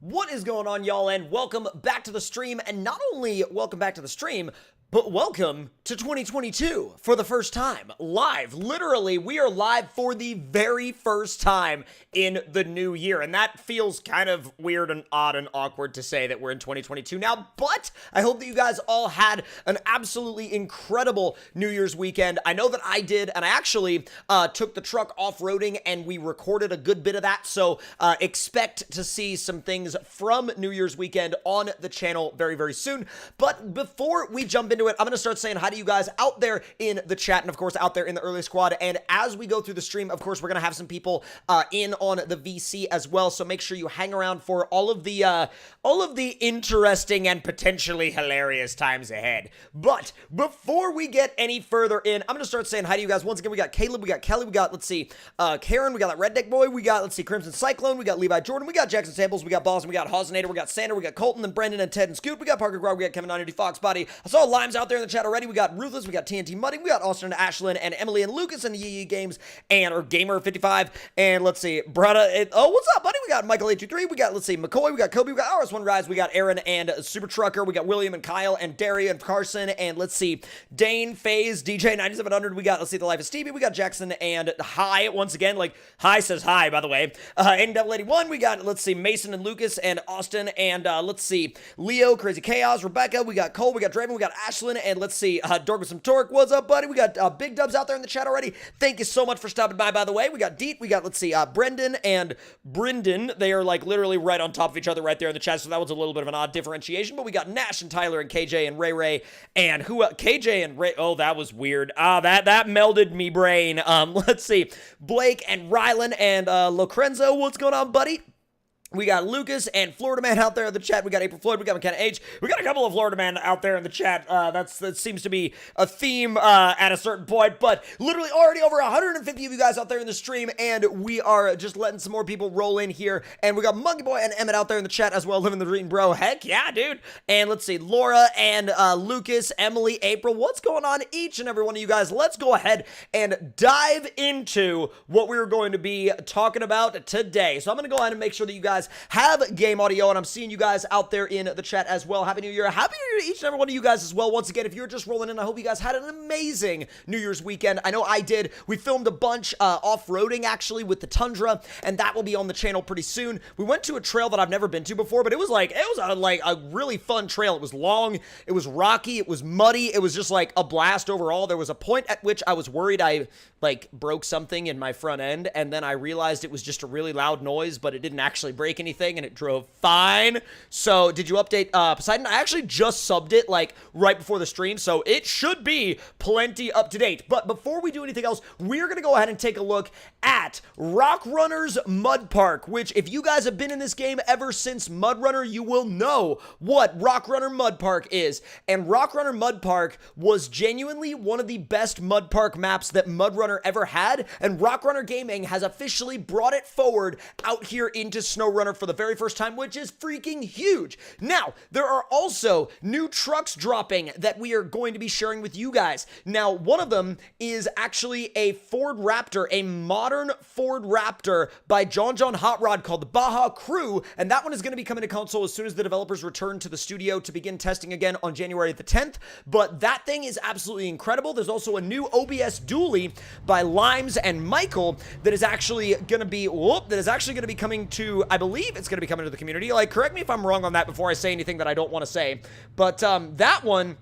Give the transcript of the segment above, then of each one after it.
What is going on, y'all, and welcome back to the stream. And not only welcome back to the stream, but welcome to 2022 for the first time, live. Literally, we are live for the very first time in the new year, and that feels kind of weird and odd and awkward to say that we're in 2022 now, but I hope that you guys all had an absolutely incredible New Year's weekend. I know that I did, and I actually took the truck off-roading, and we recorded a good bit of that, so expect to see some things from New Year's weekend on the channel very, very soon. But before we jump into it, I'm going to start saying hi to you guys out there in the chat and, of course, out there in the early squad. And as we go through the stream, of course, we're going to have some people in on the VC as well. So make sure you hang around for all of the interesting and potentially hilarious times ahead. But before we get any further in, I'm going to start saying hi to you guys. Once again, we got Caleb, we got Kelly, we got, let's see, Karen, we got that Red Deck Boy, we got, let's see, Crimson Cyclone, we got Levi Jordan, we got Jackson Samples, we got Boston, we got Hosinator, we got Sander, we got Colton and Brendan and Ted and Scoot, we got Parker Grog, we got Kevin 90 Foxbody. I saw Limes out there in the chat already. We got Ruthless, we got TNT Mudding, we got Austin and Ashlyn and Emily and Lucas and Yee Games and or Gamer 55. And let's see, Brada. Oh, what's up, buddy? We got Michael 823. We got, let's see, McCoy. We got Kobe. We got RS1 Rise. We got Aaron and Super Trucker. We got William and Kyle and Daria and Carson. And let's see, Dane, FaZe, DJ 9700. We got, let's see, The Life of Stevie. We got Jackson and Hi once again. Like Hi says hi, by the way. N81. We got, let's see, Mason and Lucas and Austin and let's see, Leo, Crazy Chaos, Rebecca. We got Cole. We got Draven. We got Ashlyn and let's see, Dork with some torque. What's up, buddy? We got Big Dubs out there in the chat already. Thank you so much for stopping by the way. We got Deet. We got, let's see, Brendan and Brendan. They are like literally right on top of each other right there in the chat, so that was a little bit of an odd differentiation. But we got Nash and Tyler and KJ and Ray and who KJ and Ray. Oh, that was weird. That melded me brain. Let's see, Blake and Rylan and Locrenzo. What's going on, buddy? We got Lucas and Florida Man out there in the chat. We got April Floyd. We got McKenna H. We got a couple of Florida Man out there in the chat. That seems to be a theme at a certain point. But literally already over 150 of you guys out there in the stream. And we are just letting some more people roll in here. And we got Monkey Boy and Emmett out there in the chat as well. Living the dream, bro. Heck yeah, dude. And let's see, Laura and Lucas, Emily, April. What's going on, each and every one of you guys? Let's go ahead and dive into what we're going to be talking about today. So I'm going to go ahead and make sure that you guys have game audio, and I'm seeing you guys out there in the chat as well. Happy New Year. Happy New Year to each and every one of you guys as well. Once again, if you're just rolling in, I hope you guys had an amazing New Year's weekend. I know I did. We filmed a bunch off-roading, actually, with the Tundra, and that will be on the channel pretty soon. We went to a trail that I've never been to before, but it was a really fun trail. It was long, it was rocky, it was muddy, it was just like a blast overall. There was a point at which I was worried I like broke something in my front end, and then I realized it was just a really loud noise, but it didn't actually break anything, and it drove fine. So did you update Poseidon? I actually just subbed it like right before the stream, so it should be plenty up to date. But before we do anything else, we're gonna go ahead and take a look at RockRunner's Mud Park, which if you guys have been in this game ever since MudRunner, you will know what RockRunner Mud Park is. And RockRunner Mud Park was genuinely one of the best Mud Park maps that MudRunner ever had, and RockRunner Gaming has officially brought it forward out here into SnowRunner for the very first time, which is freaking huge. Now, there are also new trucks dropping that we are going to be sharing with you guys. Now, one of them is actually a Ford Raptor, a modern Ford Raptor by John Hot Rod called the Baja Crew, and that one is going to be coming to console as soon as the developers return to the studio to begin testing again on January the 10th, but that thing is absolutely incredible. There's also a new OBS Dually by Limes and Michael that is actually going to be, coming to, I believe it's going to be coming to the community. Like, correct me if I'm wrong on that before I say anything that I don't want to say, but that one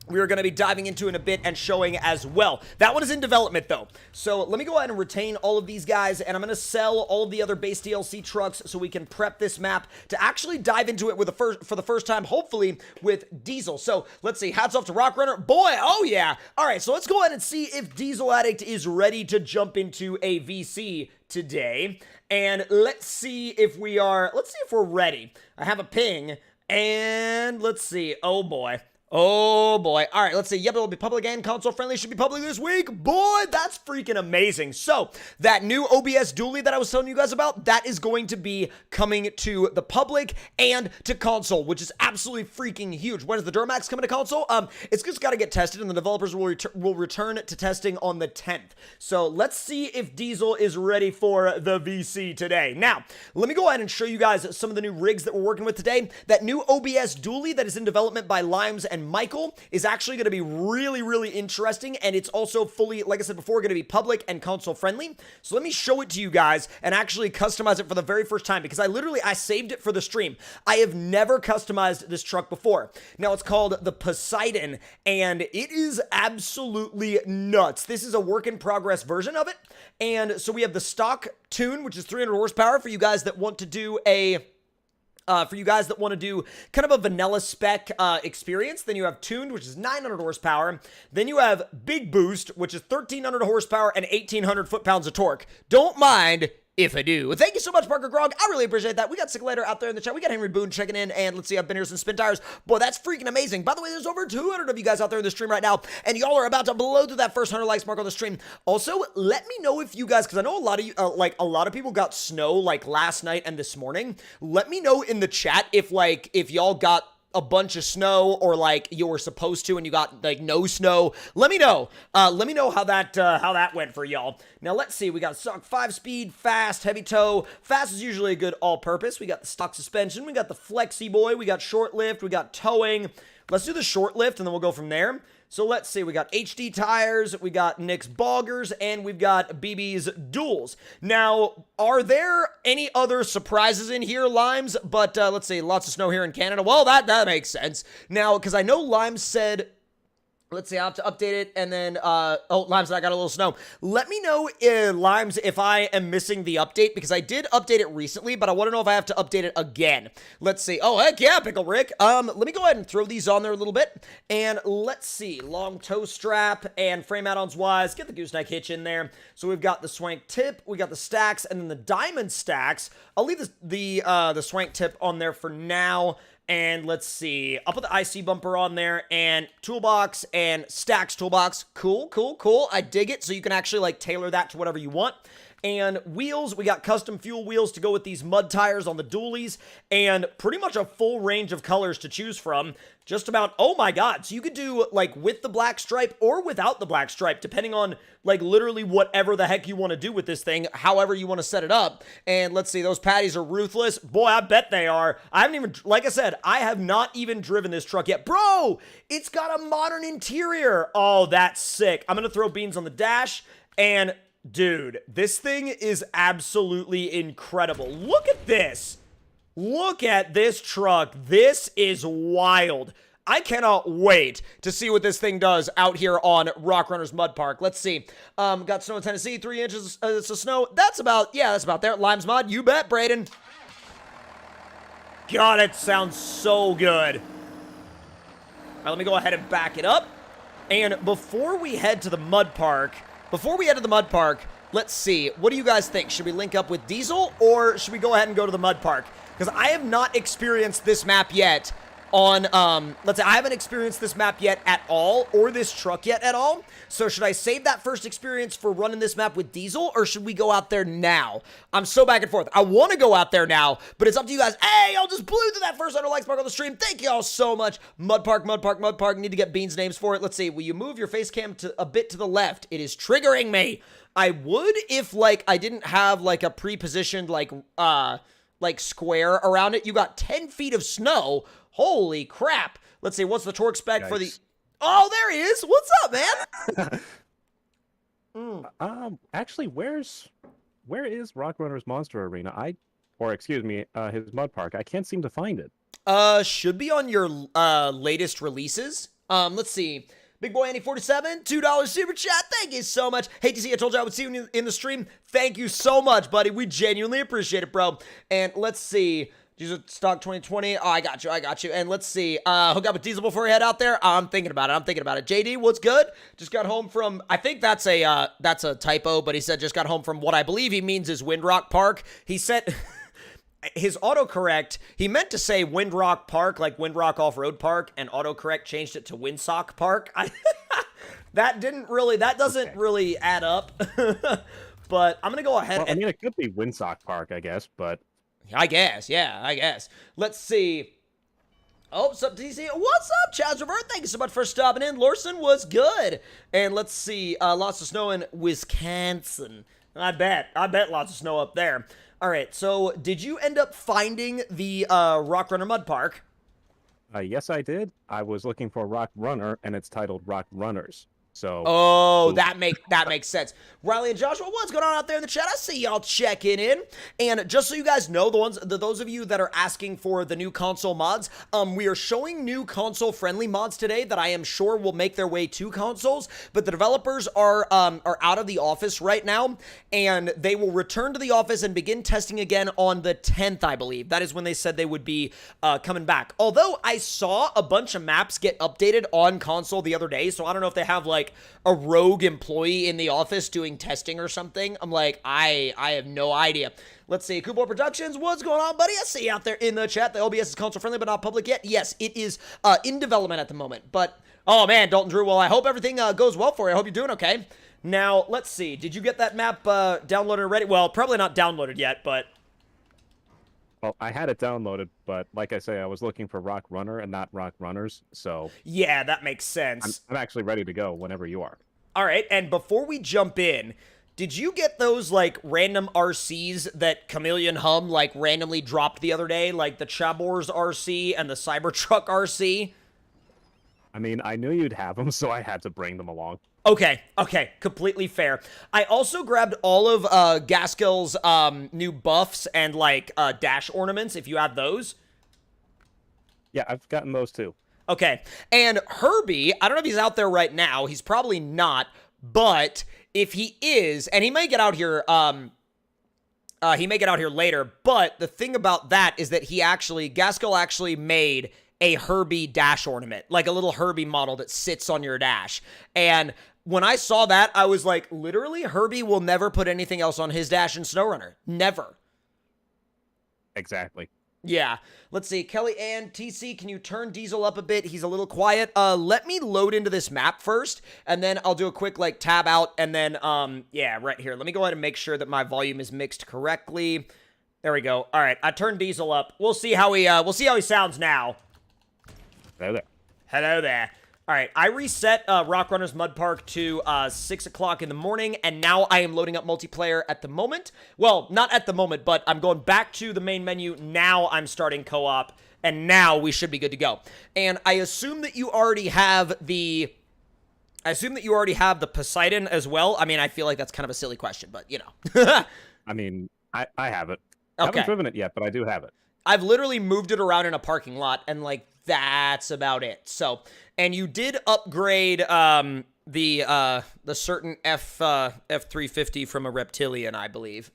we are going to be diving into in a bit and showing as well. That one is in development, though. So let me go ahead and retain all of these guys, and I'm going to sell all of the other base DLC trucks so we can prep this map to actually dive into it for the first time, hopefully, with Diesel. So let's see. Hats off to RockRunner. Boy, oh yeah. All right, so let's go ahead and see if Diesel Addict is ready to jump into a VC today. And let's see if we're ready. I have a ping, and let's see. Oh boy. Oh boy. All right, let's see. Yep, it'll be public and console friendly. Should be public this week. Boy, that's freaking amazing. So, that new OBS Dually that I was telling you guys about, that is going to be coming to the public and to console, which is absolutely freaking huge. When is the Duramax coming to console? It's just got to get tested, and the developers will return to testing on the 10th. So, let's see if Diesel is ready for the VC today. Now, let me go ahead and show you guys some of the new rigs that we're working with today. That new OBS Dually that is in development by Limes and Michael is actually going to be really, really interesting, and it's also fully, like I said before, going to be public and console friendly. So let me show it to you guys and actually customize it for the very first time, because I saved it for the stream. I have never customized this truck before. Now, it's called the Poseidon, and it is absolutely nuts. This is a work in progress version of it, and so we have the stock tune, which is 300 horsepower for you guys that want to do kind of a vanilla spec experience. Then you have tuned, which is 900 horsepower. Then you have big boost, which is 1300 horsepower and 1800 foot-pounds of torque. Don't mind if I do. Thank you so much, Parker Grog. I really appreciate that. We got Sick Later out there in the chat. We got Henry Boone checking in, and let's see, I've been here since Spin Tires. Boy, that's freaking amazing. By the way, there's over 200 of you guys out there in the stream right now, and y'all are about to blow through that first 100 likes mark on the stream. Also, let me know if you guys, because I know a lot of you, a lot of people got snow, last night and this morning. Let me know in the chat if y'all got a bunch of snow, or you were supposed to and you got no snow. Let me know. Let me know how that went for y'all. Now let's see. We got stock 5-speed, fast, heavy tow. Fast is usually a good all-purpose. We got the stock suspension. We got the Flexi Boy. We got short lift. We got towing. Let's do the short lift and then we'll go from there. So let's see, we got HD tires, we got Nick's boggers, and we've got BB's duals. Now, are there any other surprises in here, Limes? But let's see, lots of snow here in Canada. Well, that makes sense. Now, because I know Limes said, let's see, I'll have to update it, and then, oh, Limes, I got a little snow. Let me know, Limes, if I am missing the update, because I did update it recently, but I want to know if I have to update it again. Let's see. Oh, heck yeah, Pickle Rick. Let me go ahead and throw these on there a little bit, and let's see. Long toe strap and frame add-ons wise. Get the gooseneck hitch in there. So we've got the swank tip, we got the stacks, and then the diamond stacks. I'll leave the swank tip on there for now. And let's see, I'll put the IC bumper on there, and toolbox and stacks toolbox. Cool, cool, cool. I dig it. So you can actually tailor that to whatever you want. And wheels, we got custom fuel wheels to go with these mud tires on the dualies, and pretty much a full range of colors to choose from. Just about, oh my god, so you could do with the black stripe or without the black stripe, depending on literally whatever the heck you want to do with this thing, however you want to set it up. And let's see, those patties are ruthless. Boy, I bet they are. I haven't even, like I said, I have not even driven this truck yet. Bro, it's got a modern interior. Oh, that's sick. I'm gonna throw beans on the dash, and dude, this thing is absolutely incredible. Look at this. Look at this truck. This is wild. I cannot wait to see what this thing does out here on RockRunner's Mud Park. Let's see. Got snow in Tennessee, 3 inches of snow. That's about there. Limes Mod, you bet, Brayden. God, it sounds so good. All right, let me go ahead and back it up. And before we head to the Mud Park, let's see. What do you guys think? Should we link up with Diesel, or should we go ahead and go to the Mud Park? Because I have not experienced this map yet on, let's say I haven't experienced this map yet at all, or this truck yet at all. So should I save that first experience for running this map with Diesel, or should we go out there now? I'm so back and forth. I want to go out there now, but it's up to you guys. Hey, y'all just blew through that first 100 likes mark on the stream. Thank y'all so much. Mud Park, Mud Park, Mud Park. Need to get Beans names for it. Let's see. Will you move your face cam to a bit to the left? It is triggering me. I would if, I didn't have, a pre-positioned, square around it. You got 10 feet of snow. Holy crap. Let's see, what's the torque spec for the... Oh, there he is. What's up, man? Actually, where is RockRunner's Monster Arena? His Mud Park. I can't seem to find it. Should be on your latest releases. Let's see. Big Boy Andy 47, $2 super chat. Thank you so much. Hate to see, I told you I would see you in the stream. Thank you so much, buddy. We genuinely appreciate it, bro. And let's see. Diesel stock 2020. Oh, I got you. And let's see. Hook up with Diesel before we head out there. I'm thinking about it. JD, what's good? Just got home from, I think that's a typo, but he said just got home from what I believe he means is Windrock Park. He said his autocorrect, he meant to say Windrock Park, like Windrock Off-Road Park, and autocorrect changed it to Windsock Park. That doesn't really add up. But I'm going to go ahead and... I mean, it could be Windsock Park, I guess, but... I guess. Let's see. Oh, what's up, DC? What's up, Chaz Revert? Thank you so much for stopping in. Lorson was good. And let's see, lots of snow in Wisconsin. I bet lots of snow up there. All right, so did you end up finding the RockRunner Mud Park? Yes, I did. I was looking for RockRunner, and it's titled RockRunners. So, oh, that makes sense. Riley and Joshua, what's going on out there in the chat? I see y'all checking in. And just so you guys know, those of you that are asking for the new console mods, we are showing new console-friendly mods today that I am sure will make their way to consoles. But the developers are out of the office right now, and they will return to the office and begin testing again on the 10th, I believe. That is when they said they would be coming back. Although I saw a bunch of maps get updated on console the other day, so I don't know if they have like a rogue employee in the office doing testing or something. I'm like, I have no idea. Let's see, Kubo Productions, what's going on, buddy? I see you out there in the chat. The OBS is console friendly, but not public yet. Yes, it is in development at the moment. But, oh man, Dalton Drew, well, I hope everything goes well for you. I hope you're doing okay. Now, let's see, did you get that map downloaded already? Well, probably not downloaded yet, but... Well, I had it downloaded, but like I say, I was looking for RockRunner and not RockRunners, so... Yeah, that makes sense. I'm actually ready to go whenever you are. All right, and before we jump in, did you get those, like, random RCs that Chameleon Hum, like, randomly dropped the other day? Like the Chabors RC and the Cybertruck RC? I mean, I knew you'd have them, so I had to bring them along. Okay, completely fair. I also grabbed all of Gaskell's new buffs and, like, dash ornaments, if you have those. Yeah, I've gotten those too. Okay, and Herbie, I don't know if he's out there right now. He's probably not, but if he is, and he may get out here, later, but the thing about that is that Gaskell actually made a Herbie dash ornament, like a little Herbie model that sits on your dash, and... When I saw that, I was like, literally, Herbie will never put anything else on his dash in SnowRunner. Never. Exactly. Yeah. Let's see. Kelly and TC, can you turn Diesel up a bit? He's a little quiet. Let me load into this map first, and then I'll do a quick, like, tab out, and then, yeah, right here. Let me go ahead and make sure that my volume is mixed correctly. There we go. All right, I turned Diesel up. We'll see how he sounds now. Hello there. Hello there. All right, I reset RockRunner's Mud Park to 6 o'clock in the morning, and now I am loading up multiplayer at the moment. Well, not at the moment, but I'm going back to the main menu. Now I'm starting co-op, and now we should be good to go. And I assume that you already have the... Poseidon as well. I mean, I feel like that's kind of a silly question, but, you know. I mean, I have it. Okay. I haven't driven it yet, but I do have it. I've literally moved it around in a parking lot, and, like, that's about it. So... And you did upgrade the certain F350 from a reptilian, I believe.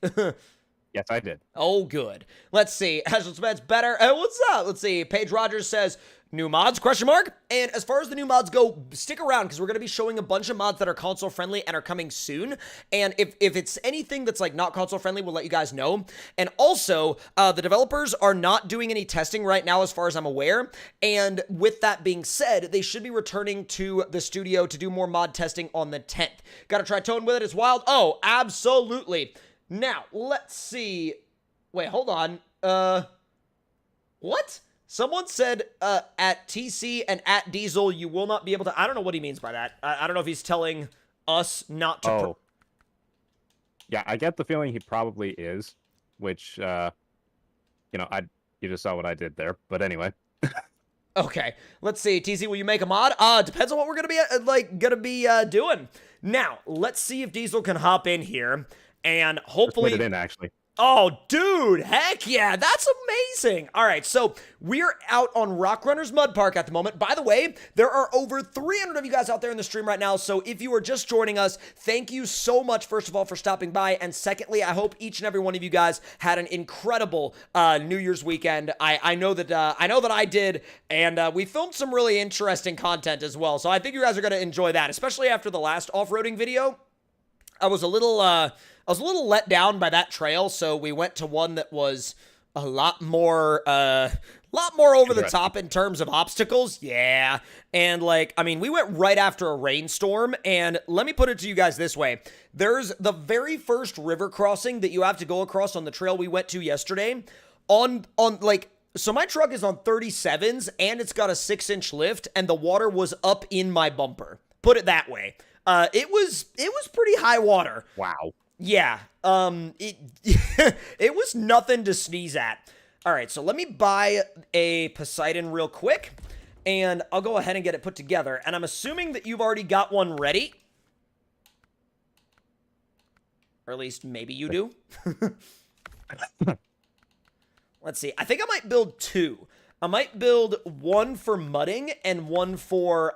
Yes, I did. Oh, good. Let's see. That's better. What's up? Let's see. Paige Rogers says, new mods, question mark? And as far as the new mods go, stick around because we're going to be showing a bunch of mods that are console friendly and are coming soon. And if it's anything that's like not console friendly, we'll let you guys know. And also, the developers are not doing any testing right now as far as I'm aware. And with that being said, they should be returning to the studio to do more mod testing on the 10th. Got to try towing with it. It's wild. Oh, absolutely. Now, let's see. Wait, hold on. What? Someone said at TC and at Diesel, you will not be able to... I don't know what he means by that. I don't know if he's telling us not to... Oh. Yeah, I get the feeling he probably is, which, you know, you just saw what I did there. But anyway. Okay, let's see. TC, will you make a mod? Depends on what we're going to be, doing. Now, let's see if Diesel can hop in here. And hopefully... Just put it in, actually. Oh, dude, heck yeah, that's amazing. All right, so we're out on RockRunner's Mud Park at the moment. By the way, there are over 300 of you guys out there in the stream right now, so if you are just joining us, thank you so much, first of all, for stopping by, and secondly, I hope each and every one of you guys had an incredible New Year's weekend. I know that I did, and we filmed some really interesting content as well, so I think you guys are going to enjoy that, especially after the last off-roading video. I was a little let down by that trail, so we went to one that was a lot more over the top in terms of obstacles. Yeah. And like, I mean, we went right after a rainstorm, and let me put it to you guys this way. There's the very first river crossing that you have to go across on the trail we went to yesterday on like, so my truck is on 37s and it's got a 6-inch lift, and the water was up in my bumper. Put it that way. It was pretty high water. Wow. Yeah. It it was nothing to sneeze at. All right, so let me buy a Poseidon real quick, and I'll go ahead and get it put together. And I'm assuming that you've already got one ready. Or at least maybe you do. Let's see. I think I might build two. I might build one for mudding and one for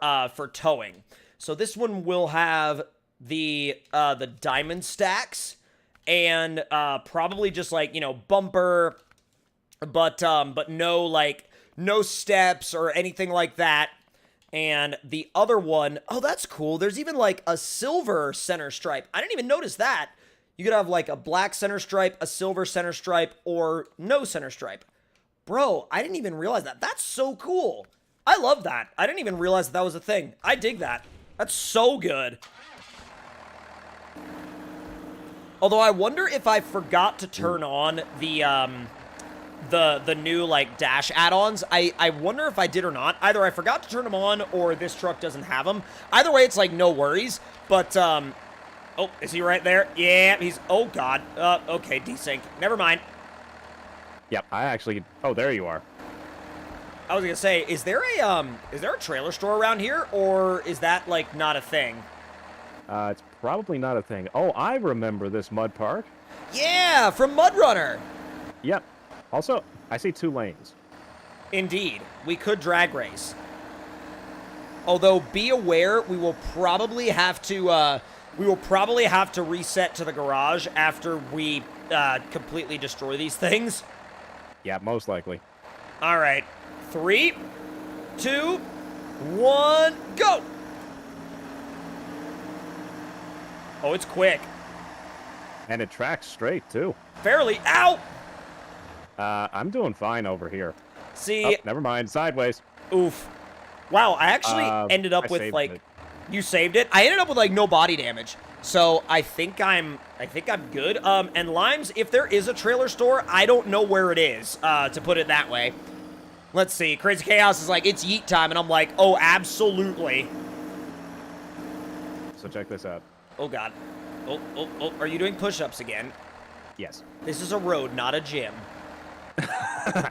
towing. So this one will have the diamond stacks and probably just like, you know, bumper, but no steps or anything like that. And the other one, oh, that's cool. There's even like a silver center stripe. I didn't even notice that. You could have like a black center stripe, a silver center stripe, or no center stripe. Bro, I didn't even realize that. That's so cool. I love that. I didn't even realize that was a thing. I dig that. That's so good. Although I wonder if I forgot to turn on the new like dash add-ons. I wonder if I did or not. Either I forgot to turn them on or this truck doesn't have them. Either way, it's like no worries. But oh, is he right there? Yeah, he's, oh god. Okay, desync. Never mind. Yep, I actually, oh, there you are. I was gonna say, is there a trailer store around here, or is that like not a thing? It's probably not a thing. Oh, I remember this mud park. Yeah, from RockRunner. Yep. Also, I see 2 lanes. Indeed, we could drag race. Although, be aware, we will probably have to reset to the garage after we completely destroy these things. Yeah, most likely. All right, 3, 2, 1, go! Oh, it's quick. And it tracks straight, too. Fairly. Ow! I'm doing fine over here. See... Oh, never mind. Sideways. Oof. Wow, I actually ended up with, like... It. You saved it? I ended up with, like, no body damage. So, I think I'm good. And Limes, if there is a trailer store, I don't know where it is, to put it that way. Let's see. Crazy Chaos is like, it's yeet time, and I'm like, oh, absolutely. So check this out. Oh, God. Oh, are you doing push-ups again? Yes. This is a road, not a gym. I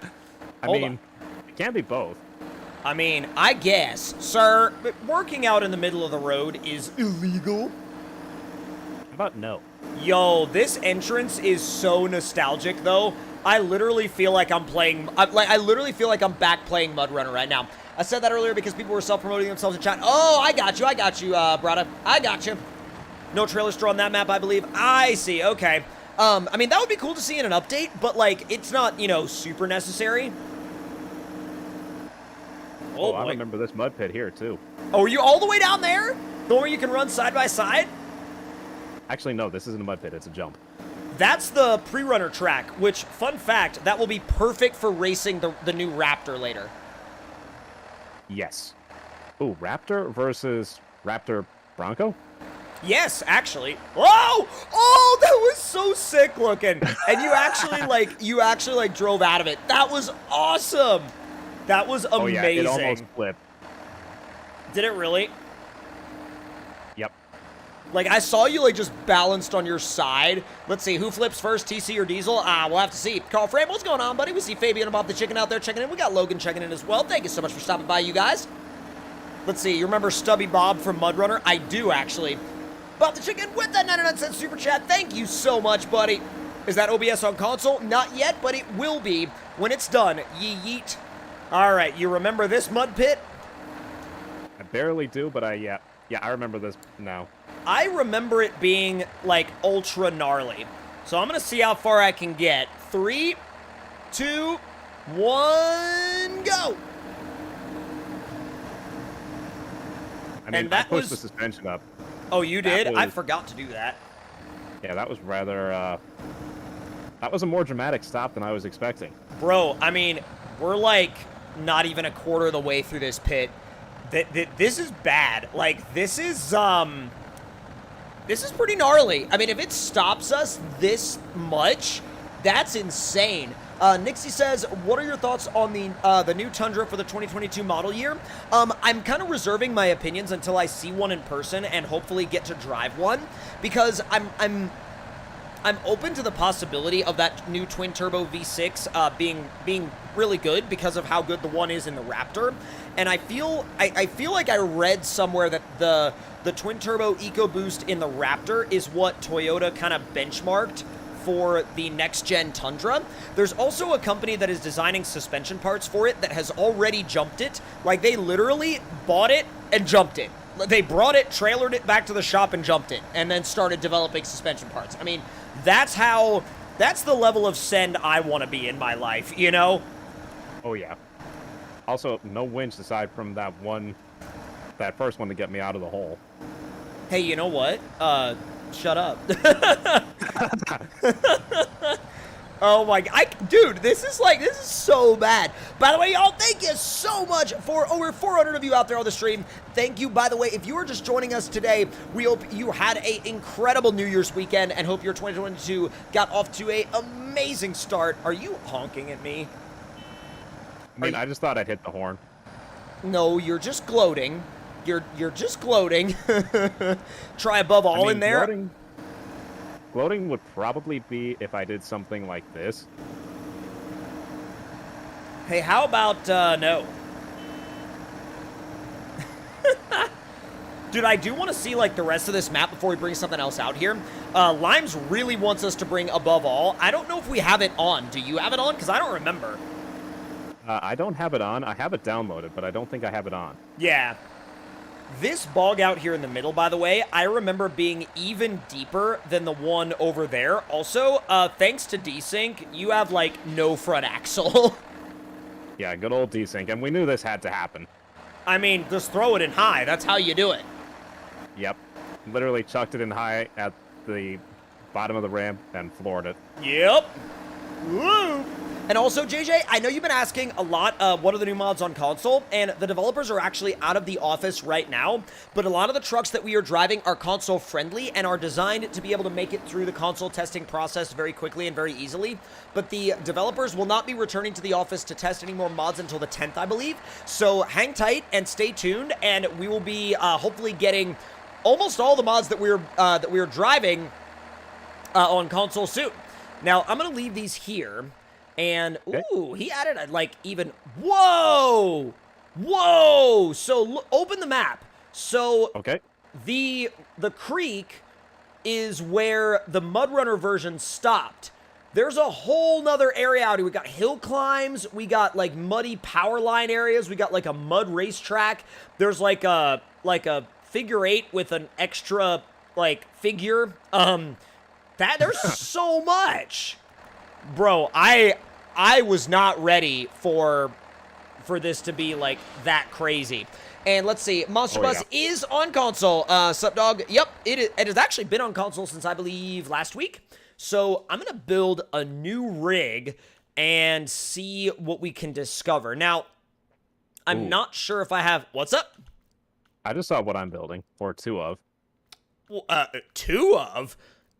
mean, it can be both. I mean, I guess, sir, but working out in the middle of the road is illegal. How about no? Yo, this entrance is so nostalgic, though. I literally feel like I'm playing, I literally feel like I'm back playing RockRunner right now. I said that earlier because people were self-promoting themselves in chat. Oh, I got you, brother. I got you. No trailer store on that map, I believe. I see, okay. I mean, that would be cool to see in an update, but, like, it's not, you know, super necessary. Oh, I remember this mud pit here, too. Oh, are you all the way down there? The one where you can run side by side? Actually, no, this isn't a mud pit, it's a jump. That's the pre-runner track, which, fun fact, that will be perfect for racing the new Raptor later. Yes. Ooh, Raptor versus Raptor Bronco? Yes, actually. Whoa! Oh, that was so sick looking. And you actually drove out of it. That was awesome. That was amazing. Oh yeah, it almost flipped. Did it really? Yep. Like, I saw you, like, just balanced on your side. Let's see, who flips first, TC or Diesel? We'll have to see. Carl Fram, what's going on, buddy? We see Fabian and Bob the Chicken out there checking in. We got Logan checking in as well. Thank you so much for stopping by, you guys. Let's see, you remember Stubby Bob from RockRunner? I do, actually. Bob the Chicken with that 99-cent super chat. Thank you so much, buddy. Is that OBS on console? Not yet, but it will be when it's done. Yeet. All right, you remember this mud pit? I barely do, but yeah, I remember this now. I remember it being, like, ultra gnarly. So I'm going to see how far I can get. 3, 2, 1, go! I mean, I pushed the suspension up. Oh, you did? I forgot to do that. Yeah, that was rather That was a more dramatic stop than I was expecting. Bro, I mean, we're like not even a quarter of the way through this pit. This is bad. Like, this is pretty gnarly. I mean, if it stops us this much, that's insane. Nixie says, what are your thoughts on the new Tundra for the 2022 model year? I'm kind of reserving my opinions until I see one in person and hopefully get to drive one, because I'm open to the possibility of that new twin turbo V6 being really good because of how good the one is in the Raptor. And I feel like I read somewhere that the twin turbo EcoBoost in the Raptor is what Toyota kind of benchmarked for the next-gen Tundra. There's also a company that is designing suspension parts for it that has already jumped it. Like, they literally bought it and jumped it. They brought it, trailered it back to the shop and jumped it, and then started developing suspension parts. I mean, that's the level of send I want to be in my life, you know? Oh, yeah. Also, no winch aside from that first one to get me out of the hole. Hey, you know what? Shut up. Oh my god, dude, this is so bad. By the way, y'all, thank you so much for over 400 of you out there on the stream. Thank you, by the way, if you are just joining us today, we hope you had an incredible New Year's weekend and hope your 2022 got off to an amazing start. Are you honking at me? I mean, I just thought I'd hit the horn. No, you're just gloating. You're just gloating. Try above all in there. Gloating would probably be if I did something like this. Hey, how about, no? Dude, I do want to see, like, the rest of this map before we bring something else out here. Limes really wants us to bring above all. I don't know if we have it on. Do you have it on? Because I don't remember. I don't have it on. I have it downloaded, but I don't think I have it on. Yeah. This bog out here in the middle, by the way, I remember being even deeper than the one over there. Also, thanks to Desync, you have, like, no front axle. Yeah, good old Desync, and we knew this had to happen. I mean, just throw it in high. That's how you do it. Yep. Literally chucked it in high at the bottom of the ramp and floored it. Yep. Woo! And also, JJ, I know you've been asking a lot, what are the new mods on console? And the developers are actually out of the office right now, but a lot of the trucks that we are driving are console friendly and are designed to be able to make it through the console testing process very quickly and very easily. But the developers will not be returning to the office to test any more mods until the 10th, I believe. So hang tight and stay tuned, and we will be hopefully getting almost all the mods that we're driving on console soon. Now, I'm going to leave these here. And, ooh, he added, like, even, whoa! Whoa! So, open the map. So, okay. The creek is where the MudRunner version stopped. There's a whole nother area out here. We got hill climbs. We got, like, muddy power line areas. We got, like, a mud racetrack. There's, like a figure eight with an extra, like, figure. There's so much. Bro, I was not ready for this to be, like, that crazy. And let's see, Monster Bus is on console. Sup, dog? Yep, it has actually been on console since, I believe, last week. So I'm going to build a new rig and see what we can discover. Now, I'm not sure if I have... What's up? I just saw what I'm building, or two of. Two of?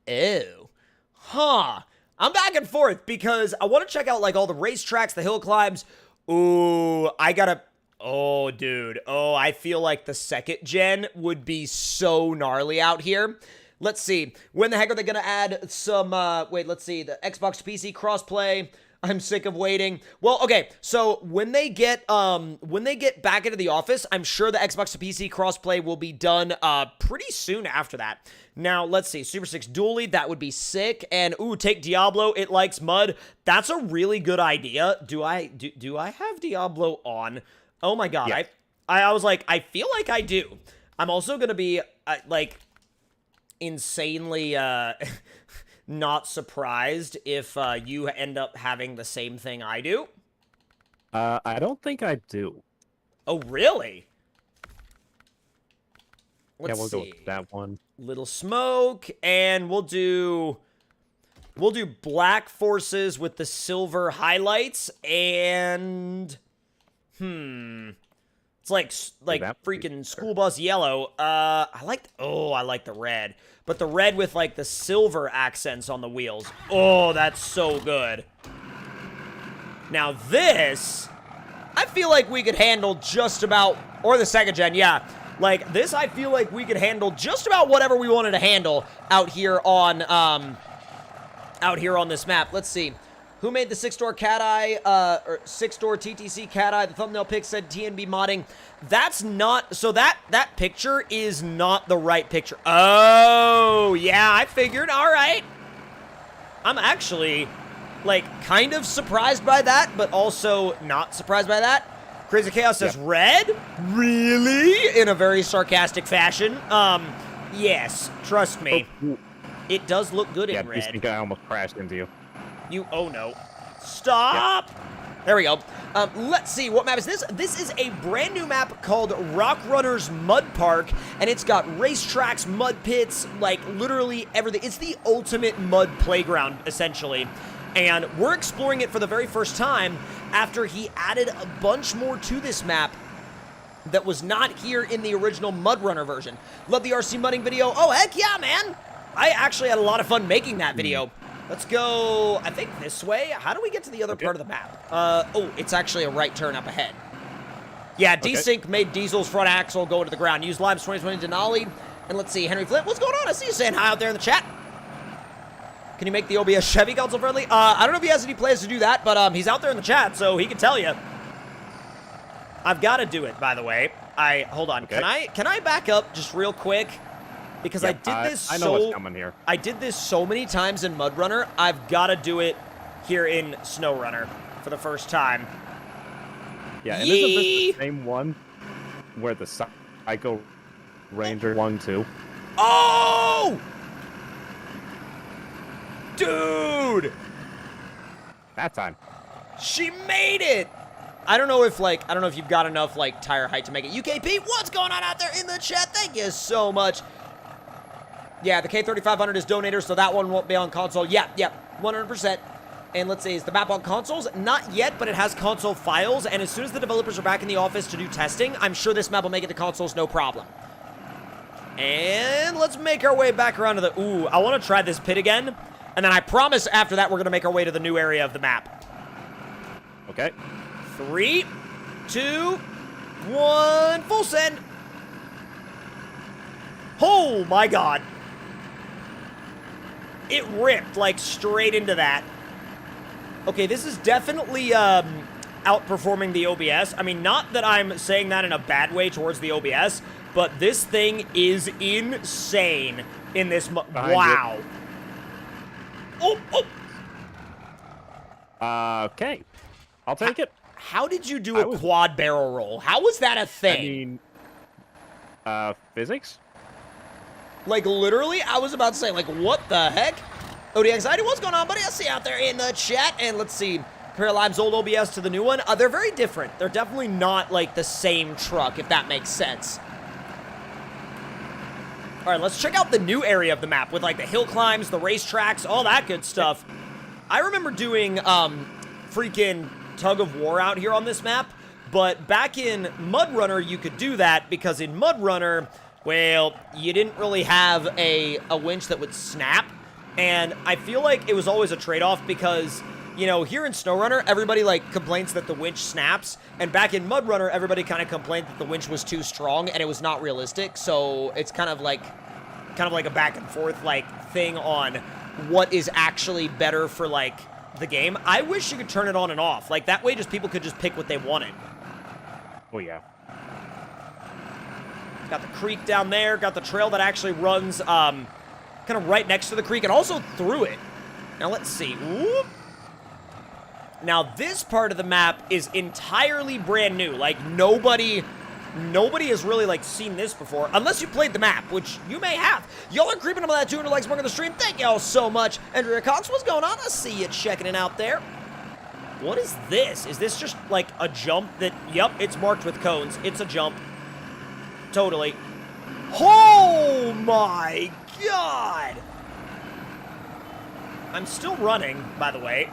Ew. Huh. I'm back and forth because I want to check out, like, all the racetracks, the hill climbs. Ooh, I gotta... Oh, dude. Oh, I feel like the second gen would be so gnarly out here. Let's see. When the heck are they gonna add some, wait, let's see. The Xbox to PC crossplay. I'm sick of waiting. Well, okay, so when they get back into the office, I'm sure the Xbox to PC crossplay will be done pretty soon after that. Now, let's see. Super 6 Dually, that would be sick. And, ooh, take Diablo, it likes mud. That's a really good idea. Do I have Diablo on? Oh my god. Yes. I was like, I feel like I do. I'm also gonna be, like, insanely, not surprised if you end up having the same thing I do. I don't think I do. Oh, really? Let's we'll see. go with that one. Little smoke, and we'll do... We'll do black forces with the silver highlights, and... It's like freaking school bus yellow. I like the red. But the red with, like, the silver accents on the wheels. Oh, that's so good. Now this, I feel like we could handle just about... Or the second gen, yeah. Like, this I feel like we could handle just about whatever we wanted to handle out here on this map. Let's see. Who made the 6-door cat eye, or 6-door TTC cat eye? The thumbnail pic said TNB modding. That's not, so that picture is not the right picture. Oh, yeah, I figured, all right. I'm actually, like, kind of surprised by that, but also not surprised by that. Crazy Chaos says, red? Really? In a very sarcastic fashion. Yes, trust me. Oh. It does look good in red. Yeah, I think I almost crashed into you. Oh no. Stop! Yep. There we go. Let's see, what map is this? This is a brand new map called RockRunner's Mud Park, and it's got racetracks, mud pits, like literally everything. It's the ultimate mud playground, essentially. And we're exploring it for the very first time after he added a bunch more to this map that was not here in the original MudRunner version. Love the RC mudding video. Oh, heck yeah, man! I actually had a lot of fun making that video. Let's go, I think this way. How do we get to the other part of the map? Oh, it's actually a right turn up ahead. Yeah, Desync made Diesel's front axle go into the ground. Use Lime's 2020 Denali. And let's see, Henry Flint, what's going on? I see you saying hi out there in the chat. Can you make the OBS Chevy console friendly? I don't know if he has any plans to do that, but he's out there in the chat, so he can tell you. I've got to do it, by the way. Hold on. Okay. Can I back up just real quick? Because I did this I know what's coming here. I did this so many times in MudRunner, I've got to do it here in SnowRunner for the first time. Yeah, and isn't this the same one where the Psycho Ranger won too? Oh! Dude! That time. She made it! I don't know if you've got enough, like, tire height to make it. UKP, what's going on out there in the chat? Thank you so much. Yeah, the K3500 is donator, so that one won't be on console. Yeah, 100%. And let's see, is the map on consoles? Not yet, but it has console files, and as soon as the developers are back in the office to do testing, I'm sure this map will make it to consoles, no problem. And let's make our way back around to the... Ooh, I want to try this pit again, and then I promise after that we're going to make our way to the new area of the map. Okay. 3, 2, 1, full send. Oh my god. It ripped, like, straight into that. Okay, this is definitely outperforming the OBS. I mean, not that I'm saying that in a bad way towards the OBS, but this thing is insane in this... Wow. Okay. I'll take it. How did you do a quad barrel roll? How was that a thing? I mean, physics? Like, literally, I was about to say, like, what the heck? OD Anxiety, what's going on, buddy? I see you out there in the chat. And let's see, compare Lime's old OBS to the new one. They're very different. They're definitely not, like, the same truck, if that makes sense. All right, let's check out the new area of the map with, like, the hill climbs, the racetracks, all that good stuff. I remember doing, freaking tug of war out here on this map, but back in MudRunner, you could do that because in MudRunner... Well, you didn't really have a winch that would snap, and I feel like it was always a trade-off because, you know, here in SnowRunner, everybody, like, complains that the winch snaps, and back in MudRunner, everybody kind of complained that the winch was too strong and it was not realistic, so it's kind of like a back-and-forth, like, thing on what is actually better for, like, the game. I wish you could turn it on and off. Like, that way just people could just pick what they wanted. Oh, yeah. Got the creek down there, got the trail that actually runs kind of right next to the creek and also through it. Now let's see. Whoop. Now this part of the map is entirely brand new. Like nobody has really like seen this before, unless you played the map, which you may have. Y'all are creeping up on that 200 likes mark on the stream. Thank y'all so much. Andrea Cox, what's going on? I see you checking it out there. What is this? Is this just like a jump that, yep, it's marked with cones. It's a jump. Totally. Oh my god! I'm still running, by the way.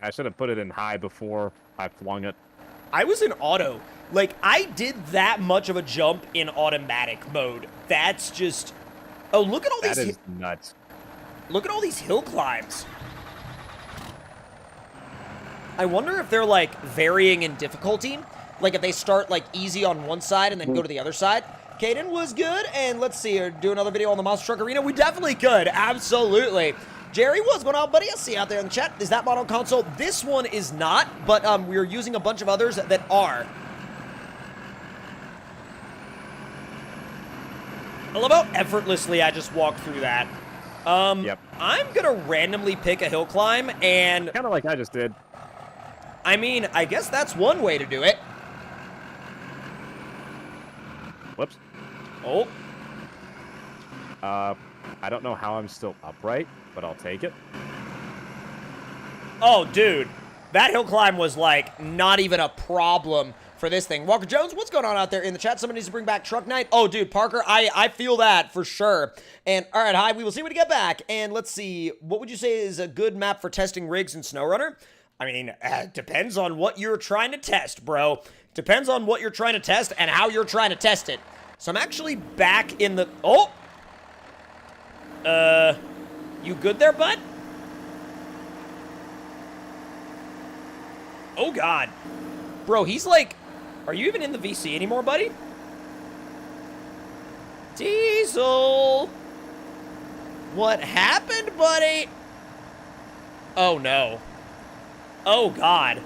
I should have put it in high before I flung it. I was in auto. Like, I did that much of a jump in automatic mode. That's just... Oh, look at all these... That is nuts. Look at all these hill climbs. I wonder if they're, like, varying in difficulty. Like, if they start, like, easy on one side and then go to the other side. Caden was good, and let's see, do another video on the Monster Truck Arena. We definitely could, absolutely. Jerry, what's going on, buddy? I see you out there in the chat. Is that model console? This one is not, but we're using a bunch of others that are. I love how effortlessly I just walked through that. Yep. I'm gonna randomly pick a hill climb, and... Kind of like I just did. I mean, I guess that's one way to do it. Whoops. Oh. I don't know how I'm still upright, but I'll take it. Oh, dude. That hill climb was, like, not even a problem for this thing. Walker Jones, what's going on out there in the chat? Somebody needs to bring back Truck Night. Oh, dude, Parker, I feel that for sure. And, all right, hi, we will see when you get back. And let's see, what would you say is a good map for testing rigs in SnowRunner? I mean, depends on what you're trying to test, bro. Depends on what you're trying to test and how you're trying to test it. So I'm actually back in the... Oh! You good there, bud? Oh, God. Bro, he's like... Are you even in the VC anymore, buddy? Diesel! What happened, buddy? Oh, no. Oh, God.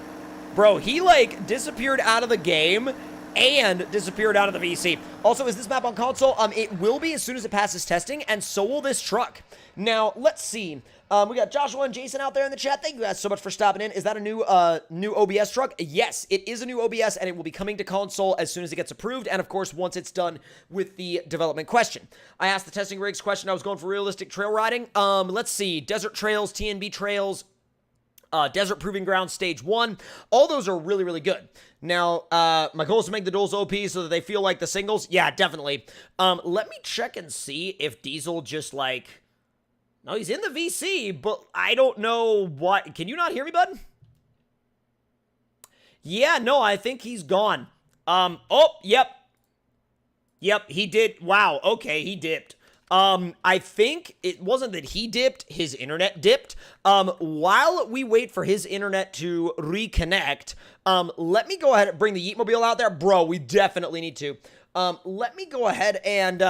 Bro, he, like, disappeared out of the game and disappeared out of the VC. Also, is this map on console? It will be as soon as it passes testing, and so will this truck. Now, let's see. We got Joshua and Jason out there in the chat. Thank you guys so much for stopping in. Is that a new OBS truck? Yes, it is a new OBS, and it will be coming to console as soon as it gets approved, and of course, once it's done with the development question. I asked the testing rigs question. I was going for realistic trail riding. Let's see. Desert trails, TNB trails, Desert Proving Ground Stage 1. All those are really, really good. Now, my goal is to make the duels OP so that they feel like the singles. Yeah, definitely. Let me check and see if Diesel just, like... No, he's in the VC, but I don't know what... Can you not hear me, bud? Yeah, no, I think he's gone. Oh, yep. Yep, he did. Wow, okay, he dipped. I think it wasn't that he dipped, his internet dipped. While we wait for his internet to reconnect, let me go ahead and bring the Yeetmobile out there. Bro, we definitely need to. Let me go ahead and,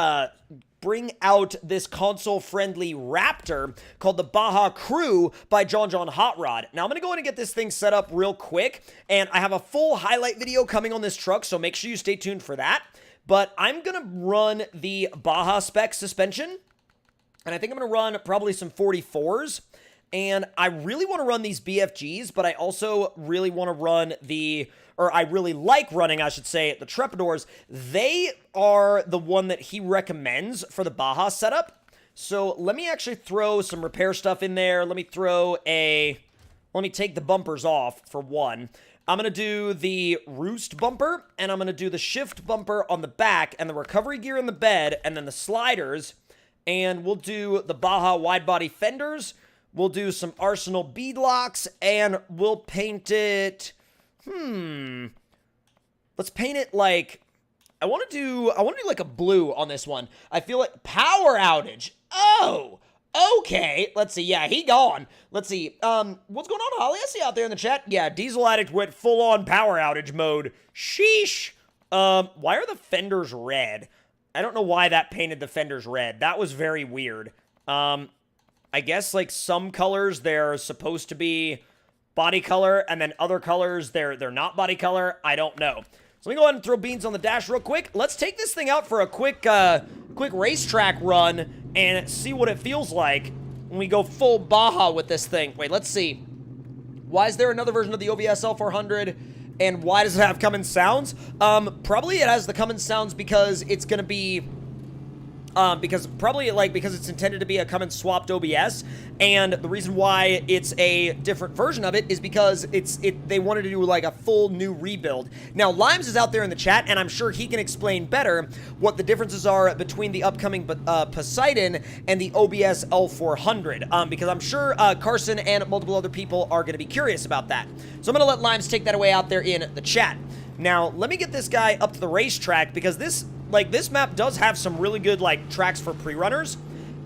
bring out this console-friendly Raptor called the Baja Crew by John Hot Rod. Now, I'm going to go ahead and get this thing set up real quick, and I have a full highlight video coming on this truck, so make sure you stay tuned for that. But I'm going to run the Baja spec suspension, and I think I'm going to run probably some 44s, and I really want to run these BFGs, but I also really want to run I really like running, I should say, the Trepadors. They are the one that he recommends for the Baja setup. So let me actually throw some repair stuff in there. Let me take the bumpers off for one. I'm going to do the roost bumper, and I'm going to do the shift bumper on the back, and the recovery gear in the bed, and then the sliders. And we'll do the Baja wide body fenders. We'll do some Arsenal bead locks, and we'll paint it... Let's paint it like... I want to do like a blue on this one. I feel like... Power outage! Oh! Okay, let's see. Yeah, he gone. Let's see. What's going on, Holly? I see you out there in the chat. Yeah, Diesel Addict went full-on power outage mode. Sheesh! Why are the fenders red? I don't know why that painted the fenders red. That was very weird. I guess, like, some colors, they're supposed to be body color, and then other colors, they're not body color. I don't know. So let me go ahead and throw beans on the dash real quick. Let's take this thing out for a quick racetrack run and see what it feels like when we go full Baja with this thing. Wait, let's see. Why is there another version of the OBS L400? And why does it have Cummins sounds? Probably it has the Cummins sounds because it's going to be because probably because it's intended to be a come and swapped OBS, and the reason why it's a different version of it is because they wanted to do like a full new rebuild. Now Limes is out there in the chat, and I'm sure he can explain better what the differences are between the upcoming Poseidon and the OBS L400, because I'm sure Carson and multiple other people are going to be curious about that. So I'm going to let Limes take that away out there in the chat. Now, let me get this guy up to the racetrack, because this map does have some really good, tracks for pre-runners,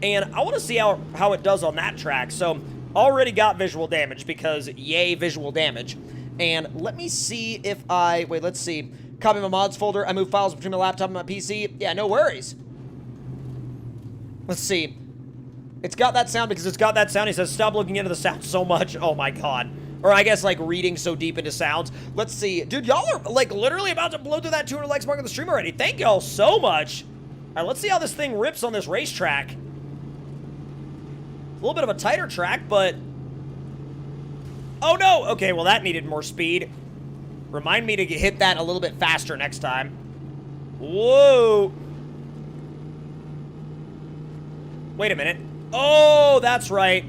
and I want to see how it does on that track. So, already got visual damage, because yay, visual damage. And let me see if wait, let's see. Copy my mods folder. I move files between my laptop and my PC. Yeah, no worries. Let's see. It's got that sound because it's got that sound. He says, stop looking into the sound so much. Oh my god. Or I guess, reading so deep into sounds. Let's see. Dude, y'all are, literally about to blow through that 200 likes mark on the stream already. Thank y'all so much. All right, let's see how this thing rips on this racetrack. A little bit of a tighter track, but... Oh, no! Okay, well, that needed more speed. Remind me to hit that a little bit faster next time. Whoa! Wait a minute. Oh, that's right.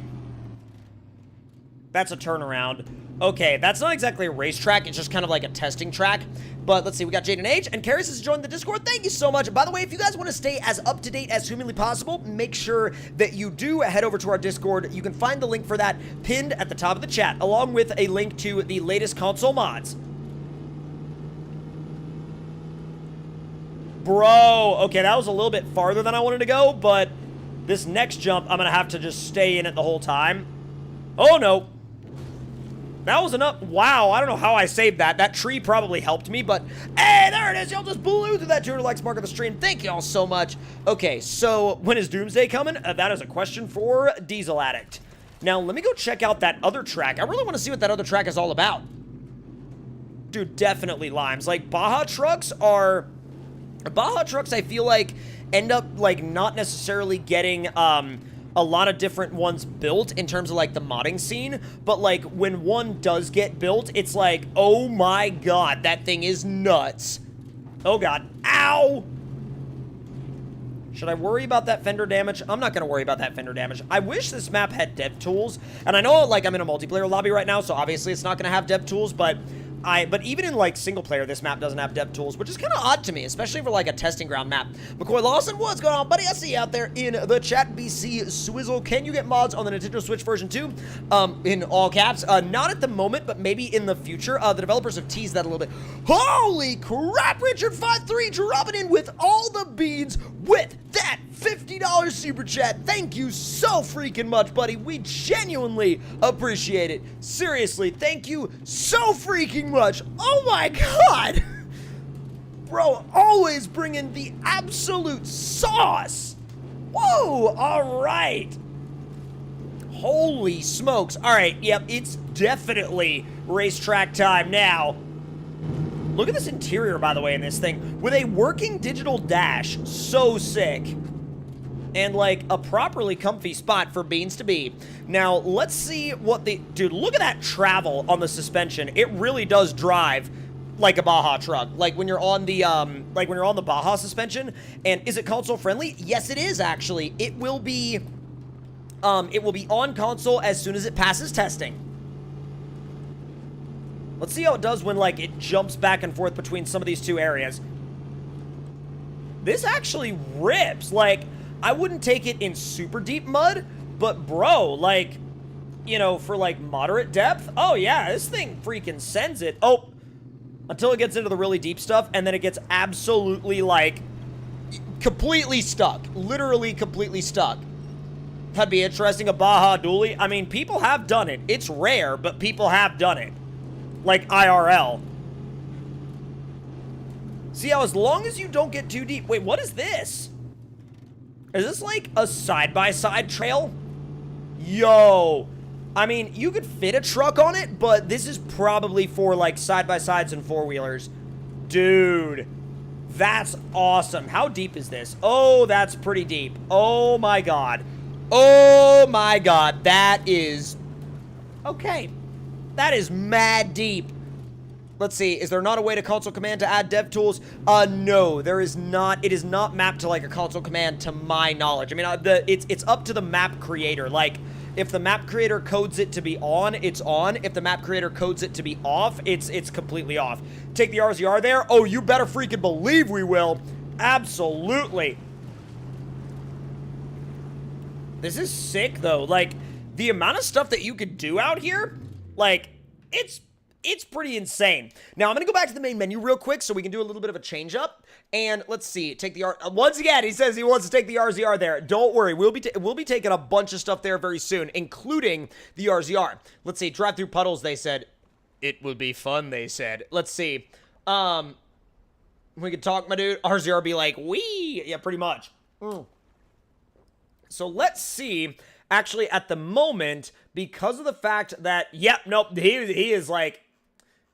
That's a turnaround. Okay, that's not exactly a racetrack. It's just kind of like a testing track. But let's see, we got Jaden H. And Karis has joined the Discord. Thank you so much. By the way, if you guys want to stay as up-to-date as humanly possible, make sure that you do head over to our Discord. You can find the link for that pinned at the top of the chat, along with a link to the latest console mods. Bro, okay, that was a little bit farther than I wanted to go, but this next jump, I'm going to have to just stay in it the whole time. Oh, no. That was enough. Wow, I don't know how I saved that. That tree probably helped me, but hey, there it is. Y'all just blew through that 200 likes mark of the stream. Thank y'all so much. Okay, so when is Doomsday coming? That is a question for Diesel Addict. Now, let me go check out that other track. I really want to see what that other track is all about. Dude, definitely Limes. Baja trucks, I feel like, end up, not necessarily getting, a lot of different ones built in terms of the modding scene, but when one does get built, it's oh my god, that thing is nuts. Oh god. Ow! Should I worry about that fender damage? I'm not gonna worry about that fender damage. I wish this map had dev tools, and I know I'm in a multiplayer lobby right now, so obviously it's not gonna have dev tools, but even in single player, this map doesn't have dev tools, which is kind of odd to me, especially for a testing ground map. McCoy Lawson, what's going on, buddy? I see you out there in the chat. BC Swizzle, can you get mods on the Nintendo Switch version 2? In all caps, not at the moment, but maybe in the future. The developers have teased that a little bit. Holy crap, Richard53 dropping in with all the beads with that $50 super chat. Thank you so freaking much, buddy. We genuinely appreciate it. Seriously, thank you so freaking much. Oh my god. Bro, always bringing the absolute sauce. Whoa, all right. Holy smokes. All right, yep, it's definitely racetrack time now. Look at this interior, by the way, in this thing. With a working digital dash. So sick. And, a properly comfy spot for Beans to be. Now, let's see what the... Dude, look at that travel on the suspension. It really does drive like a Baja truck. When you're on the, when you're on the Baja suspension. And is it console friendly? Yes, it is, actually. It will be on console as soon as it passes testing. Let's see how it does when, it jumps back and forth between some of these two areas. This actually rips. I wouldn't take it in super deep mud, but bro, for moderate depth, oh yeah, this thing freaking sends it. Oh, until it gets into the really deep stuff, and then it gets absolutely, completely stuck. Literally completely stuck. That'd be interesting, a Baja Dually. I mean, people have done it. It's rare, but people have done it. IRL. See how as long as you don't get too deep... Wait, what is this? Is this a side-by-side trail? Yo. I mean, you could fit a truck on it, but this is probably for side-by-sides and four-wheelers. Dude. That's awesome. How deep is this? Oh, that's pretty deep. Oh my god. Oh my god. That is... Okay. That is mad deep. Let's see, is there not a way to console command to add dev tools? No, there is not. It is not mapped to like a console command to my knowledge. I mean, it's up to the map creator. Like, if the map creator codes it to be on, it's on. If the map creator codes it to be off, it's completely off. Take the RZR there? Oh, you better freaking believe we will. Absolutely. This is sick, though. Like, the amount of stuff that you could do out here, like, it's pretty insane. Now, I'm going to go back to the main menu real quick so we can do a little bit of a change up. And let's see, take the once again, he says he wants to take the RZR there. Don't worry, we'll be taking a bunch of stuff there very soon, including the RZR. Let's see, drive through puddles, they said. It would be fun, they said. Let's see. We could talk, my dude. RZR be like, wee. Yeah, pretty much. So let's see. Actually, at the moment, because of the fact that, yep, nope, he is like,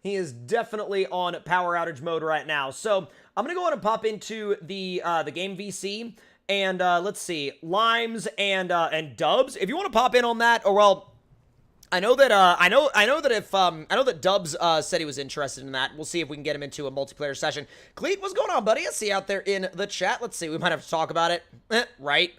he is definitely on power outage mode right now. So I'm gonna go ahead and pop into the game VC, and let's see, Limes and Dubs. If you want to pop in on that, or well, I know that I know that Dubs said he was interested in that. We'll see if we can get him into a multiplayer session. Cleet, what's going on, buddy? I see you out there in the chat. Let's see, we might have to talk about it, right?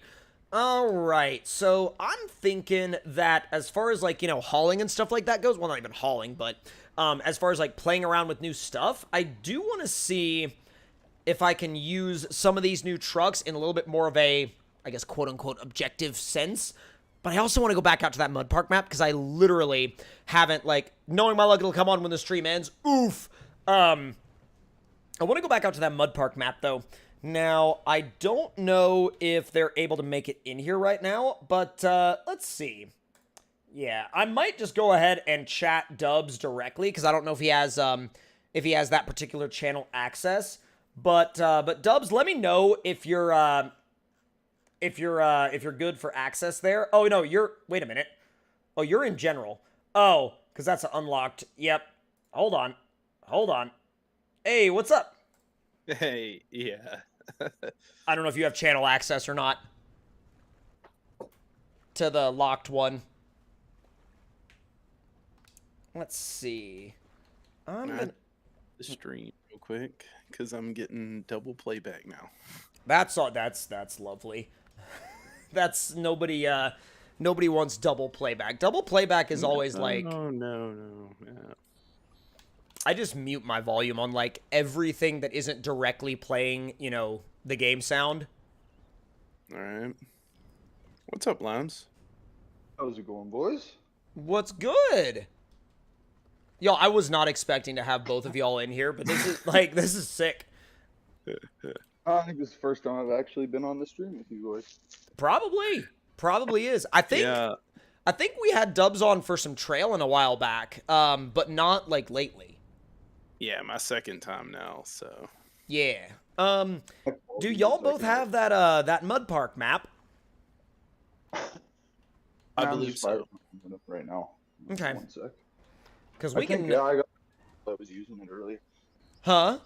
All right, so I'm thinking that as far as, like, you know, hauling and stuff like that goes, well, not even hauling, but as far as, like, playing around with new stuff, I do want to see if I can use some of these new trucks in a little bit more of a, I guess, quote-unquote, objective sense. But I also want to go back out to that mud park map, because I literally haven't, like, knowing my luck it'll come on when the stream ends. Oof. I want to go back out to that mud park map, though. Now, I don't know if they're able to make it in here right now, but let's see. Yeah, I might just go ahead and chat Dubs directly, because I don't know if he has that particular channel access. But Dubs, let me know if you're good for access there. Oh no, wait a minute. Oh, you're in general. Oh, because that's unlocked. Yep. Hold on. Hey, what's up? Hey, yeah. I don't know if you have channel access or not to the locked one. Let's see. I'm gonna stream real quick because I'm getting double playback now. That's all. That's lovely. That's nobody wants double playback. Double playback is always like. No. Yeah. I just mute my volume on, like, everything that isn't directly playing, you know, the game sound. All right. What's up, Lounge? How's it going, boys? What's good? Yo, I was not expecting to have both of y'all in here, but this is, like, this is sick. I think this is the first time I've actually been on the stream with you boys. Probably is. I think we had Dubs on for some trailing a while back, but not, like, lately. Yeah, my second time now, so. Yeah. Do y'all both have that mud park map? I believe so. Right now. Okay. 1 sec. Because I was using it earlier. Huh?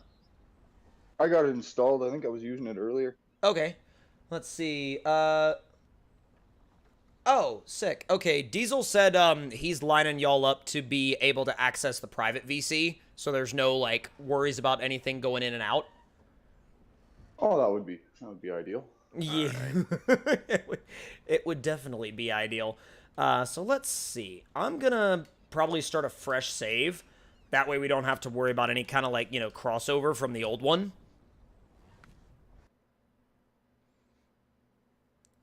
I got it installed. I think I was using it earlier. Okay. Let's see. Oh, sick. Okay, Diesel said he's lining y'all up to be able to access the private VC, so there's no, like, worries about anything going in and out. Oh, that would be ideal. Yeah. It would definitely be ideal. So let's see. I'm gonna probably start a fresh save. That way we don't have to worry about any kind of, like, you know, crossover from the old one.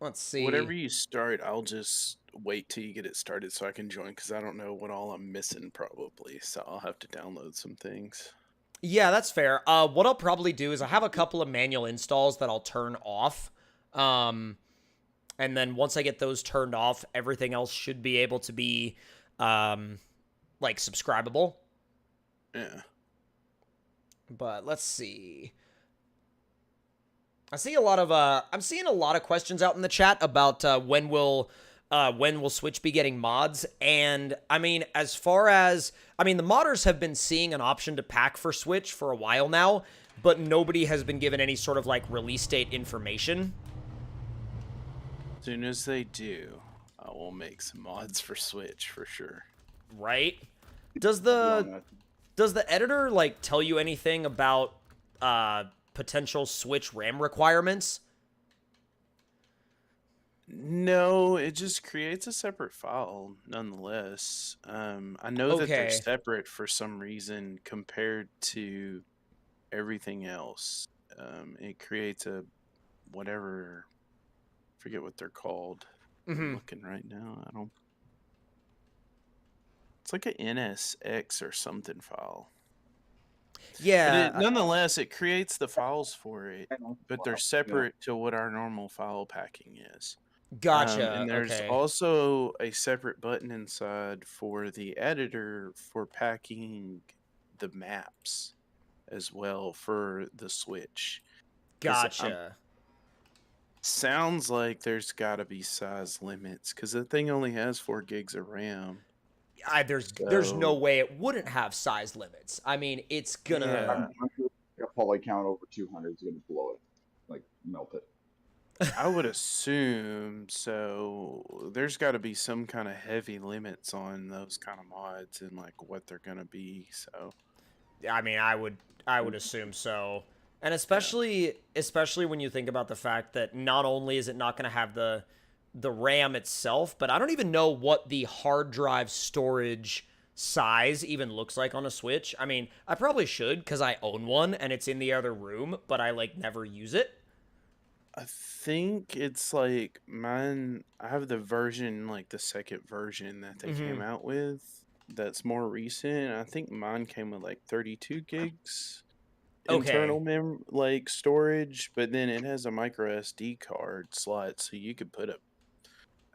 Let's see. Whatever you start, I'll just wait till you get it started so I can join, because I don't know what all I'm missing probably, so I'll have to download some things. Yeah, that's fair. What I'll probably do is I have a couple of manual installs that I'll turn off. And then once I get those turned off, everything else should be able to be, like, subscribable. Yeah. But let's see. I'm seeing a lot of questions out in the chat about when will Switch be getting mods. And I mean, the modders have been seeing an option to pack for Switch for a while now, but nobody has been given any sort of, like, release date information. As soon as they do, I will make some mods for Switch for sure. Right? Does the Does the editor like tell you anything about potential Switch RAM requirements? No, it just creates a separate file nonetheless. I know that they're Okay. separate for some reason compared to everything else. It creates a whatever, forget what they're called. I'm looking right now. I don't. It's like a NSX or something file. But Yeah. nonetheless, it creates the files for it, but they're Wow. separate to what our normal file packing is. Gotcha. And there's Okay. also a separate button inside for the editor for packing the maps as well for the Switch. 'Cause Gotcha. sounds like there's got to be size limits because the thing only has 4 gigs of RAM. There's no So way it wouldn't have size limits. I mean, it's gonna. yeah, I'm sure a poly count over 200 is gonna blow it, like melt it. I would assume so. There's got to be some kind of heavy limits on those kind of mods and like what they're gonna be. So I mean, I would assume so. And especially when you think about the fact that not only is it not going to have the RAM itself, but I don't even know what the hard drive storage size even looks like on a Switch. I mean, I probably should cuz I own one and it's in the other room, but I like never use it. I think it's like mine. I have the version, like the second version that they came out with. That's more recent. I think mine came with like 32 gigs internal like storage, but then it has a micro SD card slot, so you could put a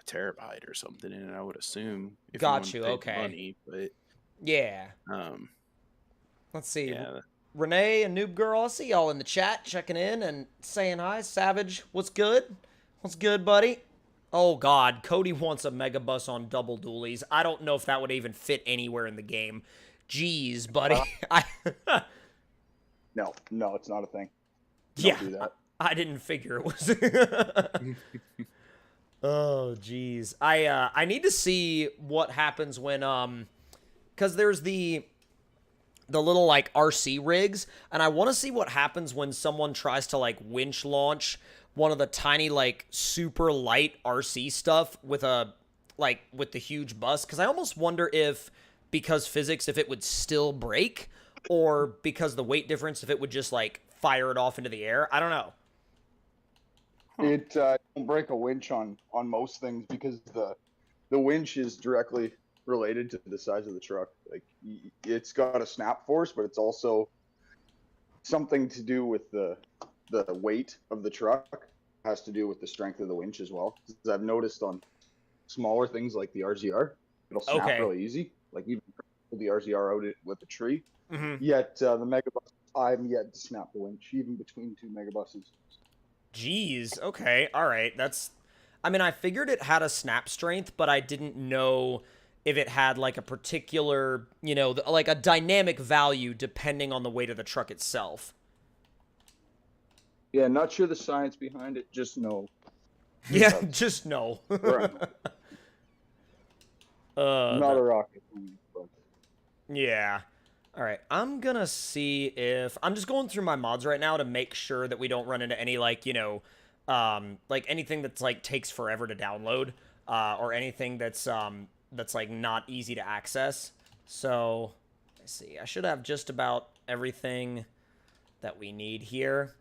terabyte or something in it. I would assume if you Got want to you. pay the Okay. money, but Yeah. um, Let's see. yeah, Renee and Noob Girl, I see y'all in the chat checking in and saying hi. Savage, what's good? What's good, buddy? Oh God, Cody wants a mega bus on double dualies. I don't know if that would even fit anywhere in the game. Jeez, buddy. No, it's not a thing. Don't Yeah, do that. I didn't figure it was. Oh, jeez. I need to see what happens when because there's the little like RC rigs, and I want to see what happens when someone tries to like winch launch one of the tiny like super light RC stuff with a with the huge bus, because I almost wonder if because physics if it would still break, or because the weight difference if it would just like fire it off into the air. I don't know. It don't break a winch on most things because the winch is directly related to the size of the truck. Like it's got a snap force, but it's also something to do with the weight of the truck. Has to do with the strength of the winch as well. 'Cause I've noticed on smaller things like the RZR, it'll snap Okay. really easy. Like even pull the RZR out with a tree. Mm-hmm. Yet the megabus, I'm yet to snap the winch even between two megabuses. Jeez. Okay. All right. I mean, I figured it had a snap strength, but I didn't know if it had like a particular, like a dynamic value depending on the weight of the truck itself. Yeah, not sure the science behind it. Just know. Yeah, just no. Right. Not a rocket science, but Yeah. All right. I'm going to see if I'm just going through my mods right now to make sure that we don't run into any like anything that's like takes forever to download, or anything that's like not easy to access. So, let's see. I should have just about everything that we need here.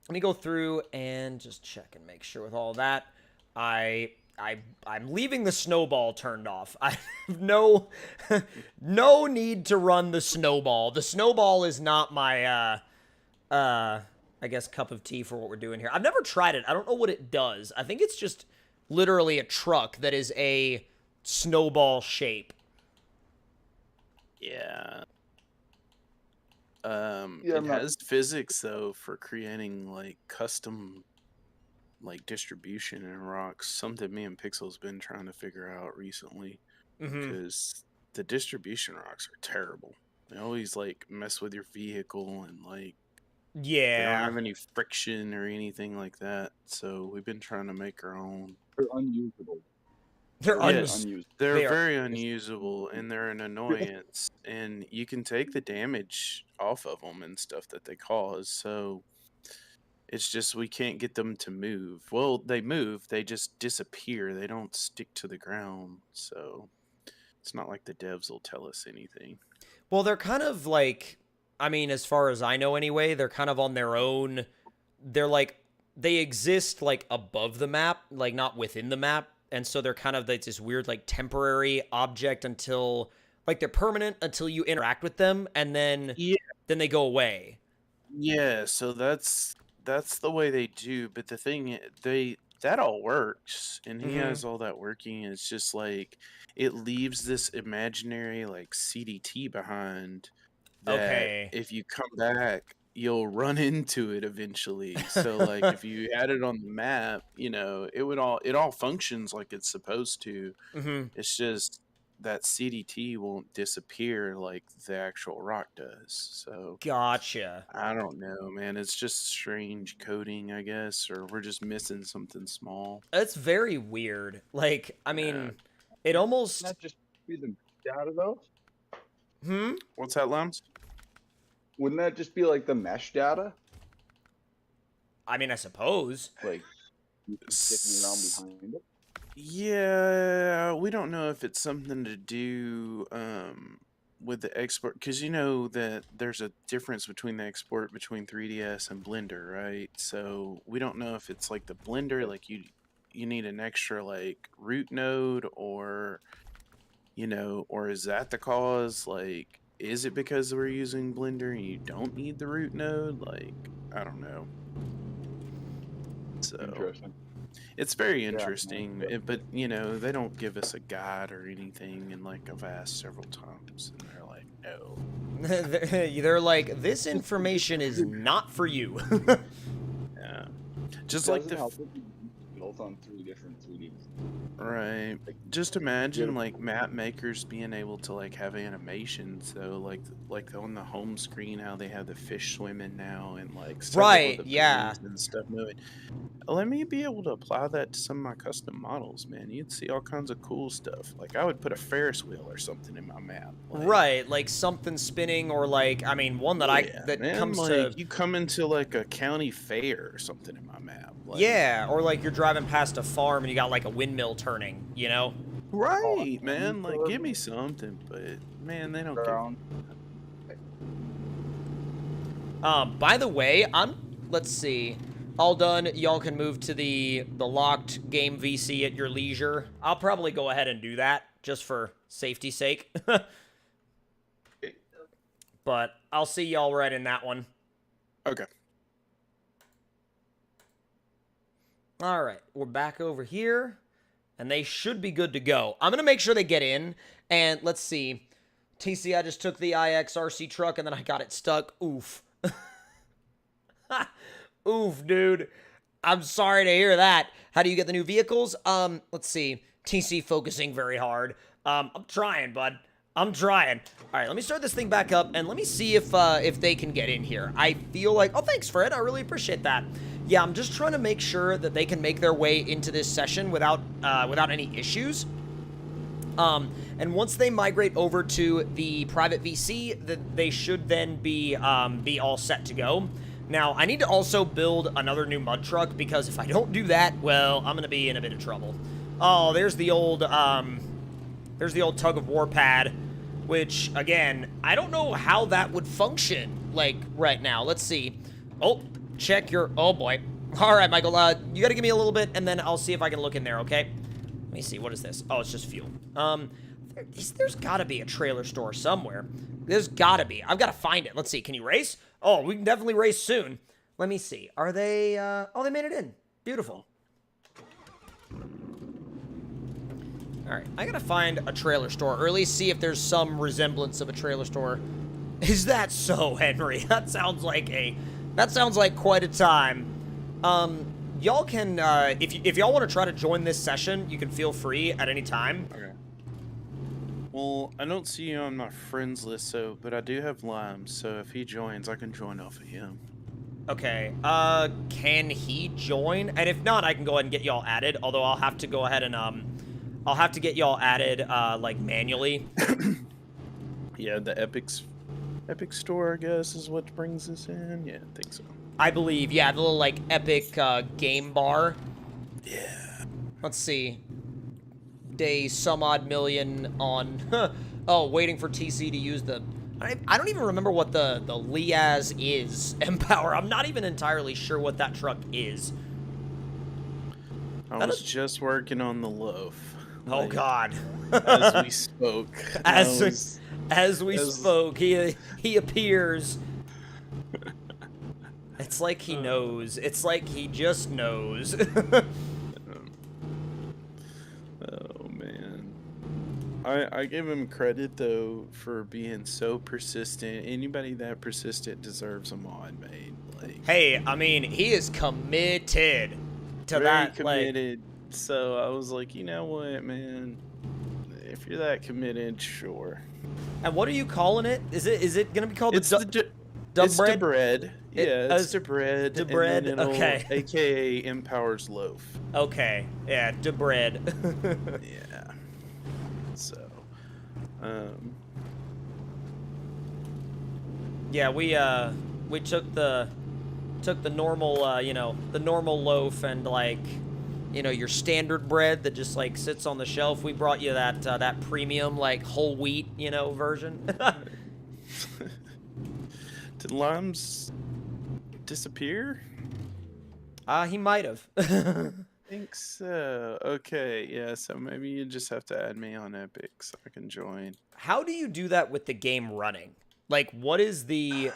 Let me go through and just check and make sure with all that. I'm leaving the snowball turned off. I have no need to run the snowball. The snowball is not my I guess cup of tea for what we're doing here. I've never tried it. I don't know what it does. I think it's just literally a truck that is a snowball shape. yeah. Yeah, It has physics though for creating like custom like distribution in rocks. Something me and Pixel's been trying to figure out recently because the distribution rocks are terrible. They always like mess with your vehicle and like they don't Yeah. have any friction or anything like that. So we've been trying to make our own. they're unusable. They're unusable. They're They are. very unusable, and they're an annoyance. And you can take the damage off of them and stuff that they cause. So it's just we can't get them to move. Well, they move, they just disappear. They don't stick to the ground. So it's not like the devs will tell us anything. Well, they're kind of like, I mean, as far as I know anyway, they're kind of on their own. They're like, they exist like above the map, like not within the map. And so they're kind of like this weird, like temporary object until, like they're permanent until you interact with them, and then then they go away. Yeah, so that's the way they do. But the thing that all works, and he has all that working. It's just like it leaves this imaginary like CDT behind. That if you come back, you'll run into it eventually. So like if you had it on the map, it all functions like it's supposed to. It's just that CDT won't disappear like the actual rock does. So Gotcha. I don't know, man. It's just strange coding, I guess, or we're just missing something small. It's very weird. Like, I mean, it almost. Wouldn't that just be the data though? What's that, Lums? Wouldn't that just be like the mesh data? I mean, I suppose. Like sticking around behind it? Yeah, we don't know if it's something to do with the export, because you know that there's a difference between the export between 3DS and Blender, right? So we don't know if it's like the Blender, like you need an extra like root node, or or is that the cause? Like, is it because we're using Blender and you don't need the root node? Like, I don't know. So Interesting. it's very interesting, but they don't give us a guide or anything, and like I've asked several times, and they're like, no. They're like, this information is not for you. Yeah, just like the built on 3 different 3D. right. Just imagine like map makers being able to like have animations, though, like on the home screen, how they have the fish swimming now, and like Right, of the yeah. and stuff. Let me be able to apply that to some of my custom models, man. You'd see all kinds of cool stuff. Like I would put a Ferris wheel or something in my map. Like, Right, like something spinning, or like, I mean, one that comes like, to. you come into like a county fair or something in my map. Like, Yeah, or like you're driving past a farm and you got like a windmill turning, right, man. Like, give me something, but man, they don't give. By the way, let's see. All done. Y'all can move to the locked game VC at your leisure. I'll probably go ahead and do that just for safety's sake. But I'll see y'all right in that one. Okay. All right, we're back over here, and they should be good to go. I'm going to make sure they get in, and let's see. TC, I just took the IX RC truck, and then I got it stuck. Oof. Oof, dude. I'm sorry to hear that. How do you get the new vehicles? Let's see. TC focusing very hard. I'm trying, bud. I'm trying. All right, let me start this thing back up, and let me see if they can get in here. I feel like... Oh, thanks, Fred. I really appreciate that. Yeah, I'm just trying to make sure that they can make their way into this session without any issues. And once they migrate over to the private VC, they should then be all set to go. Now, I need to also build another new mud truck, because if I don't do that, well, I'm going to be in a bit of trouble. Oh, there's the old tug of war pad, which, again, I don't know how that would function, like, right now. Let's see. Oh, check your... Oh, boy. All right, Michael, you got to give me a little bit, and then I'll see if I can look in there, okay? Let me see. What is this? Oh, it's just fuel. There's got to be a trailer store somewhere. There's got to be. I've got to find it. Let's see. Can you race? Oh, we can definitely race soon. Let me see. Are they... Oh, they made it in. Beautiful. All right. I got to find a trailer store, or at least see if there's some resemblance of a trailer store. Is that so, Henry? That sounds like quite a time. Y'all can, if y'all want to try to join this session, you can feel free at any time. Okay. Well, I don't see you on my friends list, but I do have Limes, so if he joins, I can join off of him. Okay, can he join? And if not, I can go ahead and get y'all added, although I'll have to go ahead and, I'll have to get y'all added, like, manually. Yeah, the Epic Store, I guess, is what brings us in. Yeah, I think so. I believe, yeah, the little, like, Epic, game bar. Yeah. Let's see. Day some odd million on... oh, waiting for TC to use the... I don't even remember what the Liaz is, Empower. I'm not even entirely sure what that truck is. I was just working on the loaf. Oh, like, God. As we spoke. As we spoke, he appears. It's like he knows. It's like he just knows. Oh, man. I give him credit, though, for being so persistent. Anybody that persistent deserves a mod made. Like, hey, I mean, he is committed to very that. committed. Like, so I was like, you know what, man? If you're that committed, sure. And what are you calling it? Is it gonna be called It's the the bread? bread. Yeah, it's the bread. The bread. Okay. AKA Empower's loaf. Okay. Yeah, the bread. Yeah. So, yeah, we took the normal, you know, the normal loaf and, like, you know, your standard bread that just, like, sits on the shelf. We brought you that that premium, like, whole wheat, you know, version. Did Limes disappear? He might have. I think so. Okay, yeah, so maybe you just have to add me on Epic so I can join. How do you do that with the game running? Like, what is the,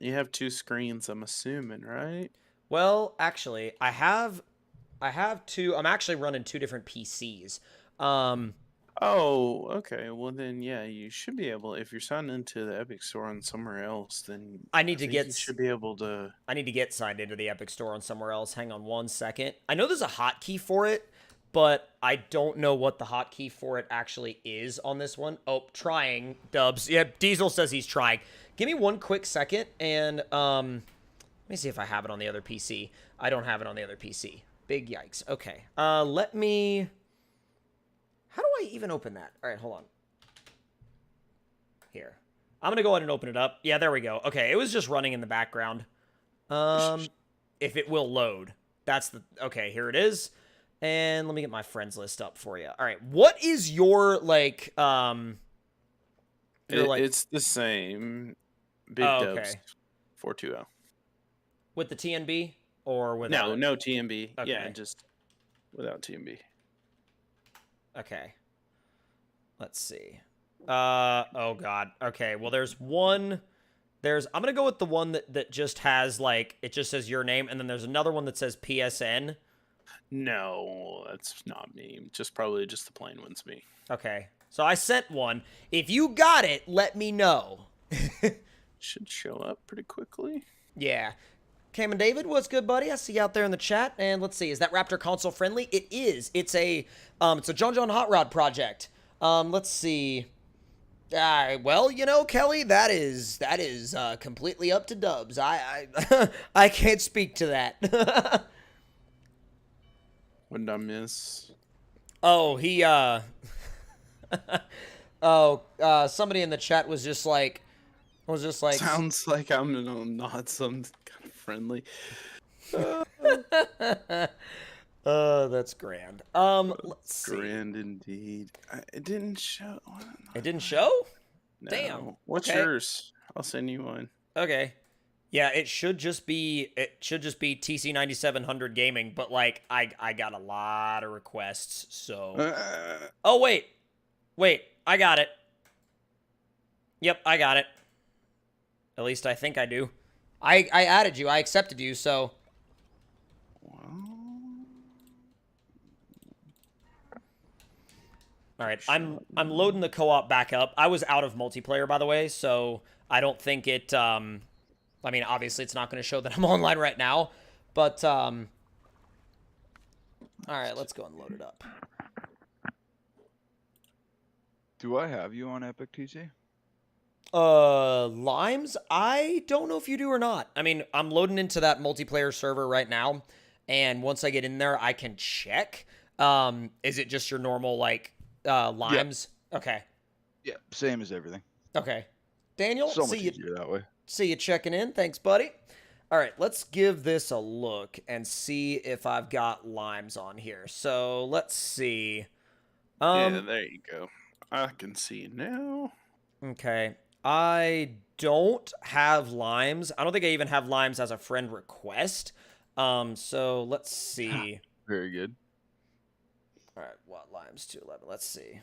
You have two screens, I'm assuming, right? Well, actually, I have two. I'm actually running two different PCs. Oh, okay. Well, then, yeah, you should be able. If you're signed into the Epic Store on somewhere else, then I need to think get. You should be able to. I need to get signed into the Epic Store on somewhere else. Hang on one second. I know there's a hotkey for it, but I don't know what the hotkey for it actually is on this one. Oh, trying, Dubs. Yeah, Diesel says he's trying. Give me one quick second, and let me see if I have it on the other PC. I don't have it on the other PC. Big yikes. Okay. Let me... How do I even open that? All right, hold on. Here. I'm going to go ahead and open it up. Yeah, there we go. Okay, it was just running in the background. If it will load. That's the... Okay, here it is. And let me get my friends list up for you. All right, what is your, like, It's the same. Big Dubs. Okay. 420. With the TNB? Or without? No TMB. Okay. Yeah, just without TMB. Okay. Let's see. Oh god. Okay, well there's one. I'm gonna go with the one that just has, like, it just says your name, and then there's another one that says PSN. No, that's not me. Probably just the plain one's me. Okay. So I sent one. If you got it, let me know. Should show up pretty quickly. Yeah. Cam and David, what's good, buddy? I see you out there in the chat. And let's see, is that Raptor console friendly? It is. It's a John Hot Rod project. Let's see. Well, you know, Kelly, that is completely up to Dubs. I I can't speak to that. What did I miss? Oh, he somebody in the chat was just like Sounds like I'm not some kind of friendly. That's grand. Let's see. Grand indeed. It didn't show. It didn't show? No. Damn. What's Okay. yours? I'll send you one. Okay. Yeah, it should just be TC 9700 gaming, but, like, I got a lot of requests, so. Oh wait, I got it. Yep, I got it. At least I think I do. I added you. I accepted you. So. All right, I'm loading the co-op back up. I was out of multiplayer, by the way, so I don't think it. I mean, obviously, it's not going to show that I'm online right now, but all right, let's go and load it up. Do I have you on Epic TC? Limes, I don't know if you do or not. I mean, I'm loading into that multiplayer server right now, and once I get in there, I can check. Is it just your normal, like, limes? Okay. Yeah, same as everything. Okay. Daniel, So much see you. easier that way. See you checking in. Thanks, buddy. All right, let's give this a look and see if I've got limes on here. So let's see. Yeah, there you go. I can see now. Okay. I don't have limes. I don't think I even have limes as a friend request. So let's see. Very good. All right, what limes 211? Let's see.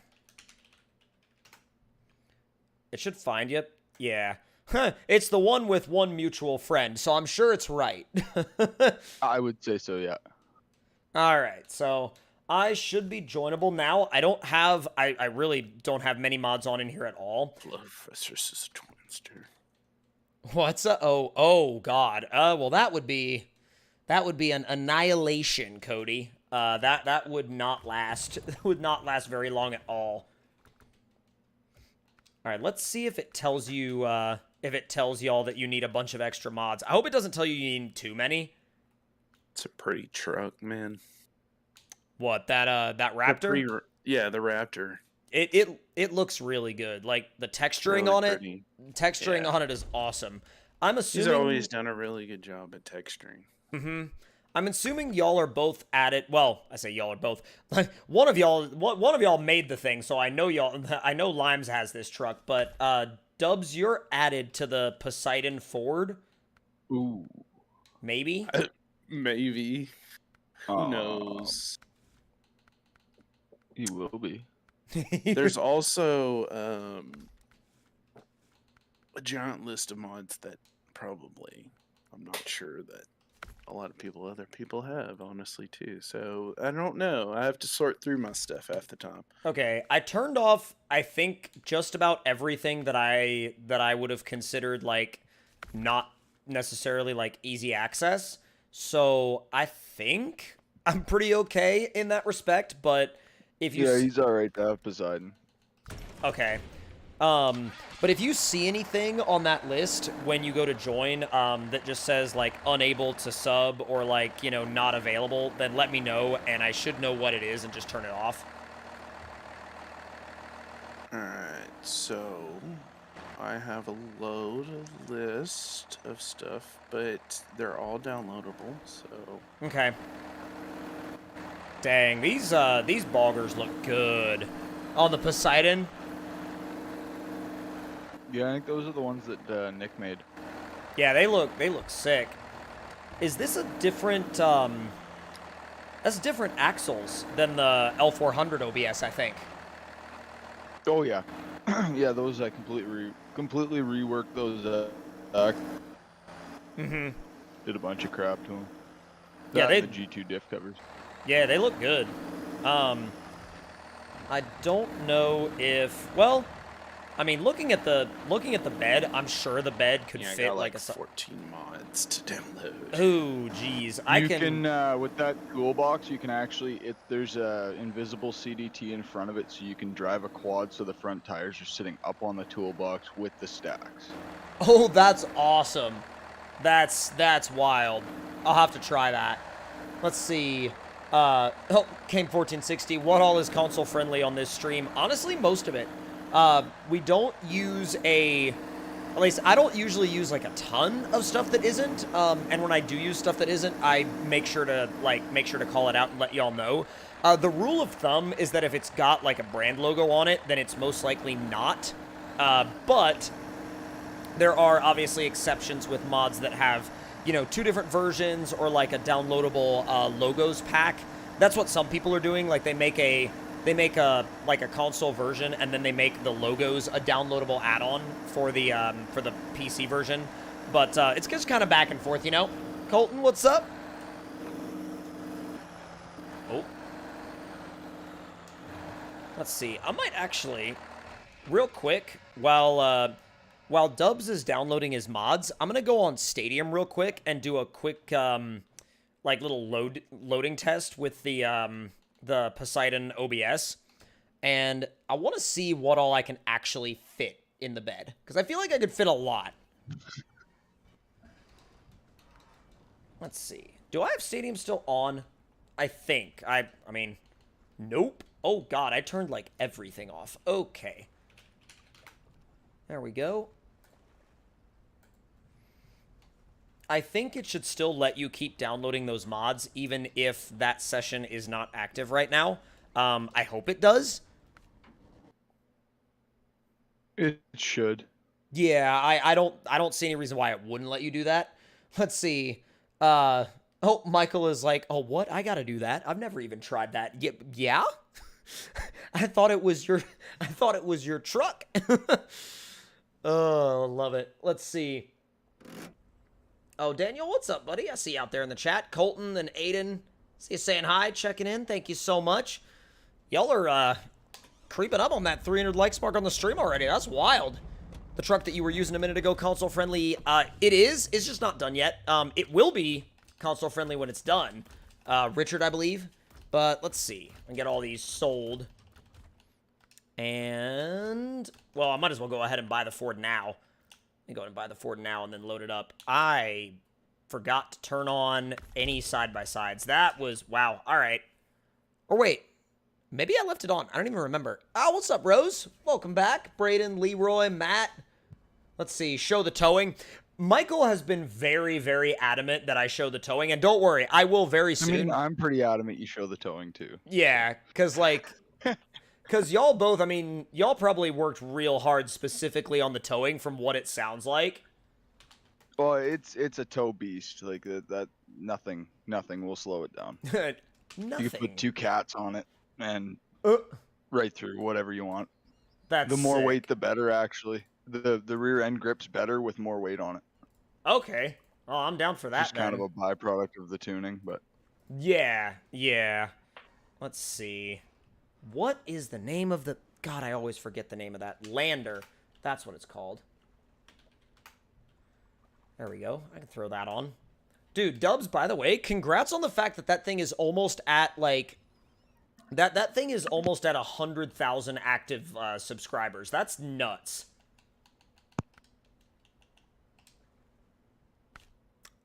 It should find you. Yeah. It's the one with one mutual friend, so I'm sure it's right. I would say so, yeah. All right, so I should be joinable now. I really don't have many mods on in here at all. Love versus Twinster. What's oh god. Well that would be an annihilation, Cody. That would not last would not last very long at all. All right, let's see if it tells you if it tells y'all that you need a bunch of extra mods. I hope it doesn't tell you you need too many. It's a pretty truck, man. What, that Raptor? Yeah, the Raptor. It looks really good. Like the texturing Really on pretty. texturing Yeah. on it is awesome. I'm assuming He's always done a really good job at texturing. I'm assuming y'all are both at it. Well, I say y'all are both. Like one of y'all made the thing, so I know y'all. I know Limes has this truck, but Dubs, you're added to the Poseidon Ford. Ooh. Maybe. Maybe. Who knows? He will be. There's also a giant list of mods that probably I'm not sure that a lot of other people have, honestly, too. So I don't know. I have to sort through my stuff half the time. Okay, I turned off, I think, just about everything that I would have considered like not necessarily like easy access. So I think I'm pretty okay in that respect. But if you he's all right to have Poseidon. okay. But if you see anything on that list when you go to join that just says like unable to sub or like, you know, not available, then let me know and I should know what it is and just turn it off. Alright, so I have a list of stuff, but they're all downloadable, so... Okay. Dang, these boggers look good. On the Poseidon? Yeah, I think those are the ones that Nick made. Yeah, they look sick. Is this a different that's different axles than the L400 OBS, I think. Oh yeah, yeah. Those I completely reworked those. Did a bunch of crap to them. Yeah, The G2 diff covers. Yeah, they look good. I don't know if, well, I mean, looking at the bed, I'm sure the bed could Yeah, I fit got like like a 14 mods to download. Oh, geez. You can with that toolbox, you can actually there's a invisible CDT in front of it, so you can drive a quad so the front tires are sitting up on the toolbox with the stacks. Oh, that's awesome. That's wild. I'll have to try that. Let's see. King 1460, what all is console friendly on this stream? Honestly, most of it. We don't use at least I don't usually use like a ton of stuff that isn't. And when I do use stuff that isn't, I make sure to call it out and let y'all know. The rule of thumb is that if it's got like a brand logo on it, then it's most likely not. But there are obviously exceptions with mods that have, you know, 2 different versions or like a downloadable logos pack. That's what some people are doing. Like they make a like a console version and then they make the logos a downloadable add-on for the PC version. But it's just kind of back and forth, you know. Colton, what's up? Oh. Let's see. I might actually, real quick, while Dubs is downloading his mods, I'm gonna go on Stadium real quick and do a quick like little loading test with the Poseidon OBS, and I want to see what all I can actually fit in the bed because I feel like I could fit a lot. Let's see. Do I have Stadium still on? I think. I mean, Nope. Oh, God, I turned, like, everything off. Okay. There we go. I think it should still let you keep downloading those mods, even if that session is not active right now. I hope it does. It should. Yeah, I don't see any reason why it wouldn't let you do that. Let's see. Oh, Michael is like, oh, what? I gotta do that. I've never even tried that. Yeah? I thought it was your truck. Oh, love it. Let's see. Oh, Daniel, what's up, buddy? I see you out there in the chat. Colton and Aiden, see you saying hi, checking in. Thank you so much. Y'all are creeping up on that 300 likes mark on the stream already. That's wild. The truck that you were using a minute ago, console friendly. It is. It's just not done yet. It will be console friendly when it's done. Richard, I believe. But let's see. I get all these sold. And, well, I might as well go ahead and buy the Ford now. Let me go ahead and buy the Ford now and then load it up. I forgot to turn on any side-by-sides. That was, wow. All right. Or wait. Maybe I left it on. I don't even remember. Oh, what's up, Rose? Welcome back. Braden, Leroy, Matt. Let's see. Show the towing. Michael has been very, very adamant that I show the towing. And don't worry, I will very soon. I mean, I'm pretty adamant you show the towing, too. Yeah, because, like, because y'all both, I mean, y'all probably worked real hard specifically on the towing from what it sounds like. Well, it's a tow beast. Like, that nothing will slow it down. Nothing. You can put 2 cats on it and right through whatever you want. That's the more sick. weight, the better, actually. The rear end grip's better with more weight on it. Okay. Oh, I'm down for that. Just kind of a byproduct of the tuning, but yeah. Let's see. What is the name of the... God, I always forget the name of that. Lander. That's what it's called. There we go. I can throw that on. Dude, Dubs, by the way, congrats on the fact that that thing is almost at, like... That thing is almost at 100,000 active subscribers. That's nuts.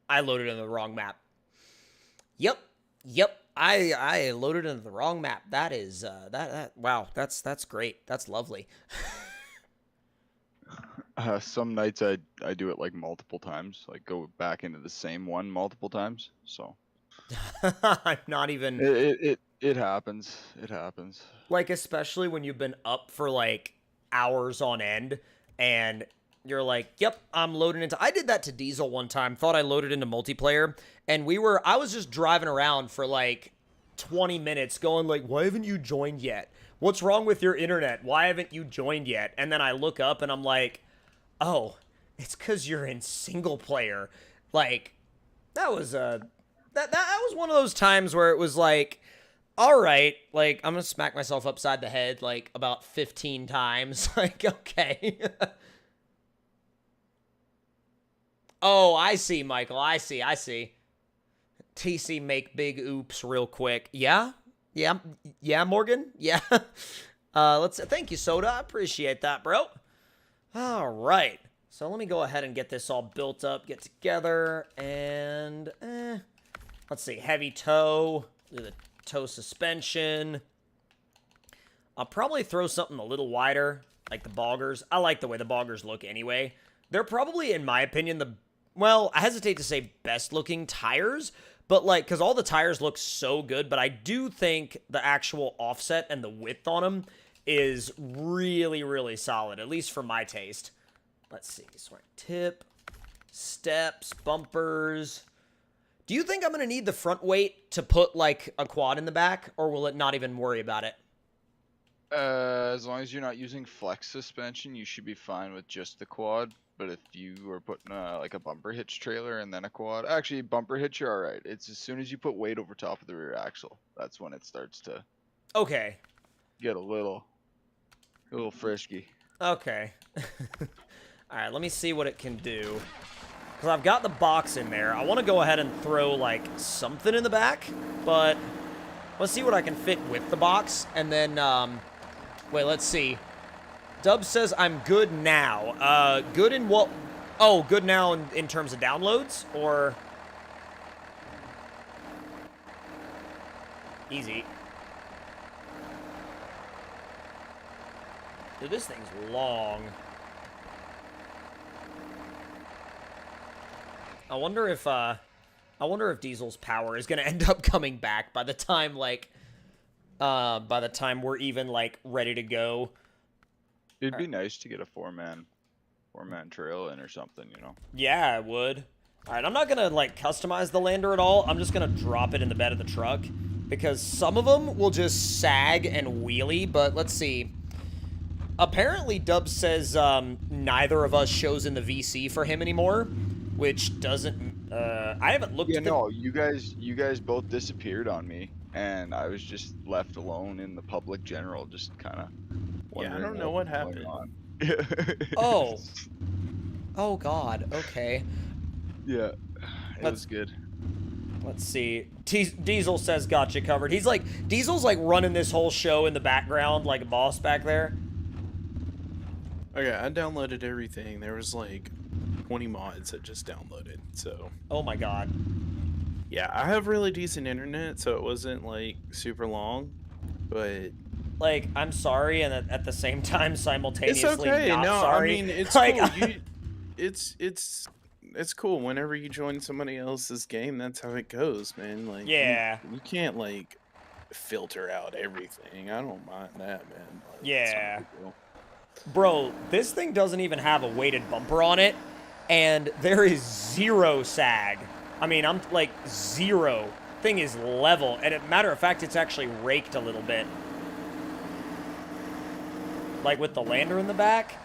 I loaded into the wrong map. Yep. I loaded into the wrong map. That is wow. That's great. That's lovely. some nights I do it like multiple times, like go back into the same one multiple times. So I'm not even. It happens. It happens. Like, especially when you've been up for like hours on end and you're like, yep, I'm loading into... I did that to Diesel one time. Thought I loaded into multiplayer. And I was just driving around for like 20 minutes going like, why haven't you joined yet? What's wrong with your internet? Why haven't you joined yet? And then I look up and I'm like, oh, it's because you're in single player. Like, that was that was one of those times where it was like, all right, like, I'm going to smack myself upside the head like about 15 times. Like, okay. Oh, I see, Michael. I see. TC make big oops real quick. Yeah, Morgan. Yeah. Thank you, Soda. I appreciate that, bro. All right. So let me go ahead and get this all built up, get together, and let's see. Heavy toe. Do the toe suspension. I'll probably throw something a little wider, like the boggers. I like the way the boggers look anyway. They're probably, in my opinion, well, I hesitate to say best looking tires, but like, because all the tires look so good, but I do think the actual offset and the width on them is really, really solid, at least for my taste. Let's see, so tip, steps, bumpers. Do you think I'm going to need the front weight to put like a quad in the back, or will it not even worry about it? As long as you're not using flex suspension, you should be fine with just the quad. But if you are putting like a bumper hitch trailer and then a quad, actually bumper hitch, you're all right. It's as soon as you put weight over top of the rear axle, that's when it starts to get a little frisky. Okay. All right, let me see what it can do. Because I've got the box in there. I want to go ahead and throw like something in the back, but let's see what I can fit with the box. And then, wait, let's see. Dub says I'm good now. Good in what? Oh, good now in terms of downloads? Or... Easy. Dude, this thing's long. I wonder if Diesel's power is gonna end up coming back by the time, like, we're even, like, ready to go. It'd be nice to get a four-man trail in or something, you know? Yeah, it would. Alright, I'm not gonna, like, customize the lander at all. I'm just gonna drop it in the bed of the truck. Because some of them will just sag and wheelie, but let's see. Apparently, Dubs says neither of us shows in the VC for him anymore, which doesn't. I haven't looked. Yeah, at the... no, you guys both disappeared on me, and I was just left alone in the public general, just kind of Yeah, I wondering don't know what was going happened. on. Oh. Oh God. Okay. Yeah, it was good. Let's see. Diesel says got you covered. He's like, Diesel's like running this whole show in the background like a boss back there. Okay, I downloaded everything. There was like 20 mods that just downloaded, so. Oh my God. Yeah, I have really decent internet, so it wasn't like super long, but. Like, I'm sorry, and at the same time, simultaneously It's okay. not No, sorry. I mean, it's like, cool. It's cool. Whenever you join somebody else's game, that's how it goes, man. Like, yeah. you can't like filter out everything. I don't mind that, man. Like, Yeah. it's not a big deal. Bro, this thing doesn't even have a weighted bumper on it, and there is zero sag. I mean, I'm like zero. Thing is level, and as a matter of fact, it's actually raked a little bit. Like with the lander in the back.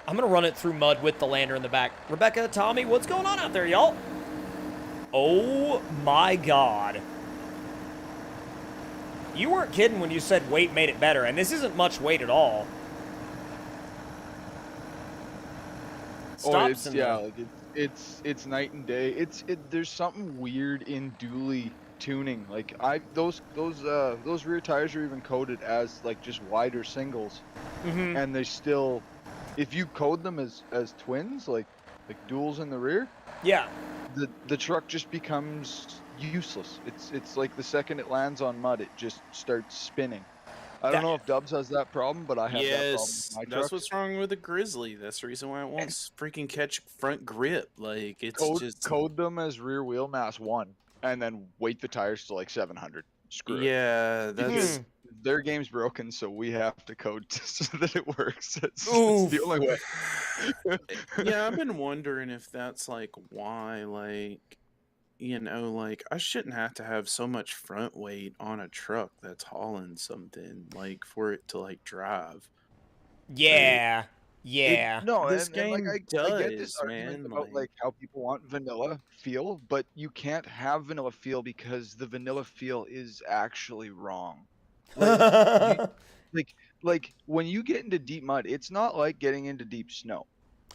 I'm gonna run it through mud with the lander in the back. Rebecca, Tommy, what's going on out there, y'all? Oh my God. You weren't kidding when you said weight made it better, and this isn't much weight at all. Stops in yeah, the... like it's night and day. There's something weird in dually tuning. Like those rear tires are even coded as like just wider singles, and they still, if you code them as twins, like duals in the rear, Yeah. the truck just becomes useless. It's like the second it lands on mud, it just starts spinning. I don't know if Dubs has that problem, but I have that problem with my that's trucks. what's wrong with the Grizzly. That's the reason why it won't freaking catch front grip. Like, it's just Code them as rear wheel mass 1, and then weight the tires to like 700. Screw it. yeah, that's Their game's broken, so we have to code so that it works. It's Oof. the only way. yeah. I've been wondering if that's like why, like, you know, like I shouldn't have to have so much front weight on a truck that's hauling something, like for it to like drive. Yeah. Yeah. No, This and like game I get this does, argument man, about like- like how people want vanilla feel, but you can't have vanilla feel because the vanilla feel is actually wrong. Like when you get into deep mud, it's not like getting into deep snow,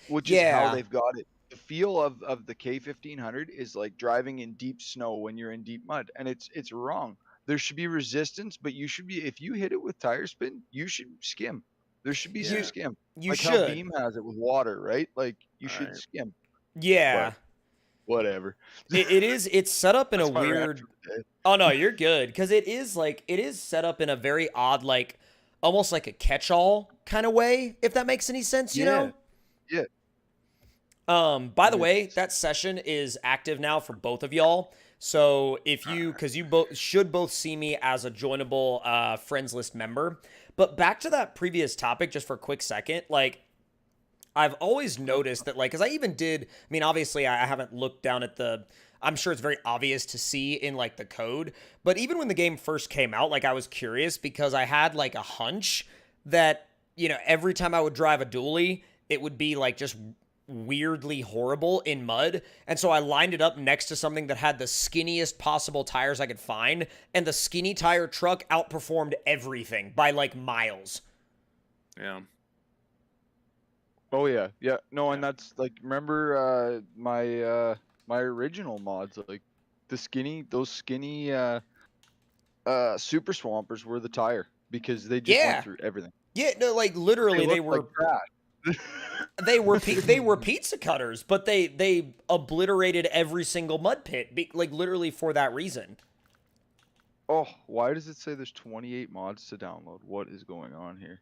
which is Yeah. how they've got it. The feel of the K1500 is like driving in deep snow when you're in deep mud, and it's wrong. There should be resistance, but you should be, if you hit it with tire spin, you should skim. There should be some Yeah. skim. You Like how should. Beam has it with water, right? Like you should Right. skim. Yeah. Whatever. It's set up in a That's my rant weird... for the day. Oh no, you're good. Because it is set up in a very odd, like, almost like a catch-all kind of way, if that makes any sense, you know? Yeah. By the way, that session is active now for both of y'all. So if you, because you both should both see me as a joinable friends list member. But back to that previous topic, just for a quick second, like, I've always noticed that, like, because I even did, I mean, obviously I haven't looked down at the, I'm sure it's very obvious to see in, like, the code. But even when the game first came out, like, I was curious because I had, like, a hunch that, you know, every time I would drive a dually, it would be, like, just weirdly horrible in mud. And so I lined it up next to something that had the skinniest possible tires I could find. And the skinny tire truck outperformed everything by, like, miles. Yeah. Oh yeah. No, and that's like, remember my original mods, like those skinny super swampers were the tire because they just Yeah. went through everything. Yeah, no, like, literally they looked were... like trash. They were pizza cutters, but they obliterated every single mud pit, like literally for that reason. Oh, why does it say there's 28 mods to download? What is going on here?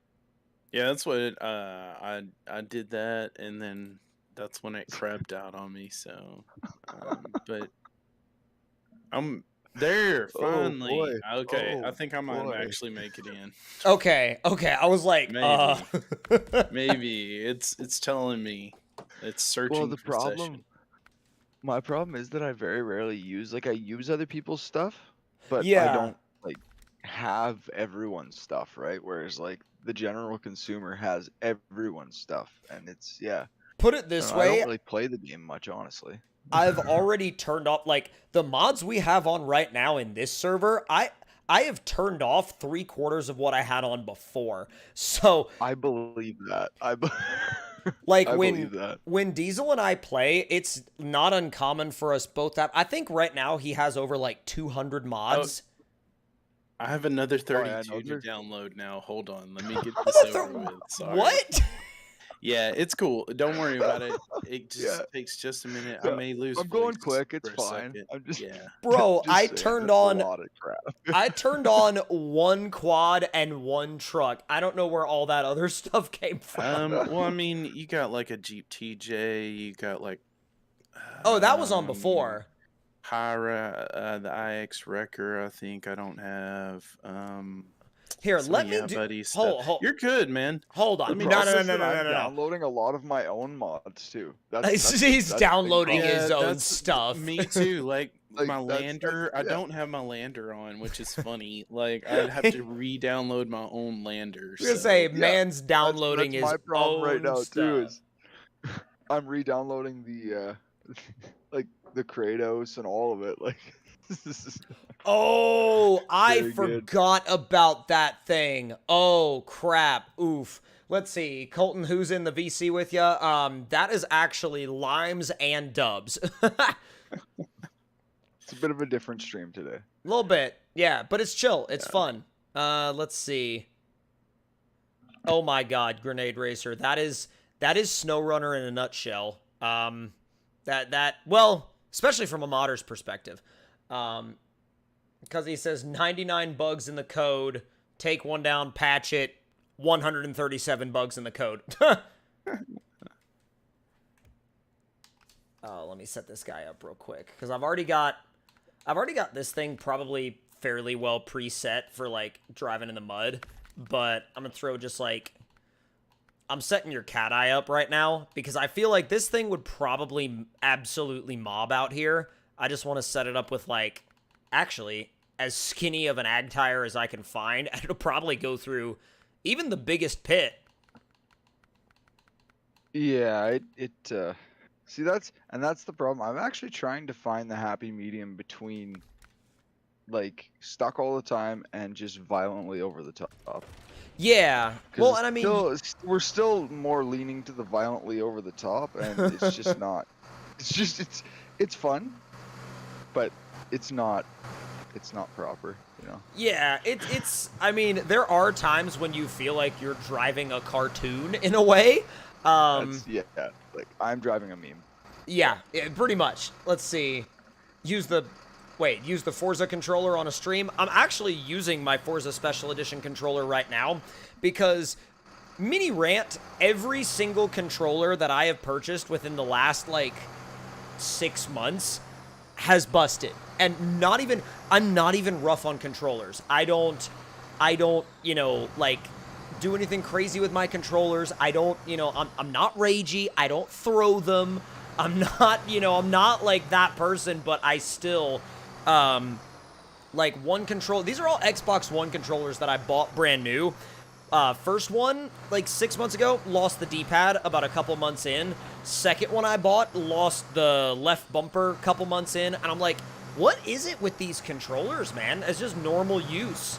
Yeah, that's what I did that, and then that's when it crapped out on me. So, but I'm there Oh finally. boy. Okay, I Oh think I might boy. actually make it in. Okay, I was like, Maybe. Maybe it's telling me it's Well, searching the for session. my problem is that I very rarely use I use other people's stuff, but I Yeah. don't like have everyone's stuff, right? Whereas like the general consumer has everyone's stuff, and it's Put it I this don't know, I don't way, really play the game much, honestly. I've already turned off like the mods we have on right now in this server. I have turned off 3/4 of what I had on before. So I believe that. like I when believe that. when Diesel and I play, it's not uncommon for us both to have, I think right now he has over like 200 mods. I have another Oh, yeah, 32 no, to download now. Hold on, let me get this over with. Sorry. What? Yeah, it's cool. Don't worry about it. It just Yeah. takes just a minute. I Yeah, may lose I'm going voice quick. It's for a fine. second. I'm just Yeah. Bro, just I saying, turned that's on a lot of crap. I turned on 1 quad and 1 truck. I don't know where all that other stuff came from. Well, I mean, you got like a Jeep TJ. You got like. Oh, that was on before. Hyra, the IX Wrecker. I think I don't have. Here, some let of me Yeah do. Buddy stuff. Hold, You're good, man. hold The on. me No, just- no, no, problem no, is that no, I'm no, no. downloading a lot of my own mods too. He's that's downloading the his problem. own stuff. Me too. Like, Like, my that's- lander, I yeah. don't have my lander on, which is funny. Like, I'd have to re-download my own lander. I was gonna So. say, man's downloading that's my his problem own right now stuff. too. Is I'm re-downloading the like the Kratos and all of it. Like, this is Oh, I Very good. forgot about that thing. Oh, crap. Oof. Let's see. Colton, who's in the VC with you? That is actually Limes and Dubs. it's a bit of a different stream today. A little bit. Yeah, but it's chill. It's fun. Let's see. Oh my god, Grenade Racer. That is SnowRunner in a nutshell. Well, especially from a modder's perspective. Because he says 99 bugs in the code, take one down, patch it, 137 bugs in the code. Let me set this guy up real quick, because I've already got this thing probably fairly well preset for like driving in the mud, but I'm gonna throw just like, I'm setting your cat eye up right now because I feel like this thing would probably absolutely mob out here. I just want to set it up with like, actually, as skinny of an ag tire as I can find, and it'll probably go through even the biggest pit. Yeah, see that's the problem. I'm actually trying to find the happy medium between like stuck all the time and just violently over the top. Yeah. 'Cause Well, and I mean, we're still more leaning to the violently over the top, and it's just not. It's fun, but it's not proper, you know. yeah, it's. I mean, there are times when you feel like you're driving a cartoon in a way. Like I'm driving a meme. Yeah, pretty much. Let's see. Use the Forza controller on a stream. I'm actually using my Forza Special Edition controller right now because, mini rant, every single controller that I have purchased within the last, like, 6 months has busted. And I'm not even rough on controllers. I don't, like, do anything crazy with my controllers. I don't, I'm not ragey. I don't throw them. I'm not like that person, but I still, like one control. These are all Xbox One controllers that I bought brand new. First one, like 6 months ago, lost the D-pad about a couple months in. Second one I bought, lost the left bumper a couple months in. And I'm like, what is it with these controllers, man? It's just normal use.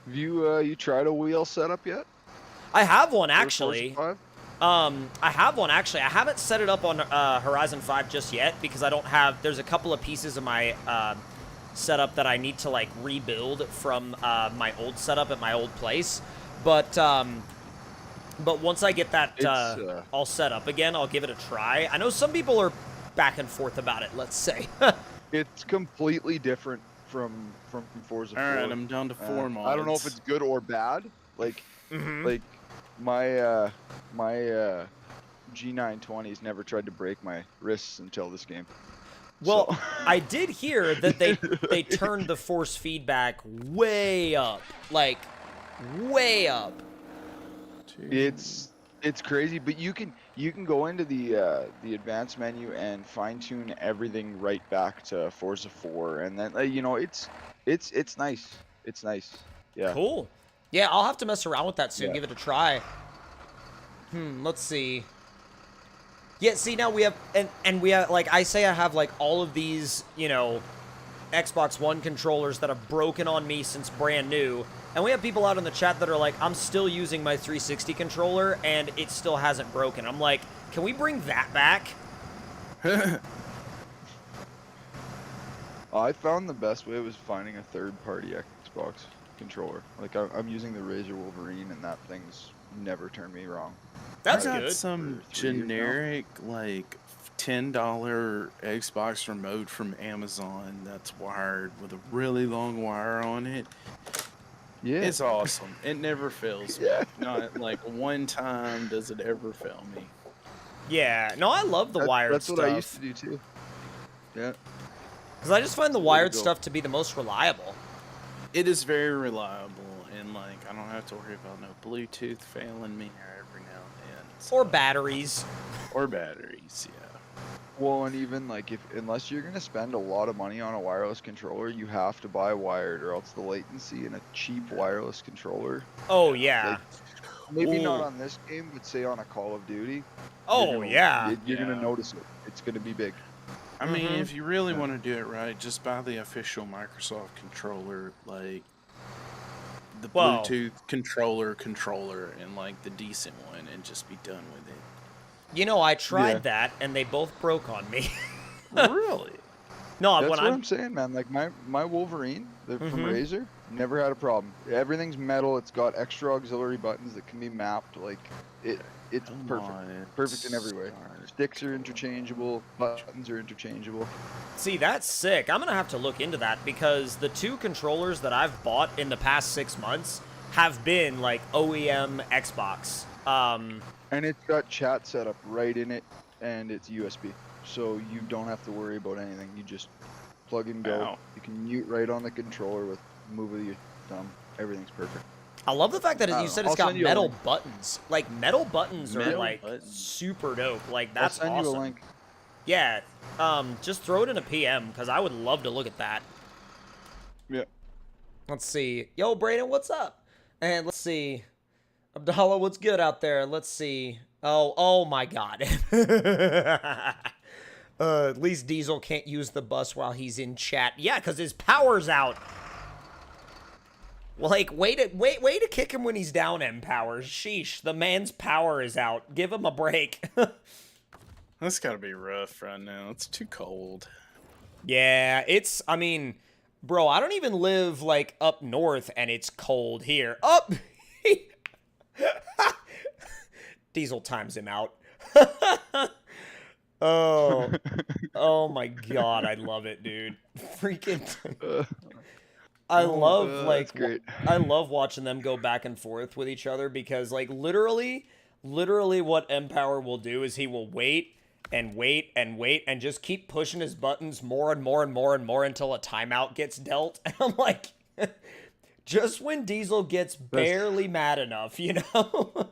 Have you tried a wheel setup yet? I have one, For actually. Forza 5? I have one, actually. I haven't set it up on Horizon 5 just yet because I don't have... There's a couple of pieces of my setup that I need to, like, rebuild from my old setup at my old place. But once I get that all set up again, I'll give it a try. I know some people are back and forth about it, let's say. It's completely different from Forza 4. All right, I'm down to 4 mods. I don't know if it's good or bad. Like my G920's never tried to break my wrists until this game. Well, So. I did hear that they turned the force feedback way up, like way up. It's crazy, but you can go into the advanced menu and fine tune everything right back to Forza 4, and then you know it's nice. It's nice. Yeah. Cool. Yeah, I'll have to mess around with that soon. Yeah. Give it a try. Let's see. Yeah, see, now we have, and we have, like, I say I have, like, all of these, you know, Xbox One controllers that have broken on me since brand new, and we have people out in the chat that are like, I'm still using my 360 controller, and it still hasn't broken. I'm like, can we bring that back? I found the best way was finding a third-party Xbox controller. Like I'm using the Razer Wolverine, and that thing's never turned me wrong. That's I got good. some For 3 years now. generic, like, $10 Xbox remote from Amazon that's wired with a really long wire on it. Yeah. It's awesome. It never fails me. Yeah. Not like one time does it ever fail me. Yeah, no, I love the wired That's stuff. what I used to do too. Yeah. Because I just find the Way to wired go. stuff to be the most reliable. It is very reliable, and like I don't have to worry about no Bluetooth failing me every now and then. Or batteries. Or batteries, yeah. Well, and even like unless you're gonna spend a lot of money on a wireless controller, you have to buy wired, or else the latency in a cheap wireless controller. Oh, yeah. Maybe not Ooh. on this game, but say on a Call of Duty. Oh, yeah. You're gonna Yeah. notice it. It's gonna be big. I mean, Mhm. if you really want to do it right, just buy the official Microsoft controller, like the Well- Bluetooth controller, and like the decent one, and just be done with it. You know, I tried Yeah. that, and they both broke on me. Really? No, That's when what I'm saying, man. Like my Wolverine from Mhm. Razer never had a problem. Everything's metal. It's got extra auxiliary buttons that can be mapped. Like it's Come perfect. on, Perfect in every way. start. Sticks are interchangeable. Buttons are interchangeable. See, that's sick. I'm gonna have to look into that because the 2 controllers that I've bought in the past 6 months have been like OEM Xbox. And it's got chat set up right in it, and it's USB, so you don't have to worry about anything. You just plug and go. Ow. You can mute right on the controller with move of your thumb. Everything's perfect. I love the fact that I you don't said know. it's I'll got send you a metal link. buttons. Like metal buttons are Metal like buttons. super dope. Like that's I'll send awesome. you a link. Yeah. Just throw it in a PM because I would love to look at that. Yeah. Let's see. Yo, Brayden, what's up? And let's see. Abdallah, what's good out there? Let's see. Oh my God. At least Diesel can't use the bus while he's in chat. Yeah, because his power's out. Like, way to kick him when he's down, M-Power. Sheesh, the man's power is out. Give him a break. That's gotta be rough right now. It's too cold. Yeah, I mean, bro, I don't even live, like, up north, and it's cold here. Up! Diesel times him out. Oh my God, I love it, dude. Freaking... I love, like, That's great. I love watching them go back and forth with each other because, like, literally what M-Power will do is he will wait and wait and wait and just keep pushing his buttons more and more and more and more until a timeout gets dealt. And I'm like, just when Diesel gets barely mad enough, you know?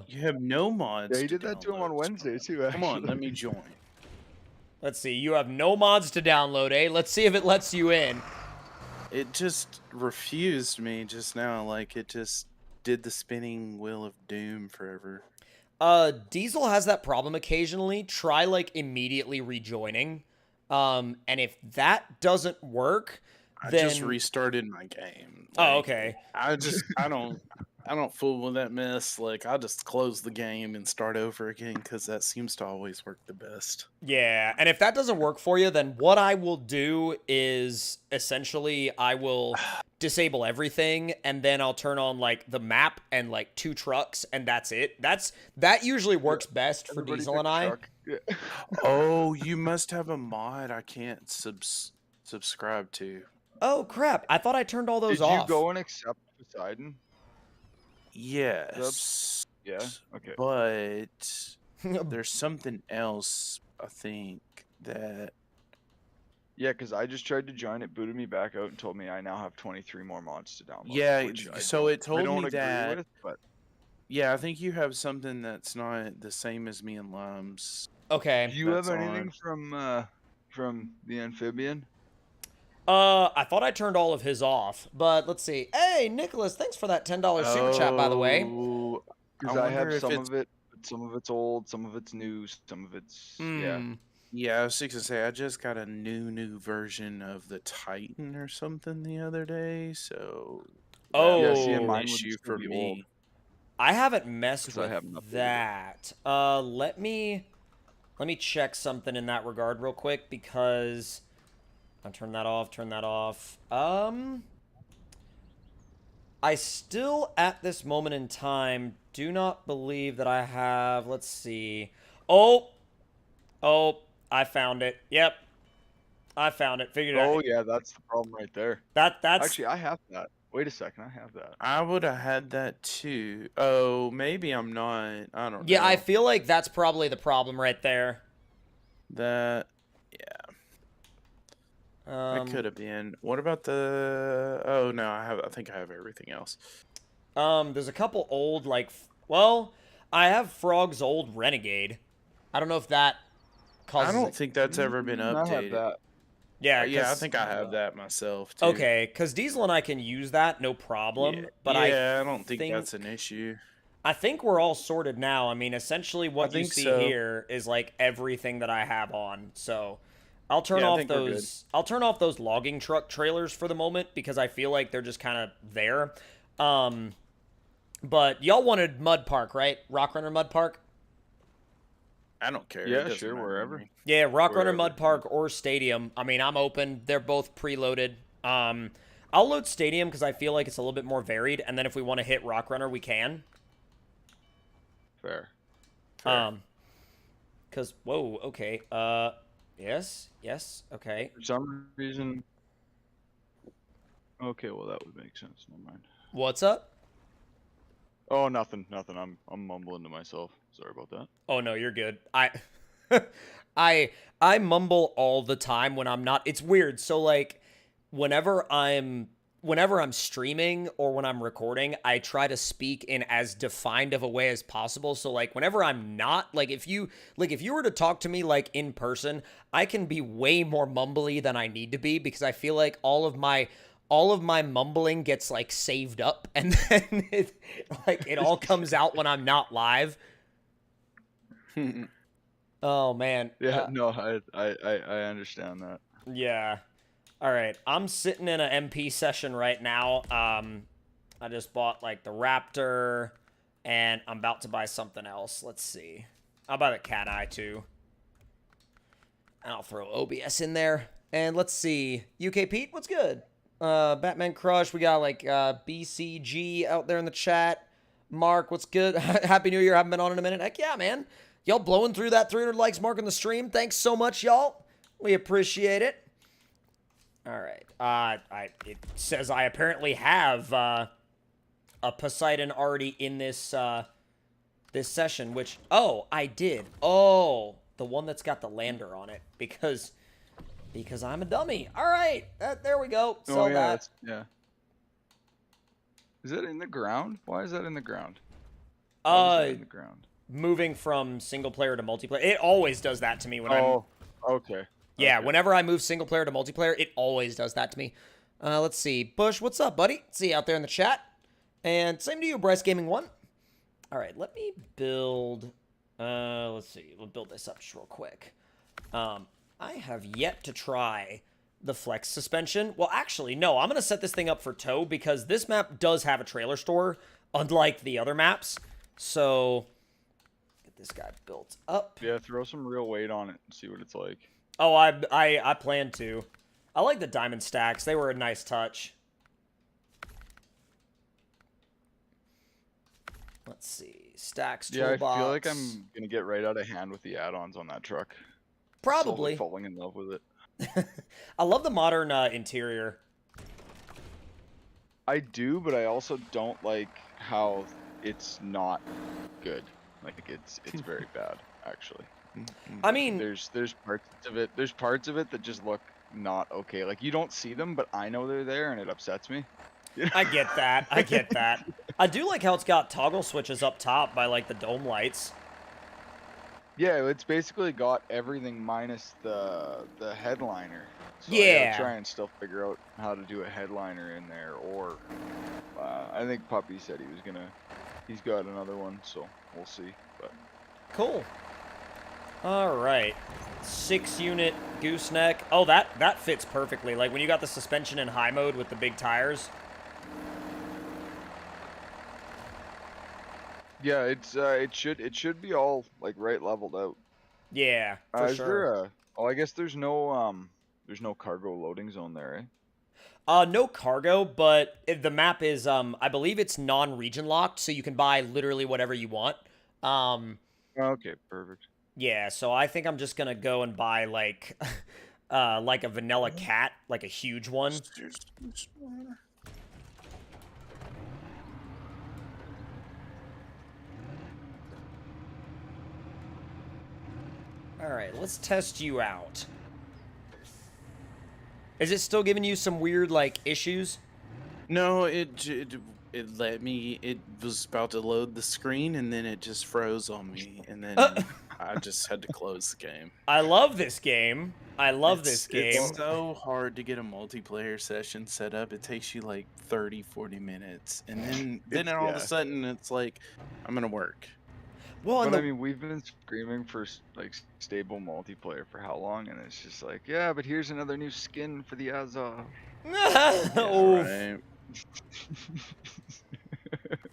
You have no mods. Yeah, he did that to him on download, Wednesday so- too. Actually. Come on, let me join. Let's see. You have no mods to download, eh? Let's see if it lets you in. It just refused me just now. Like it just did the spinning wheel of doom forever. Diesel has that problem occasionally. Try, like, immediately rejoining. And if that doesn't work, I then... just restarted my game. Oh, Like, okay. I don't. I don't fool with that mess. Like, I just close the game and start over again because that seems to always work the best. Yeah, and if that doesn't work for you, then what I will do is essentially I will disable everything, and then I'll turn on like the map and like 2 trucks, and that's it. That usually works best for Everybody Diesel pick and a I. truck. Yeah. Oh, you must have a mod I can't subscribe to. Oh crap! I thought I turned all those Did off. you go and accept Poseidon? Yes. Yeah. Okay. But there's something else, I think, that... Yeah, because I just tried to join it, booted me back out, and told me I now have 23 more mods to download. Yeah, which I so don't- it told I don't me agree that... with, but Yeah, I think you have something that's not the same as me and Lums. Okay. do you have That's anything odd. from the amphibian? I thought I turned all of his off, but let's see. Hey, Nicholas, thanks for that $10 super chat, by the way. Oh, Because I I have wonder if some it's... of it, but some of it's old, some of it's new, some of it's yeah. Yeah, I was just gonna say, I just got a new version of the Titan or something the other day, so... Oh. Yeah, that see, was and an mine would issue still for be me. old. I haven't messed 'Cause I with haven't updated it. that. Let me check something in that regard real quick, because I'll turn that off. I still, at this moment in time, do not believe that I have, let's see. Oh, I found it. Yep. I found it. Figured it out. Oh yeah, that's the problem right there. That's Actually, I have that. Wait a second, I have that. I would have had that too. Oh, maybe I'm not. I don't know. yeah, I feel like that's probably the problem right there. That... Yeah, that could have been. What about the... Oh, no, I think I have everything else. There's a couple old, like, well, I have Frog's old Renegade. I don't know if that causes... I don't think that's ever been I have updated. that. Yeah, Yeah, I 'cause- think I have that myself too. Okay, because Diesel and I can use that, no problem. Yeah, But I don't think that's an issue. I think we're all sorted now. I mean, essentially what you think see so. here is like everything that I have on. So I'll turn Yeah, I off think we're good. I'll turn off those logging truck trailers for the moment, because I feel like they're just kind of there. But y'all wanted Mud Park, right? RockRunner Mud Park? I don't care. Yeah, it doesn't sure, matter to wherever. me. Yeah, RockRunner Wherever. Mud Park or Stadium. I mean, I'm open. They're both preloaded. I'll load Stadium because I feel like it's a little bit more varied, and then if we want to hit RockRunner, we can. Fair. Because, whoa, okay. Yes, okay. For some reason. Okay, well that would make sense. Never mind. What's up? Oh, nothing. I'm mumbling to myself. Sorry about that. Oh, no, you're good. I mumble all the time when I'm not. It's weird. So, like, whenever I'm streaming or when I'm recording, I try to speak in as defined of a way as possible. So like whenever I'm not, like if you were to talk to me like in person, I can be way more mumbly than I need to be, because I feel like all of my mumbling gets like saved up, and then it all comes out when I'm not live. Oh man. Yeah, no, I understand that. Yeah. All right, I'm sitting in an MP session right now. I just bought like the Raptor, and I'm about to buy something else. Let's see. I'll buy the Cat Eye too. And I'll throw OBS in there. And let's see. UK Pete, what's good? Batman Crush, we got like BCG out there in the chat. Mark, what's good? Happy New Year. Haven't been on in a minute. Heck yeah, man. Y'all blowing through that 300 likes mark on the stream. Thanks so much, y'all. We appreciate it. All right. It says I apparently have a Poseidon already in this this session, which I did. Oh, the one that's got the lander on it, because I'm a dummy. All right, there we go. Sell that. Yeah. Is that in the ground? Why is that in the ground? In the ground. Moving from single player to multiplayer, it always does that to me when I'm. Oh, okay. Yeah, Okay. whenever I move single player to multiplayer, it always does that to me. Let's see. Bush, what's up, buddy? See you out there in the chat. And same to you, Bryce Gaming 1. All right, let me build... let's see. We'll build this up just real quick. I have yet to try the flex suspension. Well, actually, no. I'm going to set this thing up for tow, because this map does have a trailer store. unlike the other maps. So, get this guy built up. Yeah, throw some real weight on it and see what it's like. Oh, I plan to. I like the diamond stacks. They were a nice touch. Let's see. Stacks, Yeah, toolbox. I feel like I'm gonna get right out of hand with the add-ons on that truck. Probably. Slowly falling in love with it. I love the modern interior. I do, but I also don't like how it's not good. Like it's very bad, actually. I mean, There's parts of it. There's parts of it that just look not okay. Like you don't see them, but I know they're there, and it upsets me. I get that. I get that. I do like how it's got toggle switches up top by like the dome lights. Yeah, it's basically got everything minus the headliner. So I Yeah. gotta try and still figure out how to do a headliner in there, or I think Puppy said he's got another one, so we'll see. But Cool. All right. 6-unit gooseneck. Oh, that fits perfectly. Like when you got the suspension in high mode with the big tires. yeah, it should be all like right leveled out. Yeah, for Is sure. there I guess there's no cargo loading zone there, eh? No cargo, but the map is I believe it's non-region locked, so you can buy literally whatever you want. Okay, perfect. Yeah, so I think I'm just gonna go and buy like like a vanilla cat, like a huge one. All right, let's test you out. Is it still giving you some weird like issues? No, it let me. It was about to load the screen, and then it just froze on me, and then I just had to close the game. I love this game. I love this game. It's so hard to get a multiplayer session set up. It takes you like 30, 40 minutes, and then all of a sudden it's like, I'm gonna work. Well, But I mean, we've been screaming for like stable multiplayer for how long, and it's just like, yeah, but here's another new skin for the Azov. Right.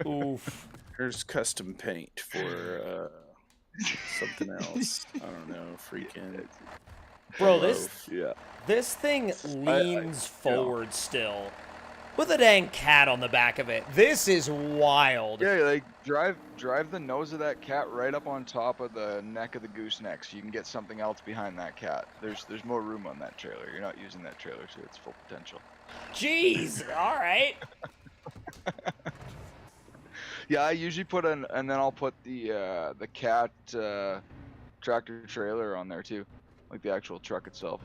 Oof. There's custom paint for something else. I don't know, freaking. Bro, Yeah. this thing leans forward still. With a dang cat on the back of it. This is wild. Yeah, like drive the nose of that cat right up on top of the neck of the gooseneck, so you can get something else behind that cat. There's more room on that trailer. You're not using that trailer to its full potential. Jeez, all right. Yeah, I usually put and then I'll put the cat tractor trailer on there too, like the actual truck itself.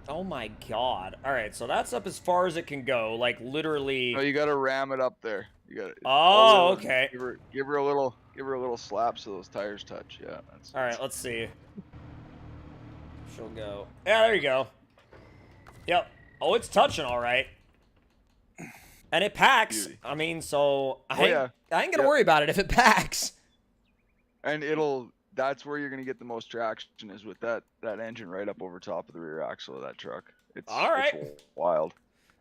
Oh my god. All right, so that's up as far as it can go. Like literally. No, you gotta ram it up there. You gotta. Oh, okay. Give her a little slap so those tires touch. Yeah. All right, let's see. She'll go. Yeah, there you go. Yep. Oh, it's touching all right. And it packs. Beauty. I mean, so I ain't gonna Yep. worry about it if it packs. And that's where you're gonna get the most traction is with that engine right up over top of the rear axle of that truck. It's all right. It's wild.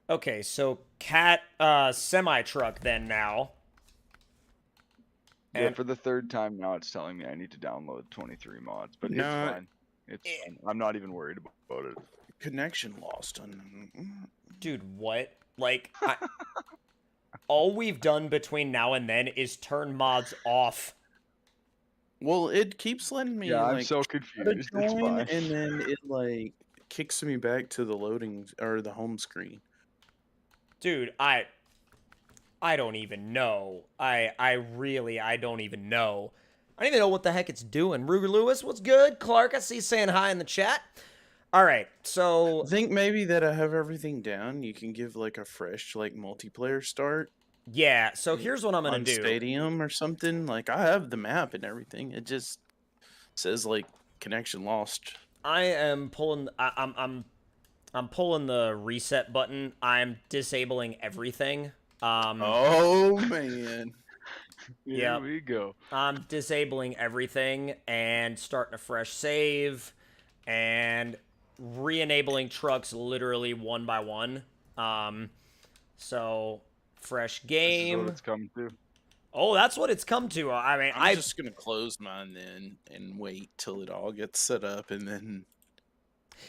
Okay, so cat semi truck then now. Yeah, And for the third time now, it's telling me I need to download 23 mods, but No. it's fine. It's fine. I'm not even worried about it. Connection lost on. dude, what? Like, all we've done between now and then is turn mods off. Well, it keeps letting me. Yeah, I'm like, so try to confused. It's join, fine. and then it like kicks me back to the loading or the home screen. Dude, I don't even know. I don't even know. I don't even know what the heck it's doing. Ruger Lewis, what's good? Clark, I see you saying hi in the chat. All right, so I think maybe that I have everything down. You can give like a fresh like multiplayer start yeah, so here's what I'm gonna on do. Stadium or something. Like I have the map and everything. It just says like connection lost. I am pulling. I'm pulling the reset button. I'm disabling everything. Oh man. Yep. Here we go. I'm disabling everything and starting a fresh save and re-enabling trucks literally one by one. So fresh This is game. what it's come to. Oh, that's what it's come to. I mean, I'm just gonna close mine then and wait till it all gets set up and then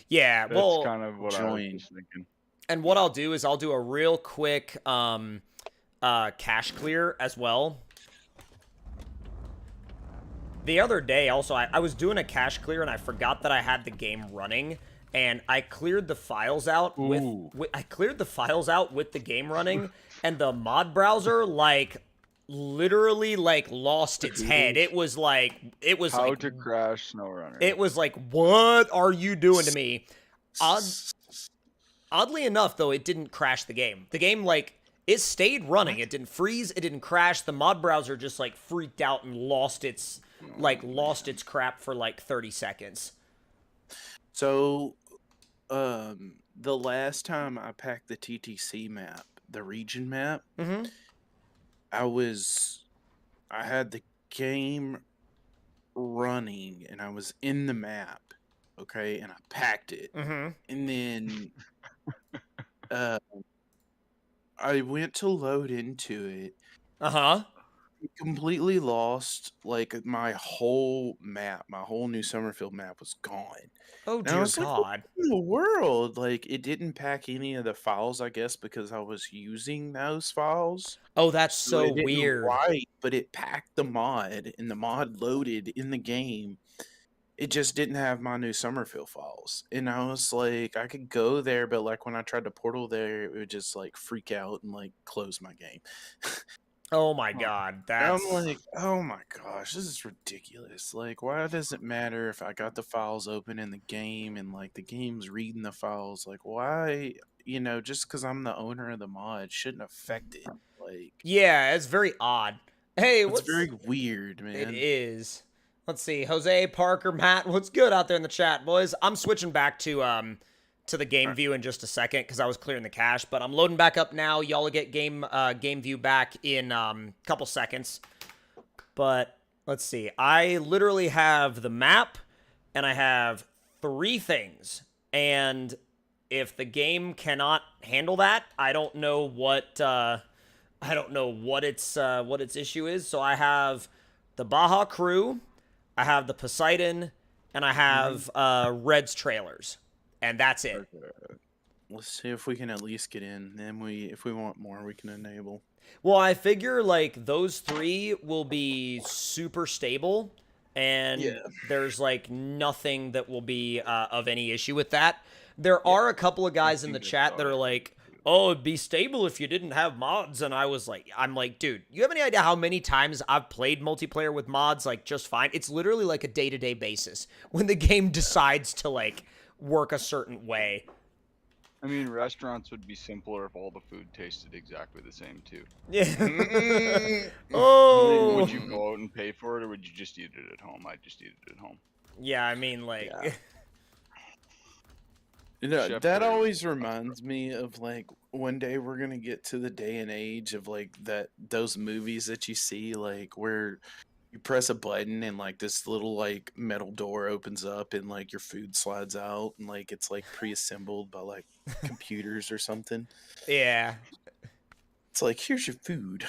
yeah. That's Well, kind of what I was join. just thinking. and what I'll do is I'll do a real quick cache clear as well. The other day, also, I was doing a cache clear and I forgot that I had the game running, and I cleared the files out with the game running, and the mod browser literally lost its head. It was How like to crash SnowRunner. it was like, what are you doing to me? Oddly enough, though, it didn't crash the game. The game it stayed running. It didn't freeze. It didn't crash. The mod browser just freaked out and lost its crap for 30 seconds. So the last time I packed the TTC map, the region map, Mm-hmm. I had the game running and I was in the map, okay, and I packed it. Mm-hmm. And then I went to load into it. Uh-huh. Completely lost my whole map. My whole New Summerfield map was gone. Oh, And I dear was like, what God. in the world? It didn't pack any of the files, I guess, because I was using those files. Oh, that's So so it didn't weird. write, but it packed the mod, and the mod loaded in the game. It just didn't have my New Summerfield files. And I was like, I could go there, but when I tried to portal there, it would just freak out and close my game. Oh, my God. And That's... I'm like, oh my gosh, this is ridiculous. Why does it matter if I got the files open in the game and the game's reading the files? Why, just because I'm the owner of the mod shouldn't affect it. Yeah, it's very odd. Hey, It's very weird, man. It is. Let's see. Jose, Parker, Matt, what's good out there in the chat, boys? I'm switching back to the game view in just a second because I was clearing the cache, but I'm loading back up now. Y'all will get game view back in a couple seconds. But let's see. I literally have the map and I have 3 things. And if the game cannot handle that, I don't know what its issue is. So I have the Baja crew, I have the Poseidon, and I have Red's trailers. And that's it. Let's see if we can at least get in. Then if we want more, we can enable. Well, I figure those 3 will be super stable, and there's nothing that will be of any issue with that. There are a couple of guys in the chat that are like, oh, it'd be stable if you didn't have mods, and I'm like, dude, you have any idea how many times I've played multiplayer with mods just fine? It's literally a day-to-day basis when the game decides to work a certain way. I mean, restaurants would be simpler if all the food tasted exactly the same too. Yeah. Oh. Would you go out and pay for it, or would you just eat it at home? I'd just eat it at home. Yeah, I mean, Chef that Boyardee. always reminds me of one day we're gonna get to the day and age of those movies that you see where you press a button and this little metal door opens up and your food slides out and it's pre-assembled by computers or something. Yeah. It's here's your food.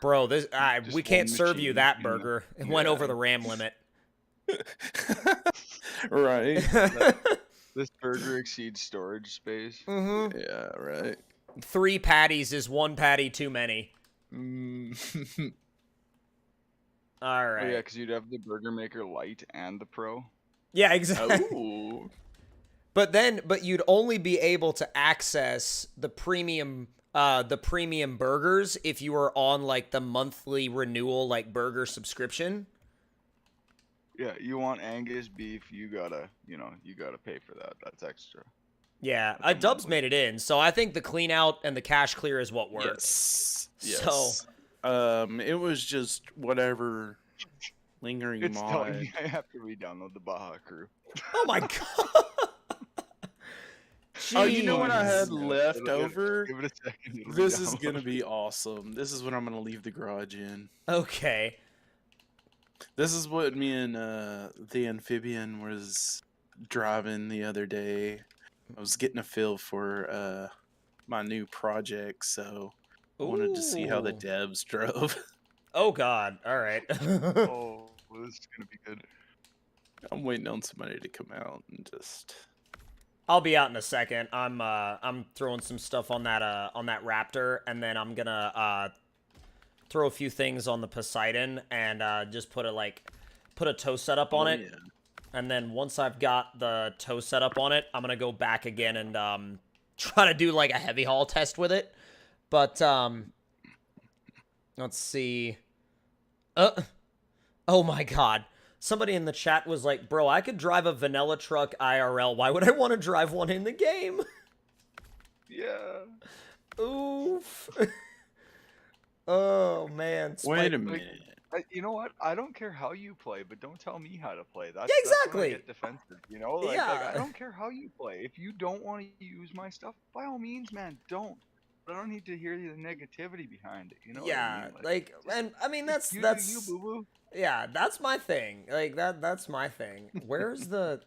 Bro, Just we can't one serve you machine, that you know? burger. It went over the RAM limit. Right. This burger exceeds storage space. Mm-hmm. Yeah, right. 3 patties is 1 patty too many. All Oh right. yeah, because you'd have the Burger Maker Lite and the Pro. Yeah, exactly. Ooh. But you'd only be able to access the premium burgers if you were on the monthly renewal burger subscription. Yeah, you want Angus beef, you gotta pay for that. That's extra. Yeah, That's a Dubs monthly. made it in, so I think the clean out and the cache clear is what worked. Yes. So- it was just whatever lingering It's telling mod. me I have to re-download the Baja Crew. Oh my god. Oh, you know what I had Jeez. left It'll- over? Give it a second. it'll This is re-download. gonna be awesome. This is what I'm gonna leave the garage in. Okay. This is what me and the amphibian was driving the other day. I was getting a feel for my new project, so I wanted to see how the Ooh. devs drove. Oh God! All right. Oh, this is gonna be good. I'm waiting on somebody to come out and just. I'll be out in a second. I'm throwing some stuff on that Raptor, and then I'm gonna throw a few things on the Poseidon, and just put a tow setup on it. Yeah. And then once I've got the tow setup on it, I'm gonna go back again and try to do like a heavy haul test with it. But let's see. Oh my God. Somebody in the chat was like, bro, I could drive a vanilla truck IRL. Why would I want to drive one in the game? Yeah. Oof. Oh, man. Wait a Spike- minute. You know what? I don't care how you play, but don't tell me how to play. That's, Yeah, That's when exactly. I get defensive, you know? Like, Yeah. I don't care how you play. If you don't want to use my stuff, by all means, man, don't. But I don't need to hear the negativity behind it, you know? Yeah, what I mean? and I mean, that's, you, that's, boo boo. yeah, that's my thing. Like, that's my thing. Where's the,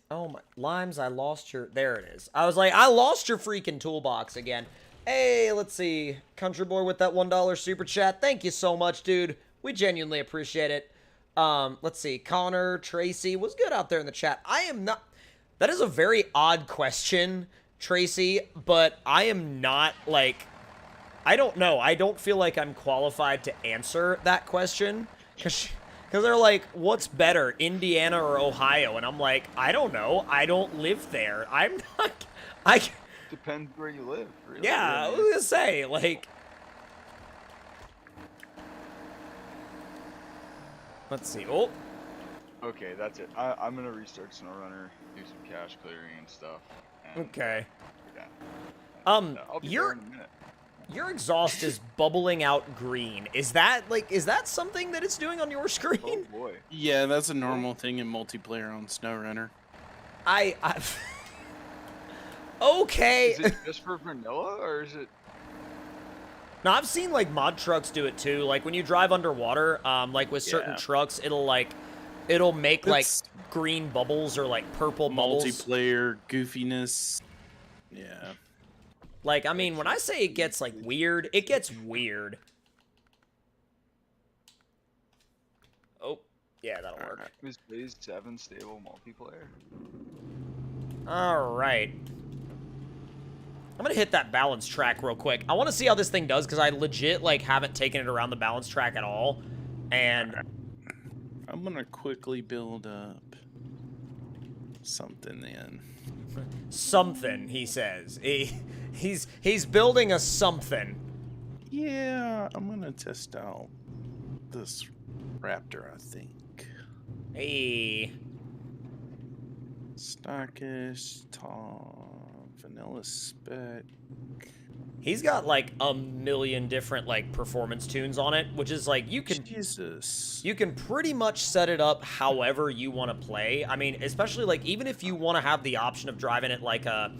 oh my, Limes, I lost your, there it is. I was like, I lost your freaking toolbox again. Hey, let's see, Country Boy with that $1 super chat. Thank you so much, dude. We genuinely appreciate it. Let's see, Connor, Tracy was good out there in the chat. I am not, that is a very odd question, Tracy, but I am not, like, I don't know. I don't feel like I'm qualified to answer that question. Because they're like, what's better, Indiana or Ohio? And I'm like, I don't know. I don't live there. I'm not, Depends where you live, really. yeah, I was gonna say, like, let's see. Oh, Okay, that's it. I'm gonna restart SnowRunner, do some cache clearing and stuff. And, okay. yeah. I'll be there in a minute. Your exhaust is bubbling out green. Is that something that it's doing on your Oh screen? boy. Yeah, that's a normal thing in multiplayer on SnowRunner. I okay. Is it just for vanilla, or is it? No, I've seen like mod trucks do it too. Like when you drive underwater, like with certain Yeah. trucks, it'll make like It's green bubbles or like purple bubbles. multiplayer goofiness. Yeah. Like, I mean, when I say it gets like weird, it gets weird. Oh, yeah, that'll work. Is Phase 7 stable multiplayer? All right. I'm gonna hit that balance track real quick. I want to see how this thing does because I legit like haven't taken it around the balance track at all, and I'm gonna quickly build up something then. something he says he's building a something. Yeah, I'm gonna test out this Raptor, I think. Hey, Stockish, top, vanilla spec. he's got like a million different like performance tunes on it, which is like you can pretty much set it up however you want to play. I mean, especially like even if you want to have the option of driving it like a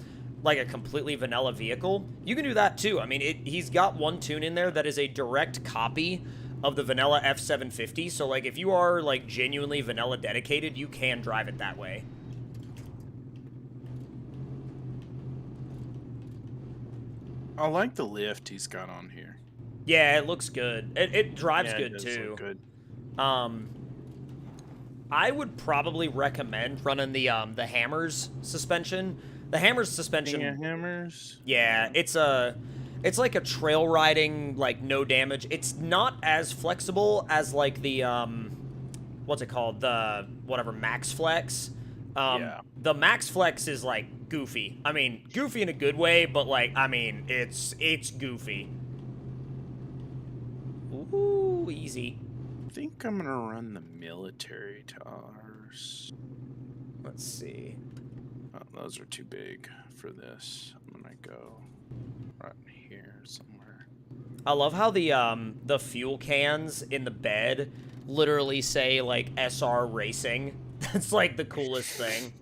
completely vanilla vehicle, you can do that too. I mean, he's got one tune in there that is a direct copy of the vanilla F750. So like if you are like genuinely vanilla dedicated, you can drive it that way. I like the lift he's got on here. Yeah, it looks good. It drives Yeah, it good does too. look good. I would probably recommend running the Hammers suspension. The Hammers suspension. King of Hammers. Yeah, it's like a trail riding, like no damage. It's not as flexible as like the what's it called? The whatever Max Flex. Yeah. The Max Flex is like goofy. I mean, goofy in a good way, but like I mean, it's goofy. Ooh, easy. I think I'm gonna run the military tires. Let's see. Oh, those are too big for this. I'm gonna go right here somewhere. I love how the fuel cans in the bed literally say like SR Racing. That's like the coolest thing.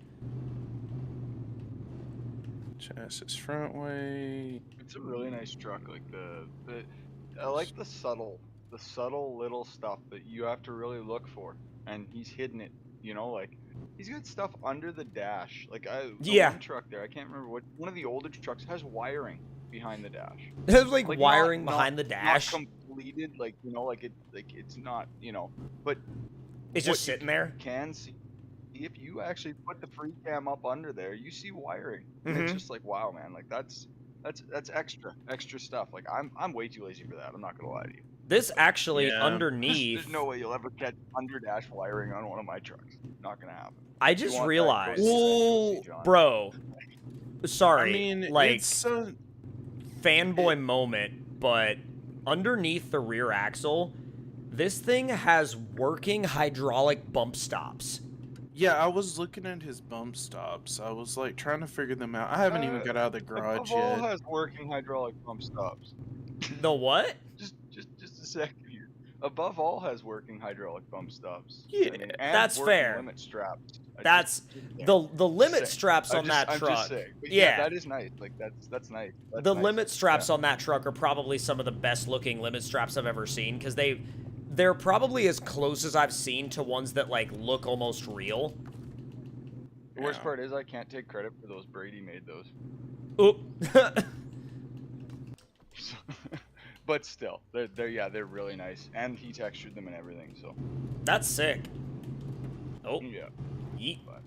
Chassis front way. It's a really nice truck. Like I like the subtle little stuff that you have to really look for, and he's hidden it. You know, like he's got stuff under the dash. Like the Yeah. one truck there, I can't remember what one of the older trucks has wiring behind the dash. There's like Like, wiring not- behind the dash. Not completed, like, you know, like it's not, you know, but It's what just you sitting there. can see if you actually put the free cam up under there, you see wiring, and Mhm. it's just like, wow, man, like that's extra stuff. Like I'm way too lazy for that. I'm not gonna lie to you. This actually Yeah. underneath. There's no way you'll ever catch under dash wiring on one of my trucks. Not gonna happen. I If you just want that, realized, go see Well, John. bro. Sorry, I mean, like it's so. fanboy moment, but underneath the rear axle, this thing has working hydraulic bump stops. Yeah, I was looking at his bump stops. I was like trying to figure them out. I haven't even got out of the garage Above all yet. has working hydraulic bump stops. The what? Just a second here. Above all has working hydraulic bump stops. Yeah, and that's working fair. Limit straps. That's Yeah. the limit Saying. straps on that I'm truck. just saying. But Yeah. that is nice. Like that's nice. That's The nice. limit straps Yeah. on that truck are probably some of the best looking limit straps I've ever seen because they're probably as close as I've seen to ones that like look almost real. The worst Yeah. part is I can't take credit for those. Brady made those. Oop. But still, they're really nice, and he textured them and everything. So That's sick. Oh, yeah. yeet. But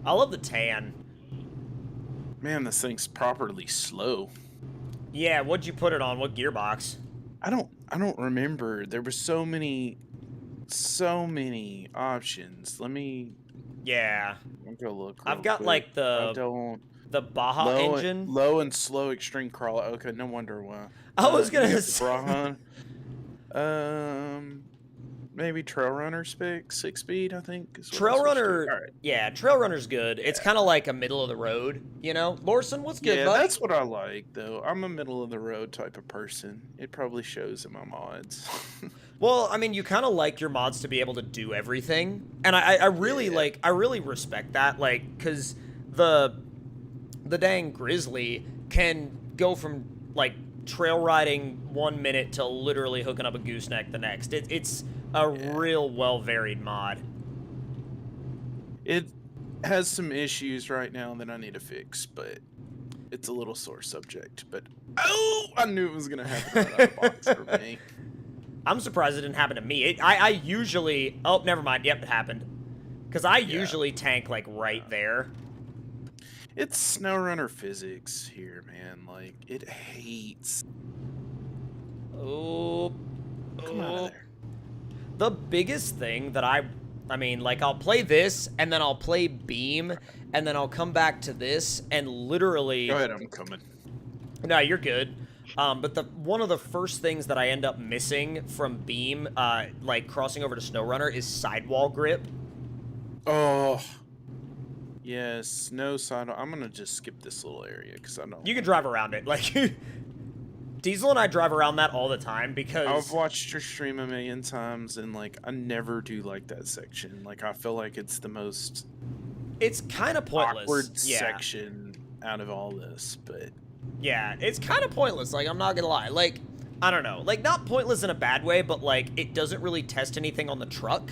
I love the tan. Man, this thing's properly slow. Yeah, what'd you put it on? What gearbox? I don't remember. There were so many options. Let me Yeah, go look. I've real got quick. like I the don't Baja low, engine. low and slow extreme crawl. Okay, no wonder why. I was You gonna got the say. Baja. Maybe Trail Runner spec 6-speed. I think. Is what I Trail switched to. Runner, All right. yeah, Trail Runner's good. It's kind of like a middle of the road, you know. Lorson, what's good, Yeah, bud? that's what I like though. I'm a middle of the road type of person. It probably shows in my mods. Well, I mean, you kind of like your mods to be able to do everything, and I really Yeah. like, I really respect that, like, cause the dang Grizzly can go from like trail riding 1 minute to literally hooking up a gooseneck the next. It's a real well varied mod. It has some issues right now that I need to fix, but it's a little sore subject. But oh, I knew it was gonna happen right out of the box for me. I'm surprised it didn't happen to me. I usually, oh, never mind. Yep, it happened. Because I usually tank like right there. It's SnowRunner physics here, man. Like it hates. Oh, Come out of there. The biggest thing that I mean, like, I'll play this, and then I'll play Beam, and then I'll come back to this, and literally... Go ahead, I'm coming. No, you're good. But one of the first things that I end up missing from Beam, like, crossing over to SnowRunner, is sidewall grip. Oh. Yes, no side. I'm gonna just skip this little area because I don't. You can drive around it. Like, Diesel and I drive around that all the time because... I've watched your stream a million times, and like I never do like that section. Like I feel like it's the most It's kind of pointless. awkward Yeah. section out of all this, but Yeah, it's kind of pointless. Like, I'm not gonna lie. Like, I don't know. Like, not pointless in a bad way, but like, it doesn't really test anything on the truck.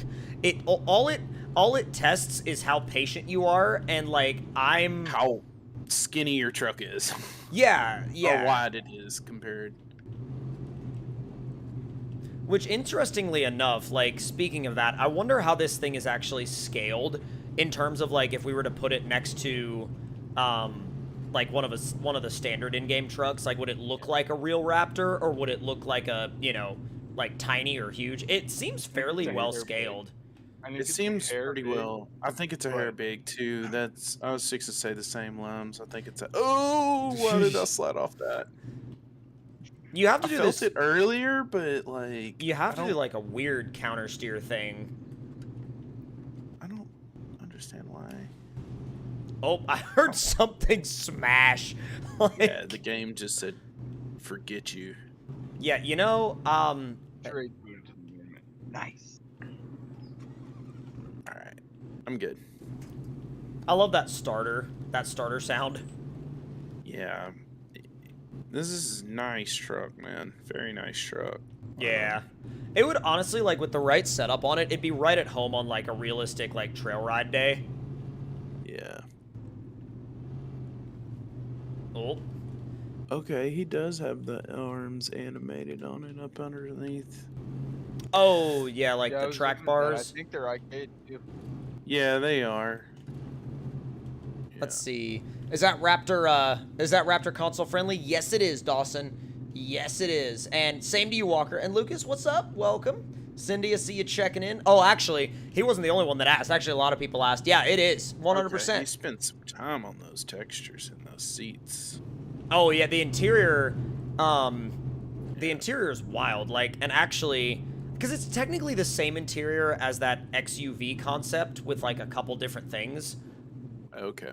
All it tests is how patient you are, and like, I'm... how skinny your truck is. Yeah, Or yeah. wide it is compared. Which, interestingly enough, like, speaking of that, I wonder how this thing is actually scaled in terms of, like, if we were to put it next to, like, one of the standard in-game trucks. Like, would it look like a real Raptor, or would it look like a, you know, like, tiny or huge? It seems fairly It's a well hair scaled. I mean, It seems pretty big. well. I think it's a but- hair big too. I was fixing to say the same lums. I think it's a. Oh, why did I slide off that? You have to I do felt this... it earlier, but like You have I to do, don't- like, a weird counter steer thing. I don't understand why. Oh, I heard something smash. Like, Yeah, the game just said, "Forget you." yeah, you know, Trade food to the movement. Nice. All right, I'm good. I love that starter sound. Yeah, this is a nice truck, man. Very nice truck. Yeah. It would honestly, like, with the right setup on it, it'd be right at home on, like, a realistic, like, trail ride day. Yeah. Oh. Okay, he does have the arms animated on it up underneath. Oh, yeah, like Yeah, I the was track looking at that. I bars. think they're arcade too. Yeah, they are. Let's see. Is that Raptor console friendly? Yes, it is, Dawson. Yes, it is. And same to you, Walker. And Lucas, what's up? Welcome. Cindy, I see you checking in. Oh, actually, he wasn't the only one that asked. Actually, a lot of people asked. Yeah, it is. 100%. Okay, he spent some time on those textures in those seats. Oh, yeah, the interior is wild. Like, and actually, because it's technically the same interior as that XUV concept with, like, a couple different things. Okay.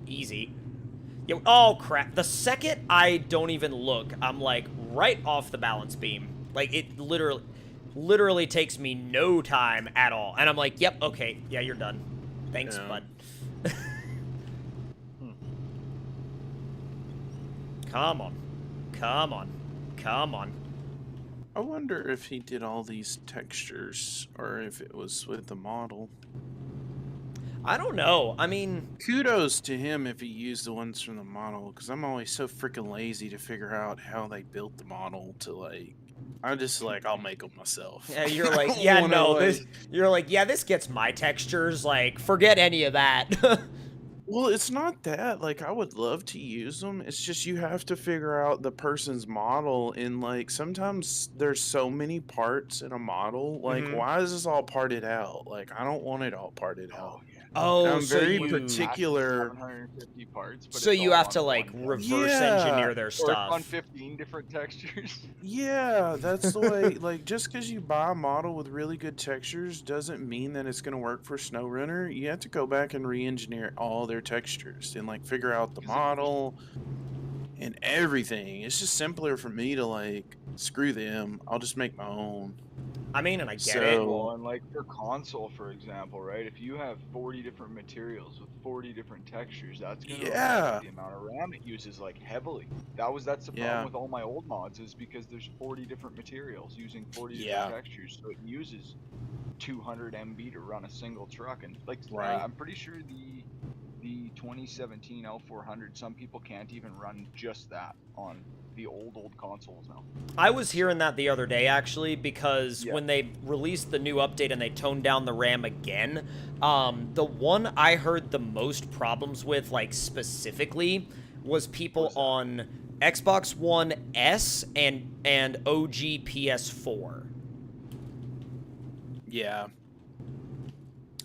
Easy. Yo, oh, crap. The second I don't even look, I'm, like, right off the balance beam. Like, it literally takes me no time at all. And I'm like, yep, okay, yeah, you're done. Thanks, Yeah. bud. Come on. Come on. Come on. I wonder if he did all these textures or if it was with the model. I don't know. I mean, Kudos to him if he used the ones from the model, because I'm always so freaking lazy to figure out how they built the model to, like, I'm just like, I'll make them myself. yeah, you're I like, don't yeah, wanna, no, like- you're like, yeah, this gets my textures. Like, forget any of that. Well, it's not that. Like, I would love to use them. It's just you have to figure out the person's model, and like sometimes there's so many parts in a model. Like, Mhm. why is this all parted out? Like, I don't want it all parted out. yeah. Oh, I'm so very you, particular. 750 parts. But so it's you all have on to like one reverse Yeah. engineer their Or it's on stuff. 15 different textures. Yeah, that's the way. Like, just because you buy a model with really good textures doesn't mean that it's going to work for SnowRunner. You have to go back and re-engineer all their textures and like figure out the model and everything. It's just simpler for me to like screw them. I'll just make my own. I mean, and I get So- it. Well, and like for console, for example, right? If you have 40 different materials with 40 different textures, that's gonna Yeah. affect the amount of RAM it uses like heavily. That's the Yeah. problem with all my old mods is because there's 40 different materials using 40 Yeah. different textures, so it uses 200 MB to run a single truck. And like, Right. I'm pretty sure the 2017 L400, some people can't even run just that on the old consoles now. I was hearing that the other day actually because Yeah. when they released the new update and they toned down the RAM again, the one I heard the most problems with, like specifically, was people on Xbox One S and OG PS4. Yeah.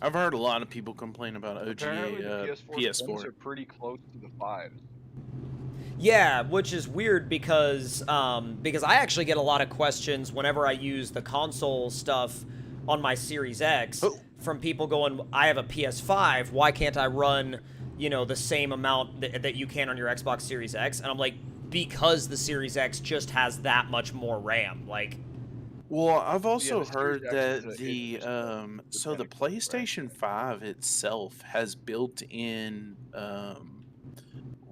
I've heard a lot of people complain about OG Apparently the PS4 spins PS4. are pretty close to the 5s. Yeah, which is weird because I actually get a lot of questions whenever I use the console stuff on my Series X from people going, I have a PS5, why can't I run, you know, the same amount that you can on your Xbox Series X? And I'm like, because the Series X just has that much more RAM. Like, Well, I've also the Series heard X that is just so the pinnacle of RAM. PlayStation 5 itself has built-in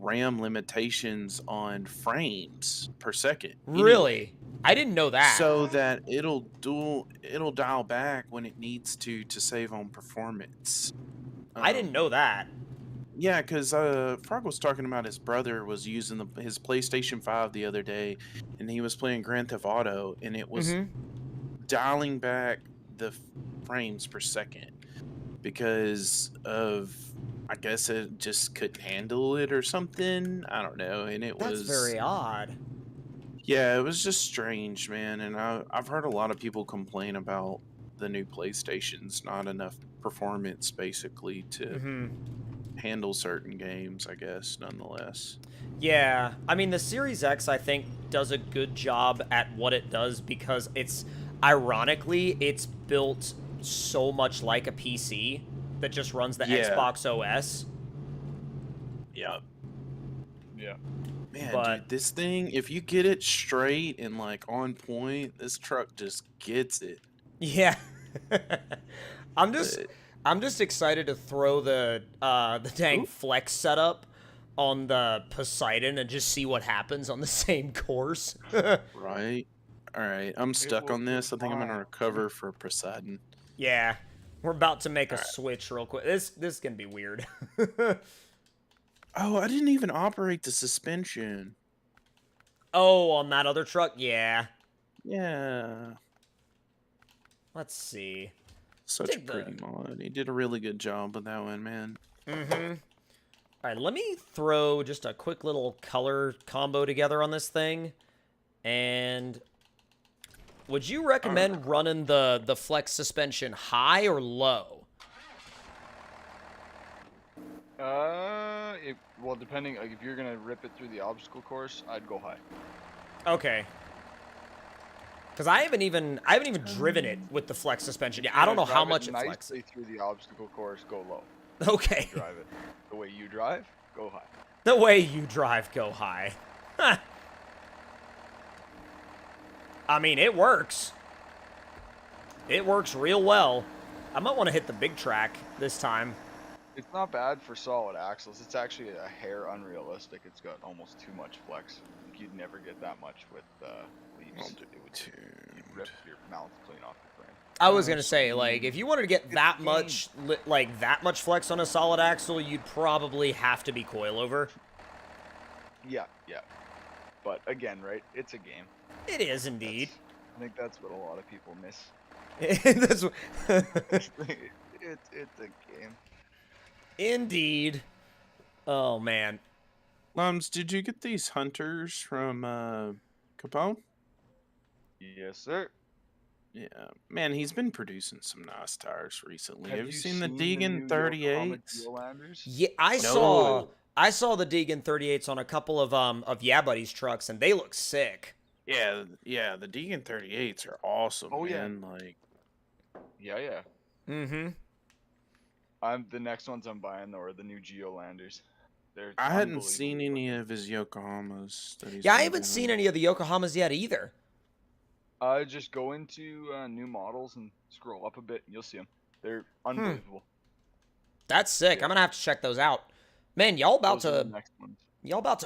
RAM limitations on frames per second. really? I didn't know that. So that it'll dial back when it needs to save on performance. I didn't know that. Yeah, because Frog was talking about his brother was using his PlayStation 5 the other day, and he was playing Grand Theft Auto, and it was dialing back the frames per second because of, I guess it just couldn't handle it or something. I don't know, and That's very odd. Yeah, it was just strange, man. And I've heard a lot of people complain about the new PlayStation's not enough performance, basically, to handle certain games, I guess, nonetheless. Yeah, I mean, the Series X, I think, does a good job at what it does because it's, ironically, it's built so much like a PC that just runs the Xbox OS. Yeah. Yeah. Man, But- dude, this thing, if you get it straight and, like, on point, this truck just gets it. Yeah. I'm But- just excited to throw the dang flex setup on the Poseidon and just see what happens on the same course. Right? Alright, I'm stuck will on be this. I think I'm going to fine. recover for Poseidon. Yeah. We're about to make a switch real quick. This is going to be weird. Oh, I didn't even operate the suspension. Oh, on that other truck? Yeah. Yeah. Let's see. Such a pretty mod. He did a really good job with that one, man. Mm-hmm. All right, let me throw just a quick little color combo together on this thing. And would you recommend running the flex suspension high or low? Well, depending, like, if you're gonna rip it through the obstacle course, I'd go high. Okay. Because I haven't even driven it with the flex suspension. Yeah, I don't know how much it flexes. Nicely through the obstacle course, go low. Okay. Drive it the way you drive, go high. The way you drive, go high. Huh. I mean, it works. It works real well. I might want to hit the big track this time. It's not bad for solid axles. It's actually a hair unrealistic. It's got almost too much flex. You'd never get that much with leaves. You'd rip your mouth clean off the frame. I was gonna say, like, if you wanted to get that much, that much flex on a solid axle, you'd probably have to be coilover. Yeah. But again, right? It's a game. It is indeed. I think that's what a lot of people miss. That's it's a game. Indeed. Oh man. Lums, did you get these hunters from Capone? Yes, sir. Yeah, man, he's been producing some nice tires recently. Have you you seen the seen Deegan the new Yokohama 38s? Geolanders? Yeah, I saw the Deegan 38s on a couple of Yeah Buddy's trucks, and they look sick. Yeah, the Deegan 38s are awesome, Oh, yeah. man. Like, Yeah. Mm-hmm. The next ones I'm buying though are the new Geolanders. They're I hadn't seen unbelievable. any of his Yokohamas that he's Yeah, I been haven't doing. seen any of the Yokohamas yet either. Just go into new models and scroll up a bit, and you'll see them. They're unbelievable. That's sick. Yeah. I'm gonna have to check those out. Man, y'all about Those are the to next ones.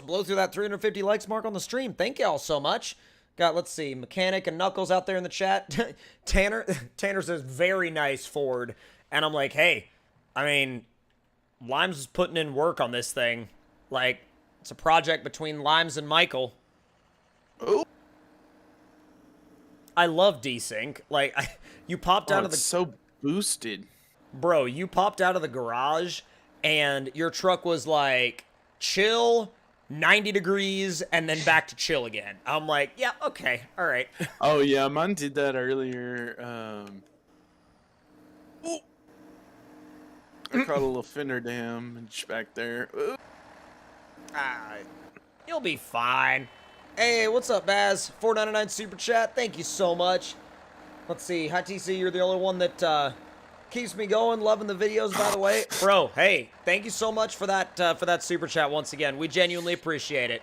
blow through that 350 likes mark on the stream. Thank y'all so much. Got, let's see, Mechanic and Knuckles out there in the chat. Tanner says, very nice Ford. And I'm like, hey, I mean, Limes is putting in work on this thing. Like, it's a project between Limes and Michael. Oh, I love desync. Like, you popped out of the... it's so boosted. Bro, you popped out of the garage, and your truck was like, chill, 90 degrees, and then back to chill again. I'm like, yeah, okay, all right. Oh yeah, mine did that earlier. I caught a little fender damage back there. Ooh. You'll be fine. Hey, what's up, Baz? $4.99 super chat. Thank you so much. Let's see. Hi, TC. You're the only one that keeps me going. Loving the videos, by the way. Bro, hey, thank you so much for that super chat once again. We genuinely appreciate it.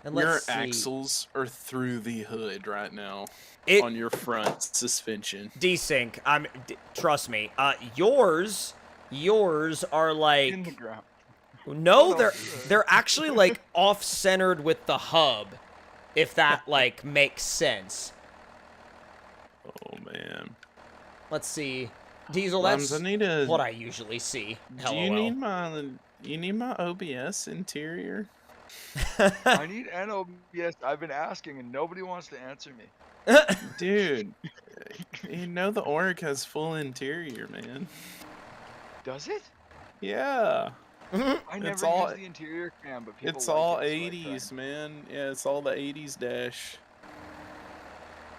And Your let's see. axles are through the hood right now on your front suspension. Desync. Trust me. Yours are like... In the ground. No, they're actually like off-centered with the hub, if that like makes sense. Oh man. Let's see. Diesel, Lums, that's I need what I usually see. Do you need my OBS interior? I need an OBS. I've been asking and nobody wants to answer me. Dude, you know the Orc has full interior, man. Does it? Yeah. I never It's all- use the interior cam, but people It's like all it, so I 80s, try. man. Yeah, it's all the 80s dash.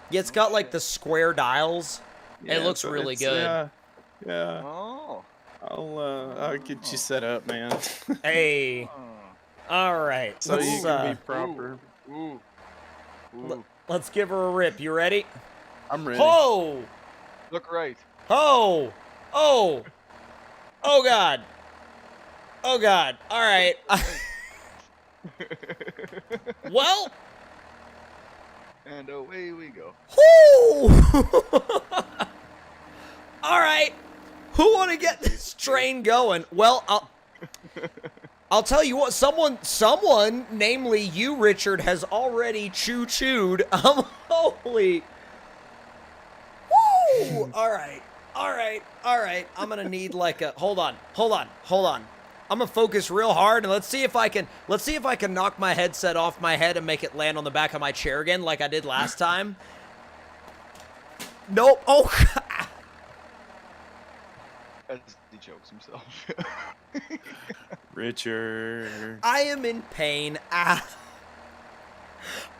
Yeah, it's got like the square dials. Yeah, It looks so really it's- good. Yeah. Oh. I'll get you set up, man. Hey. All right. So you let's, can be proper. Ooh. Ooh. let's give her a rip. You ready? I'm ready. Ho! Look right. Ho! Oh! Oh God! Oh God! All right. Well. And away we go. Whoo! All right. Who want to get this train going? Well, I'll tell you what. Someone, namely you, Richard, has already chewed. Holy. Woo! All right. I'm gonna need like a. Hold on. gonna focus real hard, and let's see if I can knock my headset off my head and make it land on the back of my chair again like I did last time. Nope. Oh. As he chokes himself. Richard. I am in pain. Ah.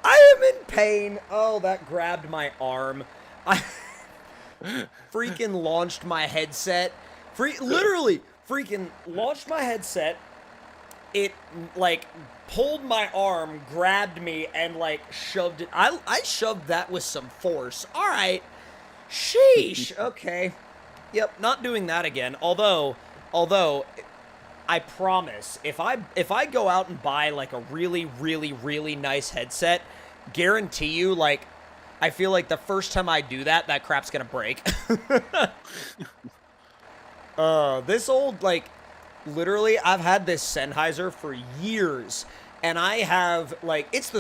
I am in pain. Oh, that grabbed my arm. I freaking launched my headset. Literally freaking launched my headset. It, like, pulled my arm, grabbed me, and, like, shoved it. I shoved that with some force. All right. Sheesh. Okay. Yep, not doing that again. Although, I promise, if I go out and buy, like, a really, really, really nice headset, guarantee you, like, I feel like the first time I do that, that crap's gonna break. This old, like, literally, I've had this Sennheiser for years, and I have, like, it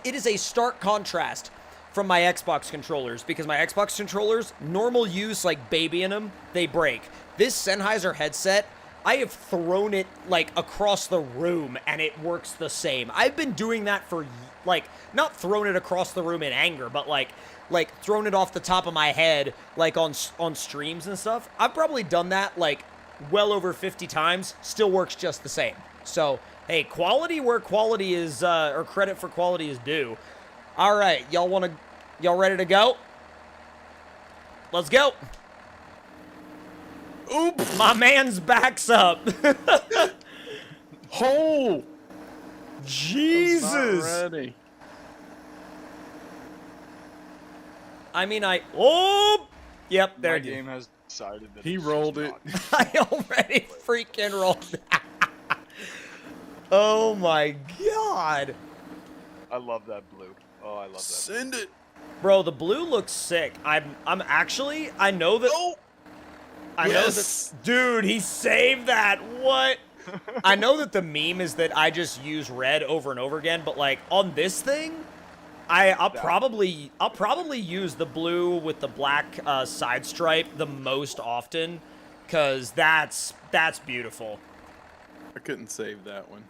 is a stark contrast from my Xbox controllers, because my Xbox controllers, normal use, like, babying them, they break. This Sennheiser headset, I have thrown it, like, across the room, and it works the same. I've been doing that for, like, not thrown it across the room in anger, but, like thrown it off the top of my head, like, on streams and stuff. I've probably done that, like, well over 50 times. Still works just the same. So, hey, quality where quality is, or credit for quality is due. All right, y'all ready to go? Let's go. Oops. My man's back's up. Oh! Jesus. Ready. I mean, oh! Yep, there My it is. game has decided that He it's rolled just it. not- I already freaking rolled that. Oh my god. I love that blue. Oh, I love that. Send it. Bro, the blue looks sick. I'm actually, I know that, Oh! I know that, dude, he saved that. What? I know that the meme is that I just use red over and over again, but like on this thing, I'll probably use the blue with the black side stripe the most often, cause that's beautiful. I couldn't save that one.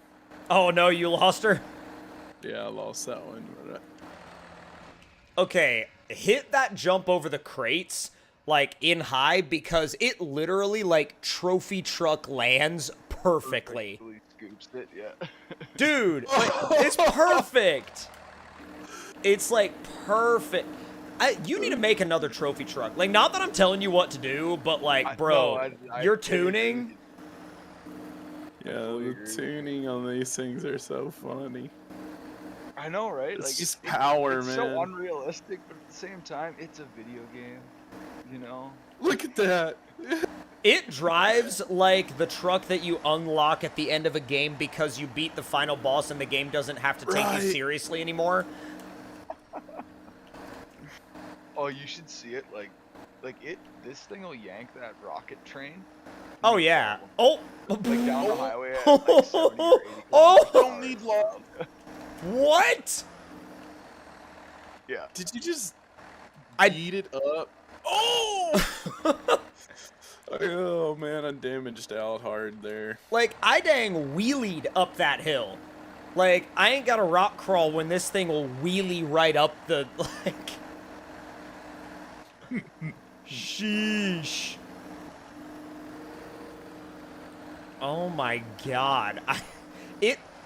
Oh no, you lost her? Yeah, I lost that one. But Okay, hit that jump over the crates, like, in high, because it literally, like, trophy truck lands perfectly. Perfectly scoops it, yeah. Dude, like, it's perfect. It's, like, perfect. You need to make another trophy truck. Like, not that I'm telling you what to do, but, like, bro, your tuning... yeah, the tuning on these things are so funny. I know, right? It's Like just power, it's man. so unrealistic, but at the same time, it's a video game. You know? Look at that. It drives like the truck that you unlock at the end of a game because you beat the final boss and the game doesn't have to take you seriously anymore. Oh, you should see it. This thing will yank that rocket train. Oh, yeah. Oh! Like down the highway at like 70 or 80 Oh! Don't need love. What? Yeah. Did you just I- beat it up? Oh! Oh man, I damaged out hard there. Like, I dang wheelied up that hill. Like, I ain't got a rock crawl when this thing will wheelie right up the, like... Sheesh. Oh my god.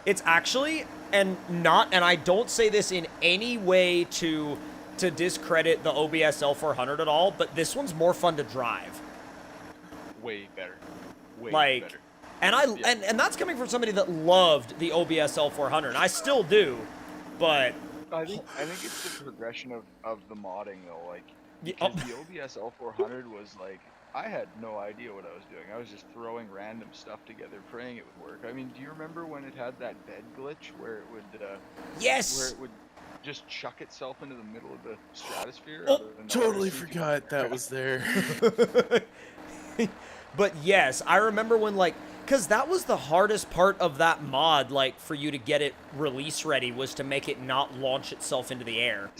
It's actually, and I don't say this in any way to discredit the OBS L400 at all, but this one's more fun to drive. Way better. Way Like, better. and and that's coming from somebody that loved the OBS L400, and I still do, but... I think it's the progression of the modding though, like, Yeah, because the OBS L400 was like, I had no idea what I was doing. I was just throwing random stuff together, praying it would work. I mean, do you remember when it had that bed glitch where it would, yes! where it would just chuck itself into the middle of the stratosphere? Oh, rather than the Totally RC? forgot that was there. But yes, I remember when, like, because that was the hardest part of that mod, like, for you to get it release ready, was to make it not launch itself into the air.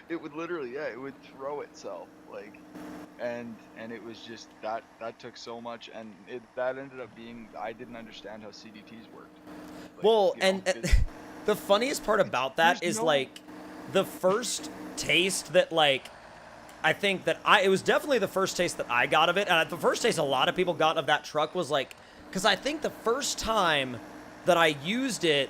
It would literally, yeah, it would throw itself, like, and it was just that took so much, and that ended up being, I didn't understand how CDTs worked. Like, Well, you know, and the funniest part about that there's is no- like the first taste that like I think that it was definitely the first taste that I got of it, and the first taste a lot of people got of that truck was like, because I think the first time that I used it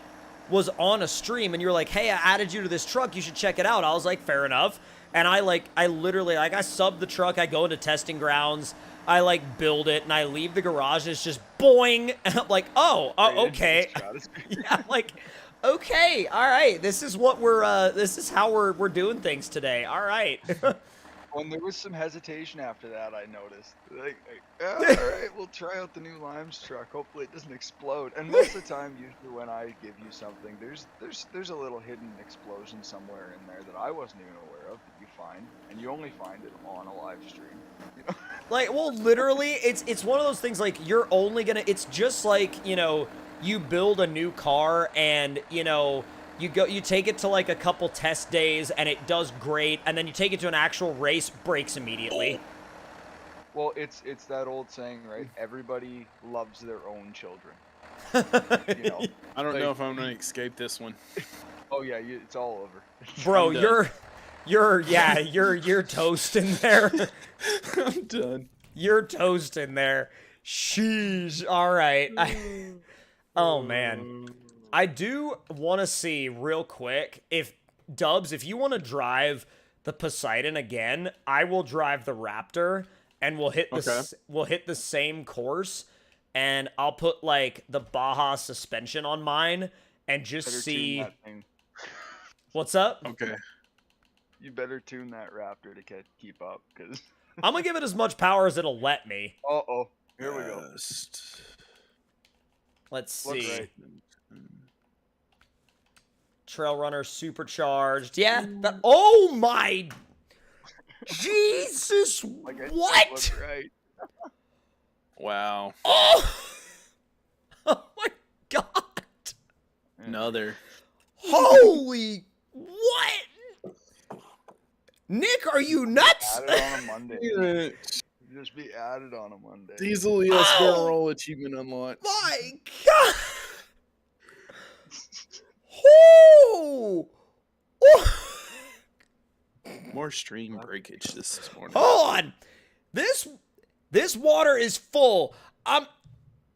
was on a stream, and you were like, hey, I added you to this truck, you should check it out. I was like, fair enough. And I literally, I subbed the truck, I go into testing grounds, I like build it, and I leave the garage, and it's just boing, and I'm like, oh, okay. Yeah, I'm like, okay, all right, this is what this is how we're doing things today, all right. When there was some hesitation after that, I noticed. Like all right, we'll try out the new Limes truck. Hopefully, it doesn't explode. And most of the time, usually when I give you something, there's a little hidden explosion somewhere in there that I wasn't even aware of that you find, and you only find it on a live stream. You know? Like, well, literally, it's one of those things. Like, you're only gonna. It's just like, you know, you build a new car, and you know, you take it to like a couple test days and it does great, and then you take it to an actual race, breaks immediately. Well, it's that old saying, right? Everybody loves their own children. You know, I don't know if I'm gonna escape this one. oh yeah, it's all over. Bro, I'm done. you're toast in there. I'm done. You're toast in there. Sheesh. All right. Oh man. I do want to see real quick if Dubs, if you want to drive the Poseidon again, I will drive the Raptor, and we'll hit the same course, and I'll put like the Baja suspension on mine and just Better see tune that thing. what's up. Okay. You better tune that Raptor to keep up, because. I'm gonna give it as much power as it'll let me. Uh-oh. Here we go. Let's Look see. right. Trail Runner supercharged. Yeah. Oh my Jesus. Like I said, What? look right. Wow. Oh. Oh my God. Another. Holy what? Nick, are you nuts? Added on a Monday. Just be added on a Monday. Diesel ES barrel roll achievement unlocked. My God. Oh. Oh. More stream breakage this morning. Hold on. This water is full.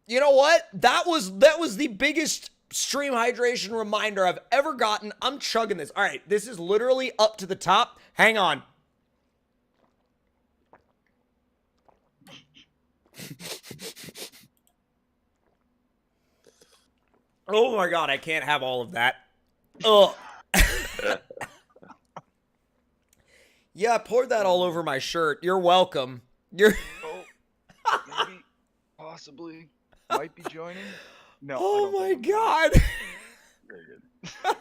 You know what? That was the biggest stream hydration reminder I've ever gotten. I'm chugging this. All right, this is literally up to the top. Hang on. Oh my God, I can't have all of that. Ugh. Yeah, I poured that all over my shirt. You're welcome. You're. Oh, maybe, possibly, might be joining. No. I Oh don't my think I'm God. Very good.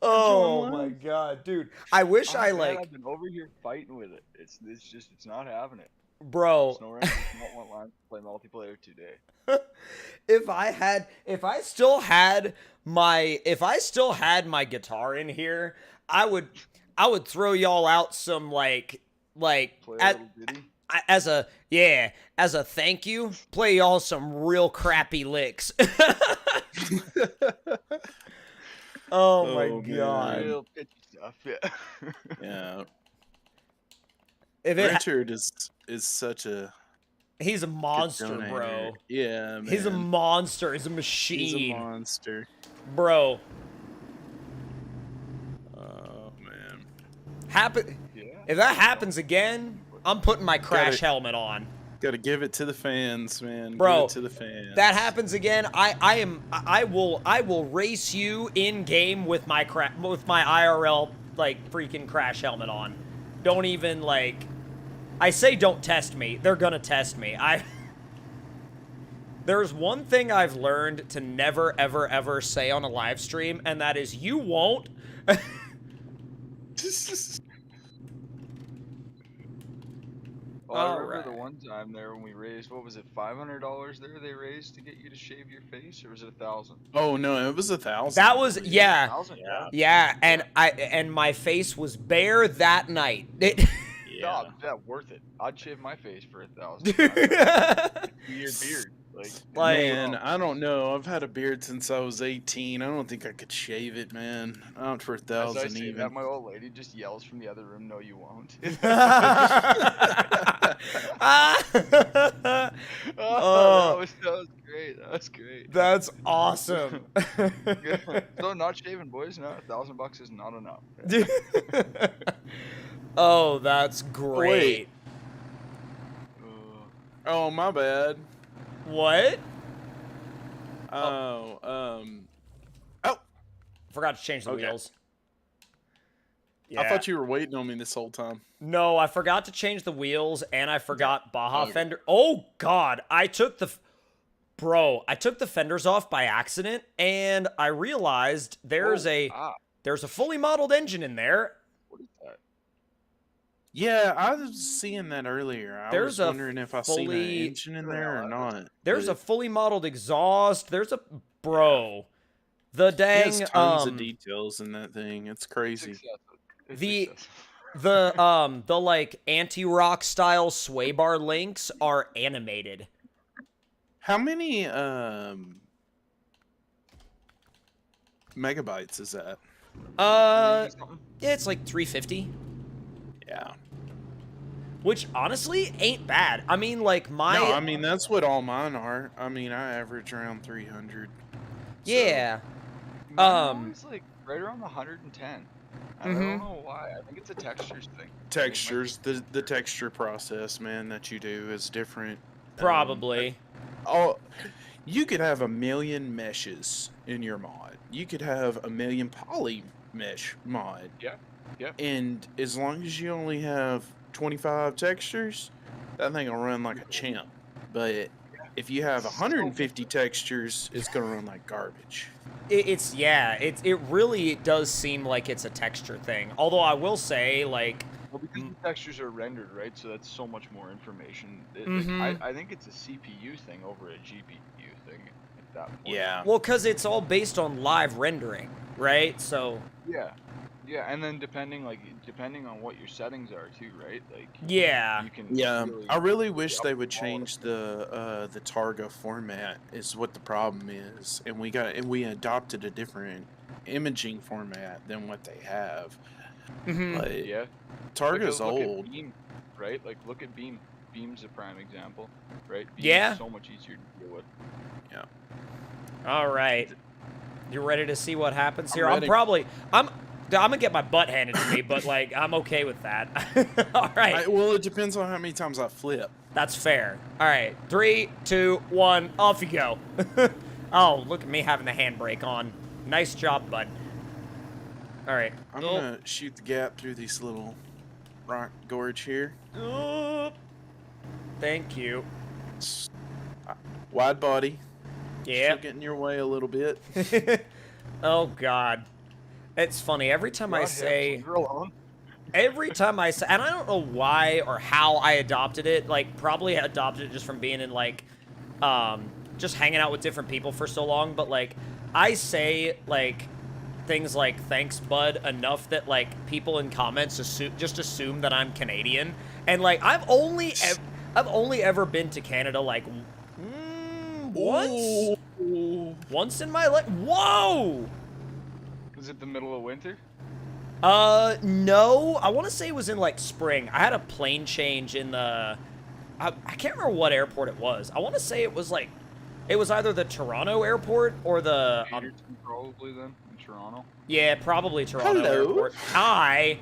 Oh my God, dude. I wish Oh, I man, like, I've been over here fighting with it. It's not having it. bro. SnowRunner does not want Lions to play multiplayer today. If I still had my guitar in here, I would throw y'all out some like Play a little ditty. as a thank you, play y'all some real crappy licks. Oh my Oh, man. God. Real pitchy stuff, yeah. Yeah. If it, Richard is such a he's a good monster, donator. bro. Yeah, man. He's a monster. He's a He's machine, a monster. bro. Oh man. Yeah. If that happens again, I'm putting my crash helmet on. Gotta give it to the fans, man. Bro, give it to the fans. That happens again, I will race you in game with my IRL like freaking crash helmet on. Don't even like. I say don't test me. They're gonna test me. There's one thing I've learned to never ever ever say on a live stream, and that is you won't. Well, I remember Alright. the one time there when we raised, what was it, $500 there they raised to get you to shave your face, or was it 1,000? Oh no, it was 1,000. That was yeah. 1,000, yeah. Yeah, and my face was bare that night. No, yeah, worth it. I'd shave my face for 1,000. Your beard, like Man, I don't know. I've had a beard since I was 18. I don't think I could shave it, man. Not for as I 1,000 say even. that, my old lady just yells from the other room, "No, you won't." Oh. That was great. That was great. That's awesome. So not shaving, boys. No, $1,000 is not enough. Oh, that's great. Oh, my bad. What? Oh, Forgot to change the Okay. wheels. I thought you were waiting on me this whole time. No, I forgot to change the wheels, and I forgot Baja Okay. fender. Oh God, I took the fenders off by accident, and I realized there's a fully modeled engine in there. What is that? Yeah, I was seeing that earlier. I There's was wondering if I seen an fully- engine in there or not. There's a but fully modeled exhaust. There's a the he dang has tons of details in that thing. It's crazy. the like anti-rock style sway bar links are animated. How many megabytes is that? It's like 350. Yeah. Which honestly ain't bad. I mean, like No, I my mean that's what all mine are. I mean, I average around 300. so- yeah. It's like right around the 110. I Mhm. don't know why. I think it's a textures thing. Textures, the texture process, man, that you do is different. Probably. Oh, you could have 1,000,000 meshes in your mod. You could have 1,000,000 poly mesh mod. Yeah, yeah. And as long as you only have 25 textures, that thing will run like a champ. But if you have 150 textures, it's gonna run like garbage. It really does seem like it's a texture thing. Although I will say, like, Well, because the textures are rendered, right? So that's so much more information. Mhm. I think it's a CPU thing over a GPU thing at that point. Yeah. well, because it's all based on live rendering, right? So Yeah. Yeah, and then depending on what your settings are too, right? Like yeah. you can Yeah, really I really wish up they would all change the Targa format. Is what the problem is, and we adopted a different imaging format than what they have. Mhm. Like yeah. Targa's Look at old. Beam, right? Like look at Beam. Beam's a prime example, right? Beam Yeah. is so much easier to deal with. All right. You ready to see what happens I'm here? ready. I'm gonna get my butt handed to me, but like I'm okay with that. All right. Well, it depends on how many times I flip. That's fair. All right. 3, 2, 1, off you go. Oh, look at me having the handbrake on. Nice job, bud. All right. I'm gonna shoot the gap through this little rock gorge here. Oh. Thank you. Wide body. Yeah. Still getting your way a little bit. Oh God. It's funny every time I say. You're alone. Every time I say, and I don't know why or how I adopted it. Like, probably adopted it just from being in like, just hanging out with different people for so long. But like, I say like things like "thanks, bud" enough that like people in comments just assume that I'm Canadian. And like, I've only ever been to Canada like once. Once in my life. Whoa. Was it the middle of winter? No. I want to say it was in, like, spring. I had a plane change in the... I can't remember what airport it was. I want to say it was, like... It was either the Toronto airport or the... Peterson, probably, then, in Toronto. yeah, probably Toronto Hello. airport. Hi.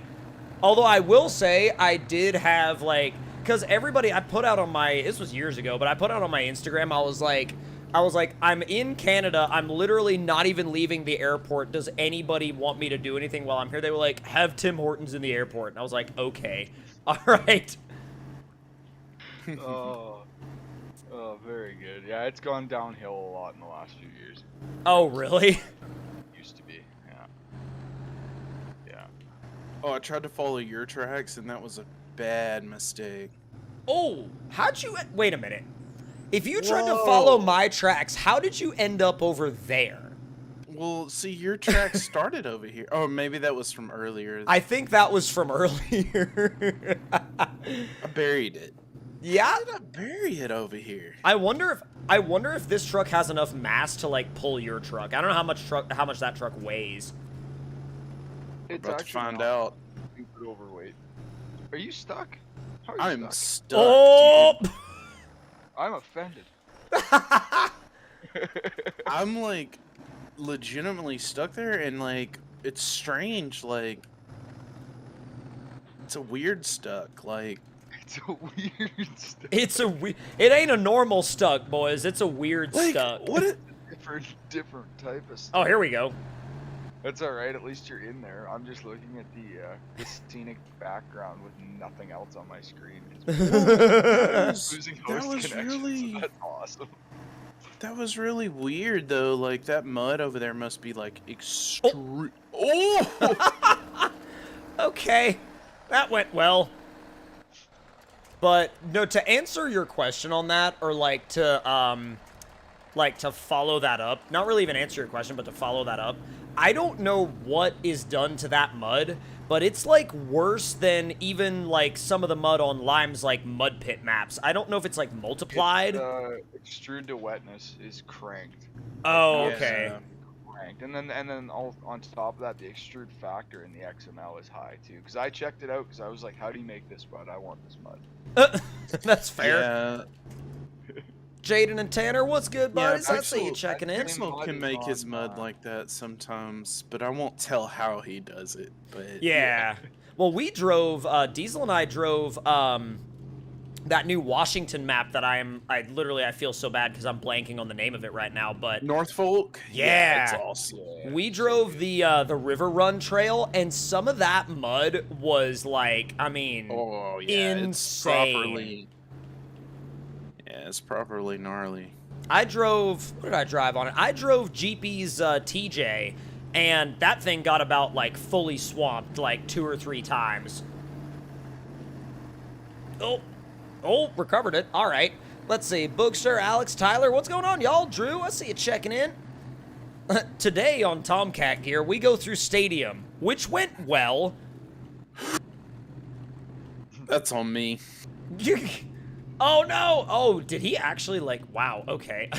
Although I will say I did have, like... Because everybody... I put out on my... This was years ago, but I put out on my Instagram, I was like, I'm in Canada. I'm literally not even leaving the airport. Does anybody want me to do anything while I'm here? They were like, have Tim Hortons in the airport. And I was like, okay. All right. Oh, very good. Yeah, it's gone downhill a lot in the last few years. Oh, really? Used to be, yeah. Yeah. Oh, I tried to follow your tracks, and that was a bad mistake. Oh, how'd you... Wait a minute. If you tried to follow my tracks, how did you end up over there? Well, see, your track started over here. Oh, maybe that was from earlier. I think that was from earlier. I buried it. Yeah. How did I bury it over here? I wonder if this truck has enough mass to like pull your truck. I don't know how much that truck weighs. It's About to actually find not out. stupid overweight. Are you stuck? How are you I'm stuck? stuck. Oh! Dude. I'm offended. I'm like legitimately stuck there, and like it's strange. Like it's a weird stuck. Like It's a weird stuck. It ain't a normal stuck, boys. It's a weird stuck. what? Different type of stuff. Oh, here we go. That's all right. At least you're in there. I'm just looking at the scenic background with nothing else on my screen. Losing that host was connections. really That's awesome. that was really weird though. Like that mud over there must be like extreme. Oh! Okay, that went well. But no, to answer your question on that, or like to follow that up, not really even answer your question, but to follow that up, I don't know what is done to that mud, but it's like worse than even like some of the mud on Lime's like mud pit maps. I don't know if it's like multiplied. Extrude to wetness is cranked. Oh, Yeah. okay. Cranked. And then all on top of that, the extrude factor in the XML is high too. Because I checked it out because I was like, how do you make this mud? I want this mud. That's fair. Yeah. Jaden and Tanner, what's good, Yeah, buddies? I see you checking in. Pixel Mud can is make his on, mud like that sometimes, but I won't tell how he does it. But Yeah. Well, we drove, Diesel and I drove, that new Washington map that I feel so bad because I'm blanking on the name of it right now, but Norfolk. Yeah. it's awesome. we drove the River Run Trail, and some of that mud was like, I mean, Oh yeah, insane. It's properly gnarly. what did I drive on it? I drove Jeepy's TJ, and that thing got about like fully swamped like 2 or 3 times. Oh, recovered it. All right. Let's see. Boogster, Alex, Tyler, what's going on, y'all? Drew, I see you checking in. Today on Tomcat Gear, we go through Stadium, which went well. That's on me. Oh, no. Oh, did he actually, like, wow, okay.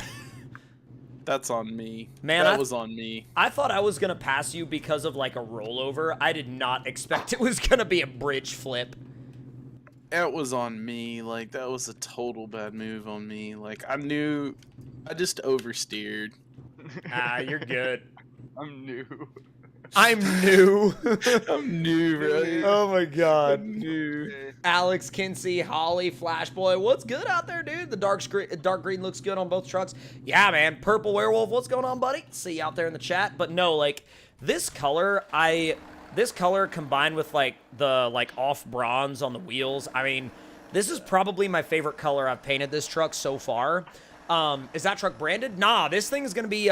That's on me. Man, that was on me. I thought I was going to pass you because of, like, a rollover. I did not expect it was going to be a bridge flip. It was on me. Like, that was a total bad move on me. Like, I knew. I just oversteered. You're good. I'm new. I'm new. I'm new, right? Oh, my God. I'm new. Alex, Kinsey, Holly, Flashboy, what's good out there, dude? The dark green looks good on both trucks. Yeah, man. Purple Werewolf, what's going on, buddy? See you out there in the chat. But no, like, this color combined with, like, the, like, off bronze on the wheels, I mean, this is probably my favorite color I've painted this truck so far. Is that truck branded? Nah, this thing is going to be,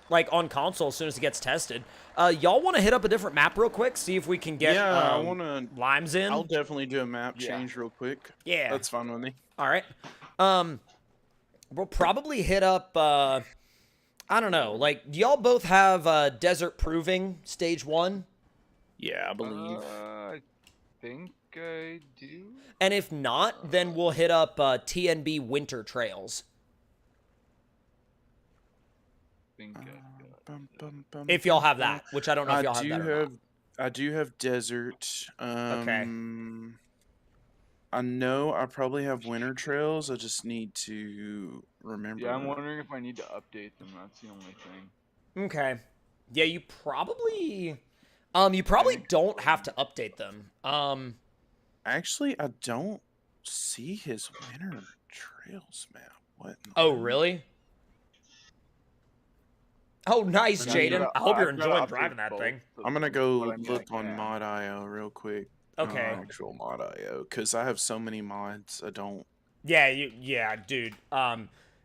like, on console as soon as it gets tested. Y'all want to hit up a different map real quick? See if we can get I want to. Limes in? I'll definitely do a map change real quick. Yeah. That's fine with me. All right. We'll probably hit up, I don't know, like, do y'all both have Desert Proving Stage 1? Yeah, I believe. I think I do. And if not, then we'll hit up TNB Winter Trails. If y'all have that, which I don't know if y'all have that or not. I do have Desert. Okay. I know I probably have Winter Trails. I just need to remember. Yeah, I'm wondering if I need to update them. That's the only thing. Okay. Yeah, you probably don't have to update them. Actually, I don't see his Winter Trails map. What? in the Oh, world? really? Oh, nice, I mean, Jaden. I hope you're I've gotta enjoying update driving that both, thing. so I'm gonna go what I mean, I look on can. Mod.io real quick. Okay. Actual Mod.io, because I have so many mods. I don't. Yeah, dude.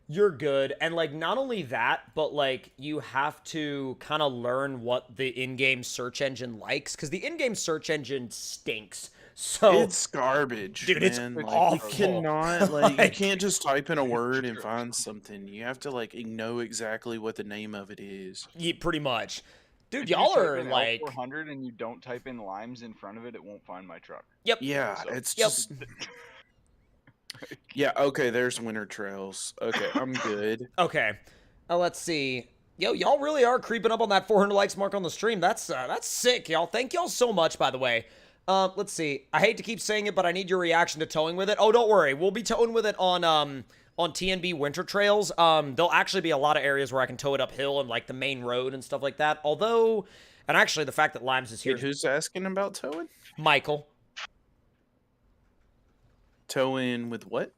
You're good. And like not only that, but like you have to kind of learn what the in-game search engine likes, because the in-game search engine stinks. So It's garbage, dude, it's man. Like, awful. you cannot like you Like- can't just type in a word and find something. You have to like know exactly what the name of it is. yeah, pretty much. Dude, If you y'all type are in like, L400 and you don't type in limes in front of it, it won't find my truck. yep. Yeah, So- it's Yep. just. Yeah, okay, there's winter trails. Okay, I'm good. Okay. Let's see. Yo, y'all really are creeping up on that 400 likes mark on the stream. That's sick, y'all. Thank y'all so much, by the way. Let's see. I hate to keep saying it, but I need your reaction to towing with it. Oh, don't worry. We'll be towing with it on TNB winter trails. There'll actually be a lot of areas where I can tow it uphill and like the main road and stuff like that. Although, and actually the fact that Limes is here, Wait, who's asking about towing? Michael, Towing with what?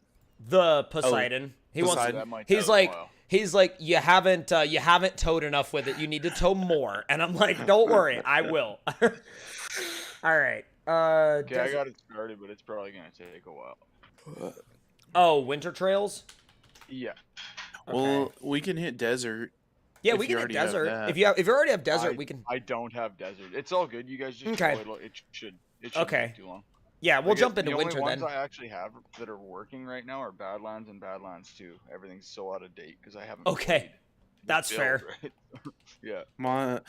the Poseidon. He wants. Poseidon. That might He's take a like, while. he's like, you haven't towed enough with it. You need to tow more. And I'm like, don't worry, I will. All right. Okay, I got it started, but it's probably gonna take a while. Oh, winter trails. Yeah. Well, we can hit desert. Yeah, if we you can hit already have desert. that. If you already have desert, we can. I don't have desert. It's all good. You guys just Okay. avoid it should Okay. take too long. Yeah, we'll I jump guess into winter The only then. ones I actually have that are working right now are Badlands and Badlands 2. Everything's so out of date because I haven't. Okay. played the That's build, fair. Right? Yeah. My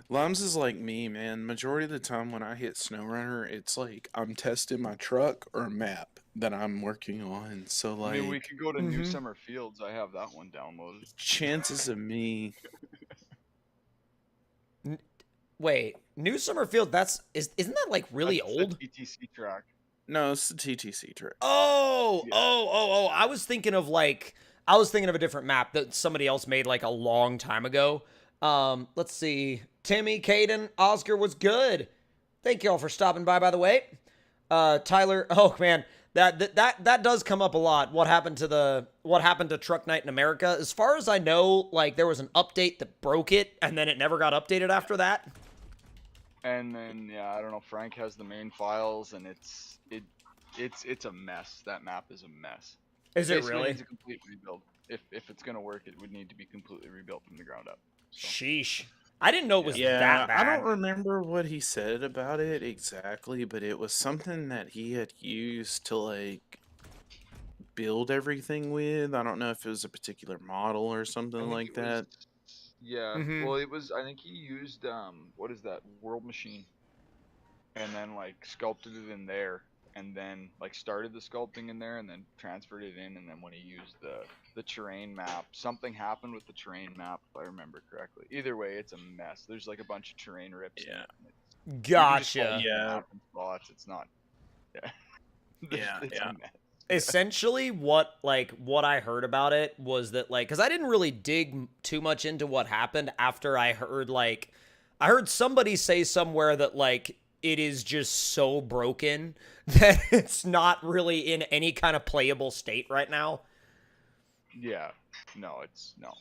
Limes is like me, man. Majority of the time when I hit SnowRunner, it's like I'm testing my truck or a map that I'm working on. So I like mean, we could go to New Mhm. Summer Fields. I have that one downloaded. chances of me. Wait, New Summerfield. Isn't that like really That's the old? TTC track. No, it's the TTC track. Oh, Yeah. oh. I was thinking of a different map that somebody else made like a long time ago. Let's see. Timmy, Caden, Oscar was good. Thank you all for stopping by the way. Tyler, oh man, that does come up a lot. What happened to Truck Night in America? As far as I know, like there was an update that broke it and then it never got updated after that. And then yeah, I don't know. Frank has the main files, and it's a mess. That map is a mess. Is it Basically really? needs a complete rebuild. If it's gonna work, it would need to be completely rebuilt from the ground up. So. Sheesh. I didn't know it was Yeah, that bad. I don't remember what he said about it exactly, but it was something that he had used to like build everything with. I don't know if it was a particular model or I something think like it that. was- yeah. Mhm. Well, it was. I think he used what is that? World Machine. And then like sculpted it in there, and then like started the sculpting in there, and then transferred it in, and then when he used the terrain map, something happened with the terrain map, if I remember correctly. Either way, it's a mess. There's like a bunch of terrain rips. in Yeah. it, and you can just Gotcha. fall into Yeah. map and spots. It's not. Yeah. Yeah, It's yeah. a mess. Essentially what I heard about it was that like, because I didn't really dig too much into what happened after I heard somebody say somewhere that like it is just so broken that it's not really in any kind of playable state right now. Yeah. No, it's no.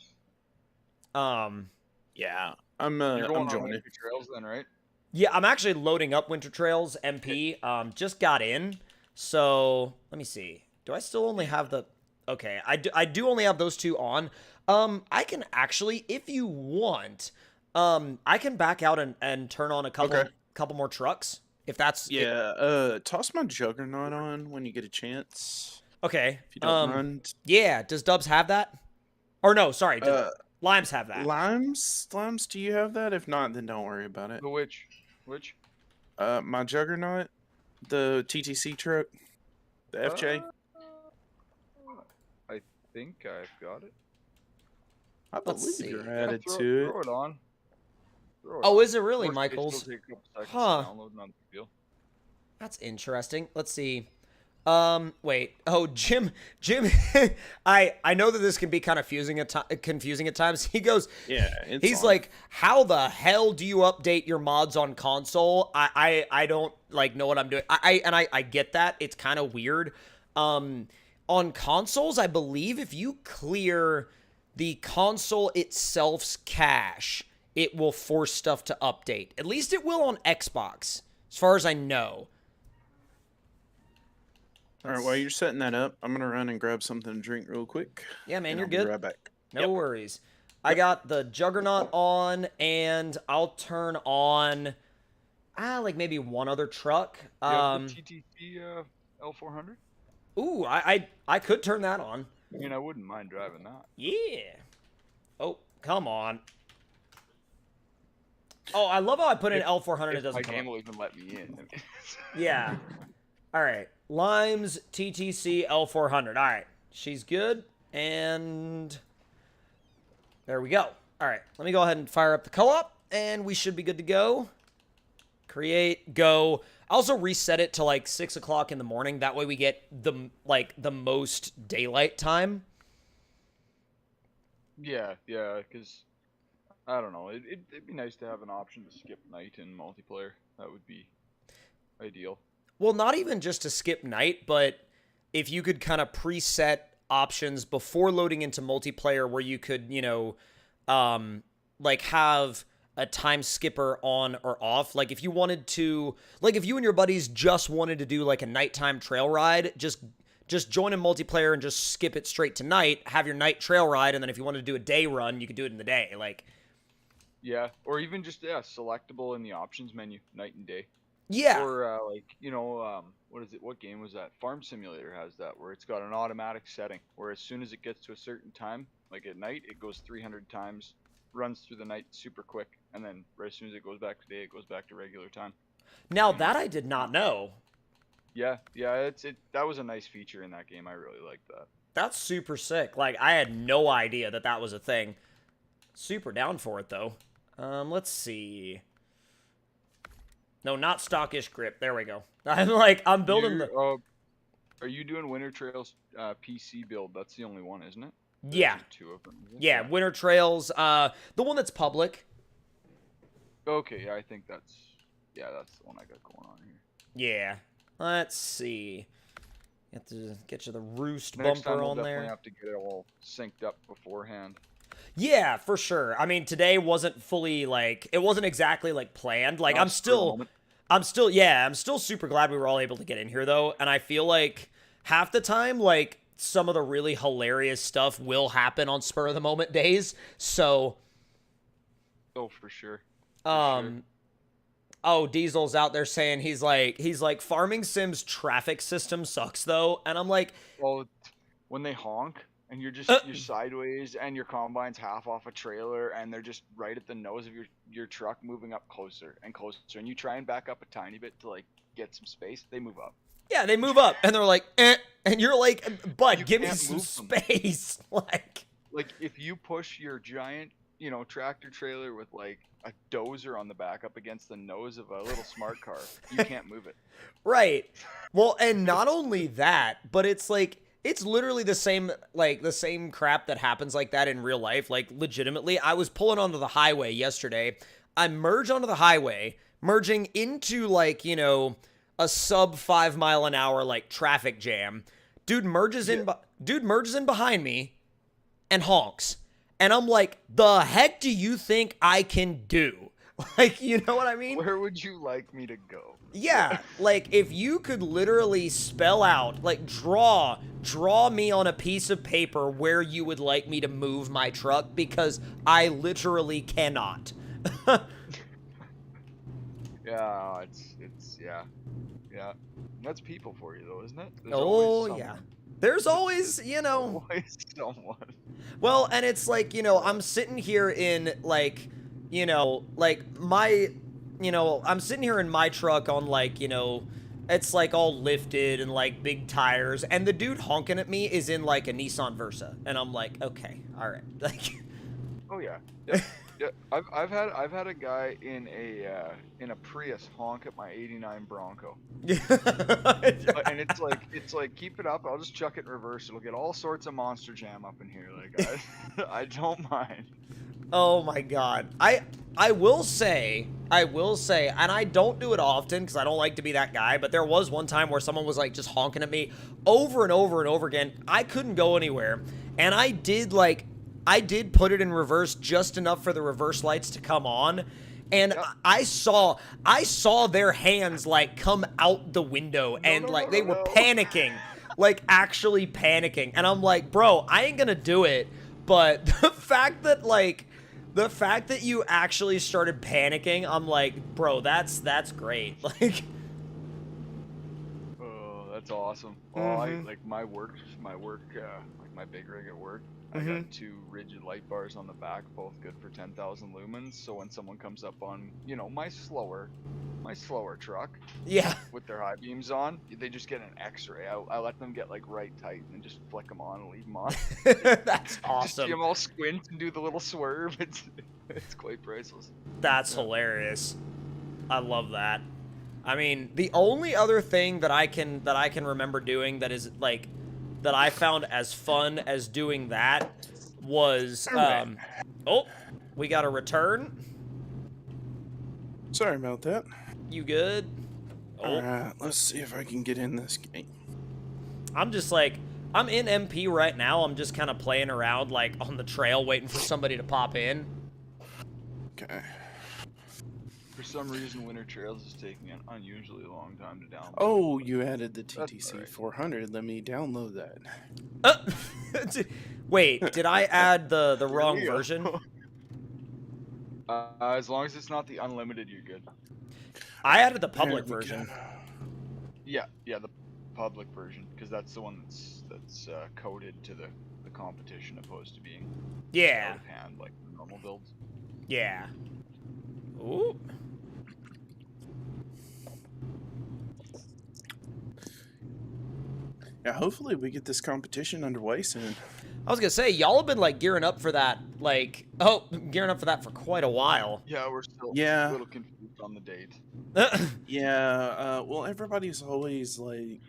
Yeah, I'm You're going on joining. Winter Trails then, right? Yeah, I'm actually loading up Winter Trails MP. Just got in. So let me see. Do I still only have the? Okay, I do only have those two on. I can actually, if you want, I can back out and turn on a couple more trucks. If that's Yeah, toss my Juggernaut on when you get a chance. okay. If you don't mind. Yeah. Does Dubs have that? Or no, sorry. Limes have that. Limes, do you have that? If not, then don't worry about it. The which? My Juggernaut, the TTC truck, the FJ. I think I've got it. I let's believe see. you're Yeah, added throw, to it. throw it on. Throw it Oh, on. is it really, Worst case, it'll Michaels? take a couple seconds to Huh. download, not a big deal. That's interesting. Let's see. Wait. Oh, Jim. I know that this can be kind of confusing at times. He goes. Yeah, it's He's on. like, how the hell do you update your mods on console? I don't like know what I'm doing. I get that. It's kind of weird. On consoles, I believe if you clear the console itself's cache, it will force stuff to update. At least it will on Xbox, as far as I know. All right, while you're setting that up, I'm gonna run and grab something to drink real quick. Yeah, man, and you're I'll be good. right back. No worries. I got the Juggernaut on, and I'll turn on, like maybe one other truck. You have the TTC L400? Ooh, I could turn that on. I mean, I wouldn't mind driving that. Yeah. Oh, come on. Oh, I love how I put in If- L400. It If doesn't my come game up. will even let me in. Yeah. All right. Limes, TTC, L400. All right. She's good. And there we go. All right. Let me go ahead and fire up the co-op, and we should be good to go. Create, go. I also reset it to like 6 o'clock in the morning. That way we get the most daylight time. Yeah, because I don't know. It'd be nice to have an option to skip night in multiplayer. That would be ideal. Well, not even just to skip night, but if you could kind of preset options before loading into multiplayer where you could, like have a time skipper on or off. Like if you wanted to, like if you and your buddies just wanted to do like a nighttime trail ride, just join in multiplayer and just skip it straight to night, have your night trail ride, and then if you wanted to do a day run, you could do it in the day. Like, Yeah, or even just selectable in the options menu, night and day. yeah. Or what is it? What game was that? Farm Simulator has that, where it's got an automatic setting, where as soon as it gets to a certain time, like at night, it goes 300 times, runs through the night super quick, and then right as soon as it goes back to day, it goes back to regular time. Now that I did not know. Yeah, that was a nice feature in that game. I really liked that. That's super sick. Like, I had no idea that that was a thing. Super down for it, though. Let's see. No, not stockish grip. There we go. I'm building the... Are you doing Winter Trails PC build? That's the only one, isn't it? Yeah. Two of them. Yeah, Winter Trails. The one that's public. Okay, yeah, I think that's the one I got going on here. Yeah. Let's see. You have to get you the roost Next bumper time we'll on definitely there. have to get it all synced up beforehand. Yeah, for sure. I mean, today wasn't fully like it wasn't exactly like planned. Like Not I'm spur of the still moment. I'm still super glad we were all able to get in here though, and I feel like half the time like some of the really hilarious stuff will happen on spur of the moment days. So Oh, for sure. Oh, Diesel's out there saying he's like farming sims traffic system sucks though, and I'm like, Well, when they honk and you're sideways and your combine's half off a trailer and they're just right at the nose of your truck moving up closer and closer, and you try and back up a tiny bit to like get some space, they move up. yeah, they move up and they're like, and you're like, bud, give me can't some move them. space, like if you push your giant, tractor trailer with like a dozer on the back up against the nose of a little smart car, you can't move it. right. Well, and not only that, but it's like it's literally the same crap that happens like that in real life. Like legitimately, I was pulling onto the highway yesterday. I merge onto the highway, merging into like, a sub 5 mile an hour like traffic jam. Dude merges in behind me and honks. And I'm like, the heck do you think I can do? Like, you know what I mean? Where would you like me to go? Yeah, like if you could literally spell out, like draw me on a piece of paper where you would like me to move my truck, because I literally cannot. Yeah, it's yeah. That's people for you though, isn't it? There's Oh always yeah. someone. There's always, Always someone. well, and it's like, I'm sitting here in like, I'm sitting here in my truck on like, it's like all lifted and like big tires, and the dude honking at me is in like a Nissan Versa, and I'm like, okay, all right, like, Oh yeah. Yeah. Yeah. I've had a guy in a Prius honk at my '89 Bronco. And it's like keep it up. I'll just chuck it in reverse. It'll get all sorts of monster jam up in here. Like I don't mind. Oh my god. I will say, and I don't do it often because I don't like to be that guy, but there was one time where someone was like just honking at me over and over and over again. I couldn't go anywhere, and I did put it in reverse just enough for the reverse lights to come on, and Yep. I saw their hands like come out the window, and like they were panicking, like actually panicking, and I'm like, bro, I ain't gonna do it, but the fact that you actually started panicking, I'm like, bro, that's great. Like, Oh, That's awesome. Well, I Mhm. like my work, like my big rig at work. I Mhm. got 2 rigid light bars on the back, both good for 10,000 lumens. So when someone comes up on, my slower truck Yeah. with their high beams on, they just get an X-ray. I let them get like right tight and then just flick them on and leave them on. That's Just see awesome. them all squint and do the little swerve. It's quite priceless. That's Yeah. hilarious. I love that. I mean, the only other thing that I can remember doing that is like that I found as fun as doing that was Alright. oh, we got a return. Sorry about that. You good? Oh, Alright, let's see if I can get in this game. I'm just like I'm in MP right now. I'm just kind of playing around like on the trail waiting for somebody to pop in. Okay. For some reason, Winter Trails is taking an unusually long time to download. Oh, you added the That's TTC alright. 400. Let me download that. Wait, did I add the Here wrong we go. version? As long as it's not the unlimited, you're good. I added the There public we go. version. Yeah, the public version, because that's the one that's coded to the competition, opposed to being Yeah. out of hand like the normal builds. Yeah. Ooh. Yeah, hopefully we get this competition underway soon. I was gonna say, y'all have been like gearing up for that, gearing up for that for quite a while. Yeah, we're still Yeah. a little confused on the date. Yeah, well, everybody's always like,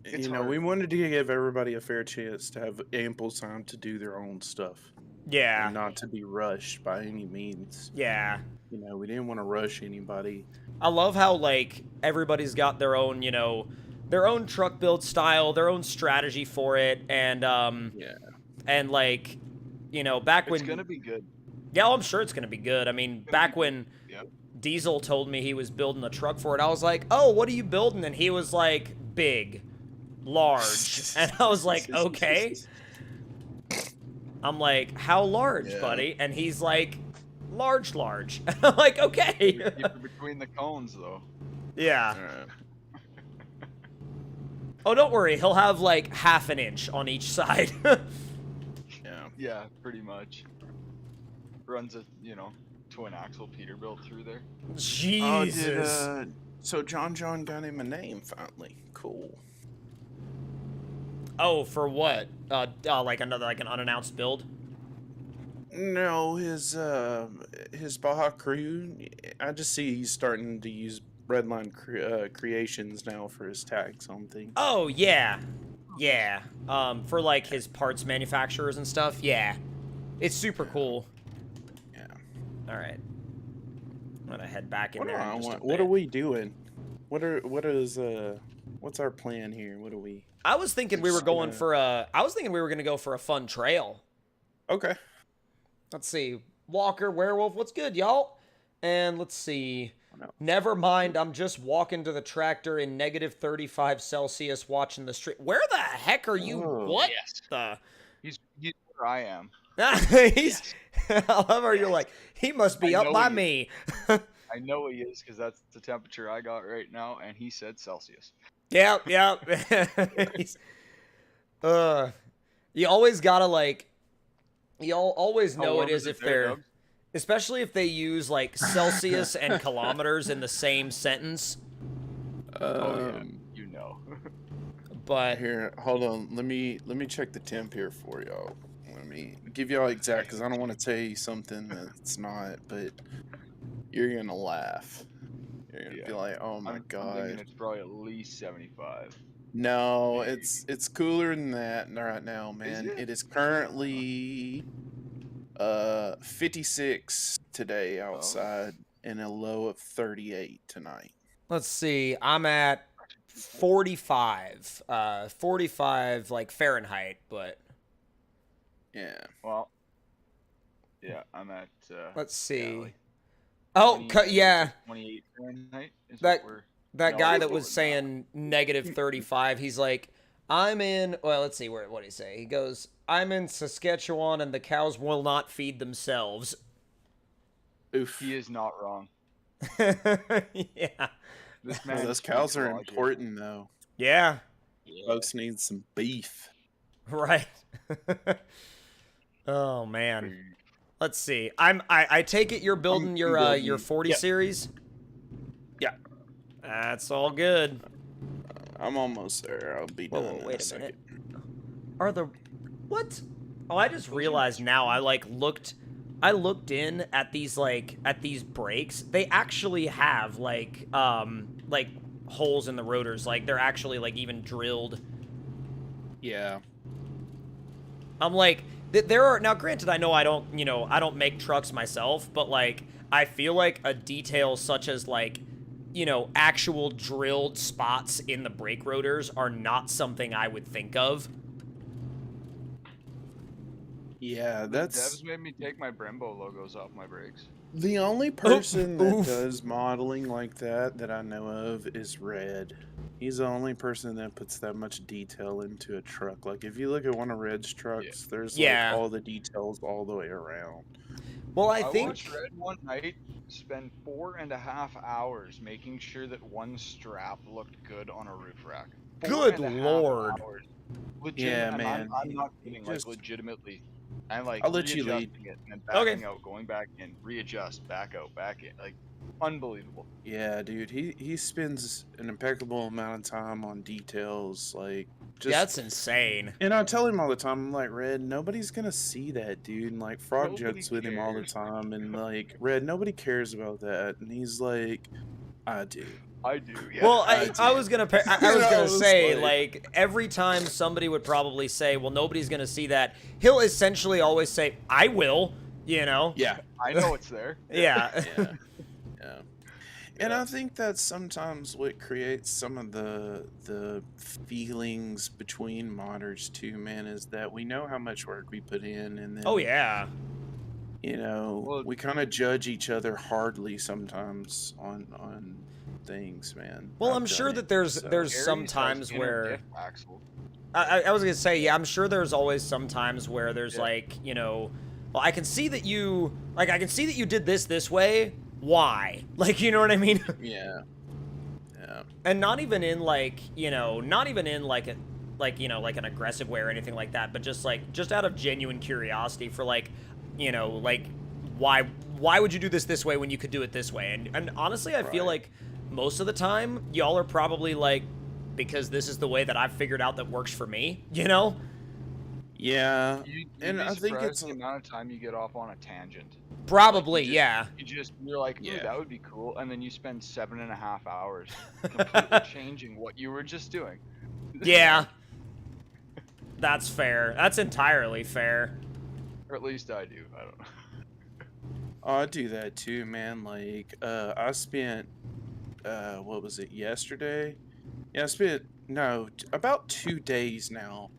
It's we hard. wanted to give everybody a fair chance to have ample time to do their own stuff Yeah. and not to be rushed by any means. Yeah. We didn't want to rush anybody. I love how like everybody's got their own, their own truck build style, their own strategy for it, and Yeah. and like, back when It's gonna be good. yeah, I'm sure it's gonna be good. I mean, back when Yep. Diesel told me he was building a truck for it, I was like, oh, what are you building? And he was like, big, large, and I was like, okay. I'm like, how large, Yeah. buddy? And he's like, large. And I'm like, okay. Keep it between the cones, though. Yeah. Alright. Oh, don't worry. He'll have like half an inch on each side. Yeah. Yeah, pretty much. Runs a twin axle Peterbilt through there. Jesus. So John got him a name finally. Cool. Oh, for what? Like an unannounced build? No, his Baja crew. I just see he's starting to use Redline Creations now for his tags on things. Oh, yeah. Yeah. For like his parts manufacturers and stuff. Yeah. It's super cool. Yeah. All right. I'm gonna head back in What, there. in just a what bit. are we doing? What's our plan here? What are we? I was thinking we were Just going gonna- for a. I was thinking we were gonna go for a fun trail. Okay. Let's see. Walker, Werewolf, what's good, y'all? And let's see. No. Never mind, I'm just walking to the tractor in negative 35 Celsius watching the street. Where the heck are you? Oh. What Yes. the? He's where I am. He's. I love how you're like, he must be I up know by he me. I know he is, because that's the temperature I got right now, and he said Celsius. Yep. He's, you always gotta like. You always How know warm it is it if there, they're. Dubs? Especially if they use like Celsius and kilometers in the same sentence. Oh yeah, you know. But Here, hold on. Let me check the temp here for y'all. Let me give y'all exact, because I don't want to tell you something that's not. But you're gonna laugh. You're gonna be Yeah. like, "Oh my I'm thinking god!" it's probably at least 75. No, Maybe. it's cooler than that right now, man. it? It is currently 56 today outside and a low of 38 tonight. let's see. I'm at 45. 45 like Fahrenheit, but Yeah. Well, yeah, I'm at. let's see. like Oh, 20 yeah. 28 Fahrenheit is That- what we're. That No, guy it's that was lower than saying negative 35, he's like, I'm in, well, let's see, what did he say? He goes, I'm in Saskatchewan and the cows will not feed themselves. Oof. He is not wrong. Yeah. This Well, man those speaks cows are logic. important, though. Yeah. Folks need some beef. Right. Oh man. Let's see. I take it you're building your 40 Yep. series? Yeah. That's all good. I'm almost there. I'll be done in Wait a a second. minute. Are the what? Oh, I just realized now. I looked in at these brakes. They actually have like holes in the rotors. Like they're actually like even drilled. Yeah. I'm like, there are, now granted, I know I don't make trucks myself, but like, I feel like a detail such as like, actual drilled spots in the brake rotors are not something I would think of. Yeah, The that's devs made me take my Brembo logos off my brakes. the only person that oof. does modeling like that I know of is Red. He's the only person that puts that much detail into a truck. Like, if you look at one of Red's trucks, there's Yeah. like all the details all the way around. Well, I I think, watched Red one night spend 4.5 hours making sure that one strap looked good on a roof rack. Good 4.5 Lord. hours. Yeah, Legitimate, man. I'm not kidding. Like Just, legitimately, and like I'll let you readjusting lead. it and then Okay. backing out, going back in, readjust, back out, back in. Like unbelievable. Yeah, dude. He spends an impeccable amount of time on details. Like, just. that's insane. And I tell him all the time, I'm like, Red, nobody's gonna see that, dude. And like, Frog Nobody jokes with him all the cares. time, and like, Red, nobody cares about that. And he's like, I do. I do. Yeah. Well, I I was gonna know, say it's like every time somebody would probably say, well, nobody's gonna see that, he'll essentially always say, I will, Yeah. I know it's there. Yeah. Yeah. Yeah. And I think that's sometimes what creates some of the feelings between modders too, man, is that we know how much work we put in, and then Oh yeah. Well- we kind of judge each other hardly sometimes on things, man. Well, I've I'm done sure it, that there's Aries some has times inner where diff axle. I was gonna say, yeah, I'm sure there's always some times where there's Yeah. like, well, I can see that you did this way. Why? Like, you know what I mean? Yeah. Yeah. And not even in like, not even in like like an aggressive way or anything like that, but just out of genuine curiosity for like, like why would you do this way when you could do it this way? And honestly, I feel Right. like most of the time y'all are probably like, because this is the way that I've figured out that works for me, Yeah. You'd And be I think surprised it's the amount of time you get off on a tangent. Probably, you just- yeah. You're like, ooh, Yeah. that would be cool, and then you spend 7.5 hours completely changing what you were just doing. Yeah. That's fair. That's entirely fair. Or at least I do. I don't know. Oh, I do that too, man. Like, I spent, what was it, yesterday? Yeah, I spent, no, about 2 days now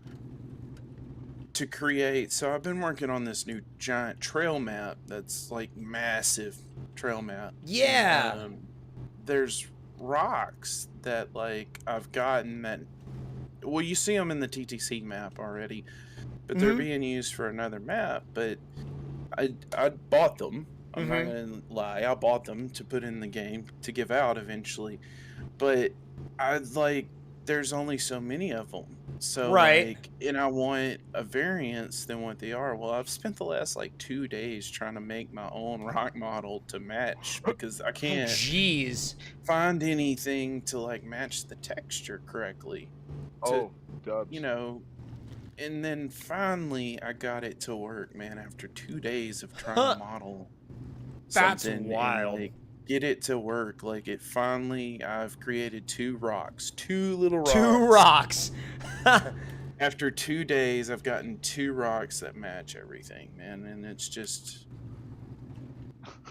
to create. So I've been working on this new giant trail map that's like massive trail map. Yeah. There's rocks that like I've gotten that, well, you see them in the TTC map already, but they're Mhm. being used for another map. But I bought them. I'm not gonna lie, I bought them to put in the game to give out eventually. But there's only so many of them. So Right. like, and I want a variance than what they are. Well, I've spent the last like 2 days trying to make my own rock model to match because I can't Jeez. find anything to like match the texture correctly. Oh, dubs. And then finally I got it to work, man, after 2 days of trying Huh. to model That's something and, wild. like, get it to work. Like, it finally, I've created 2 rocks, 2 little rocks. 2 rocks. After 2 days, I've gotten 2 rocks that match everything, man, and it's just,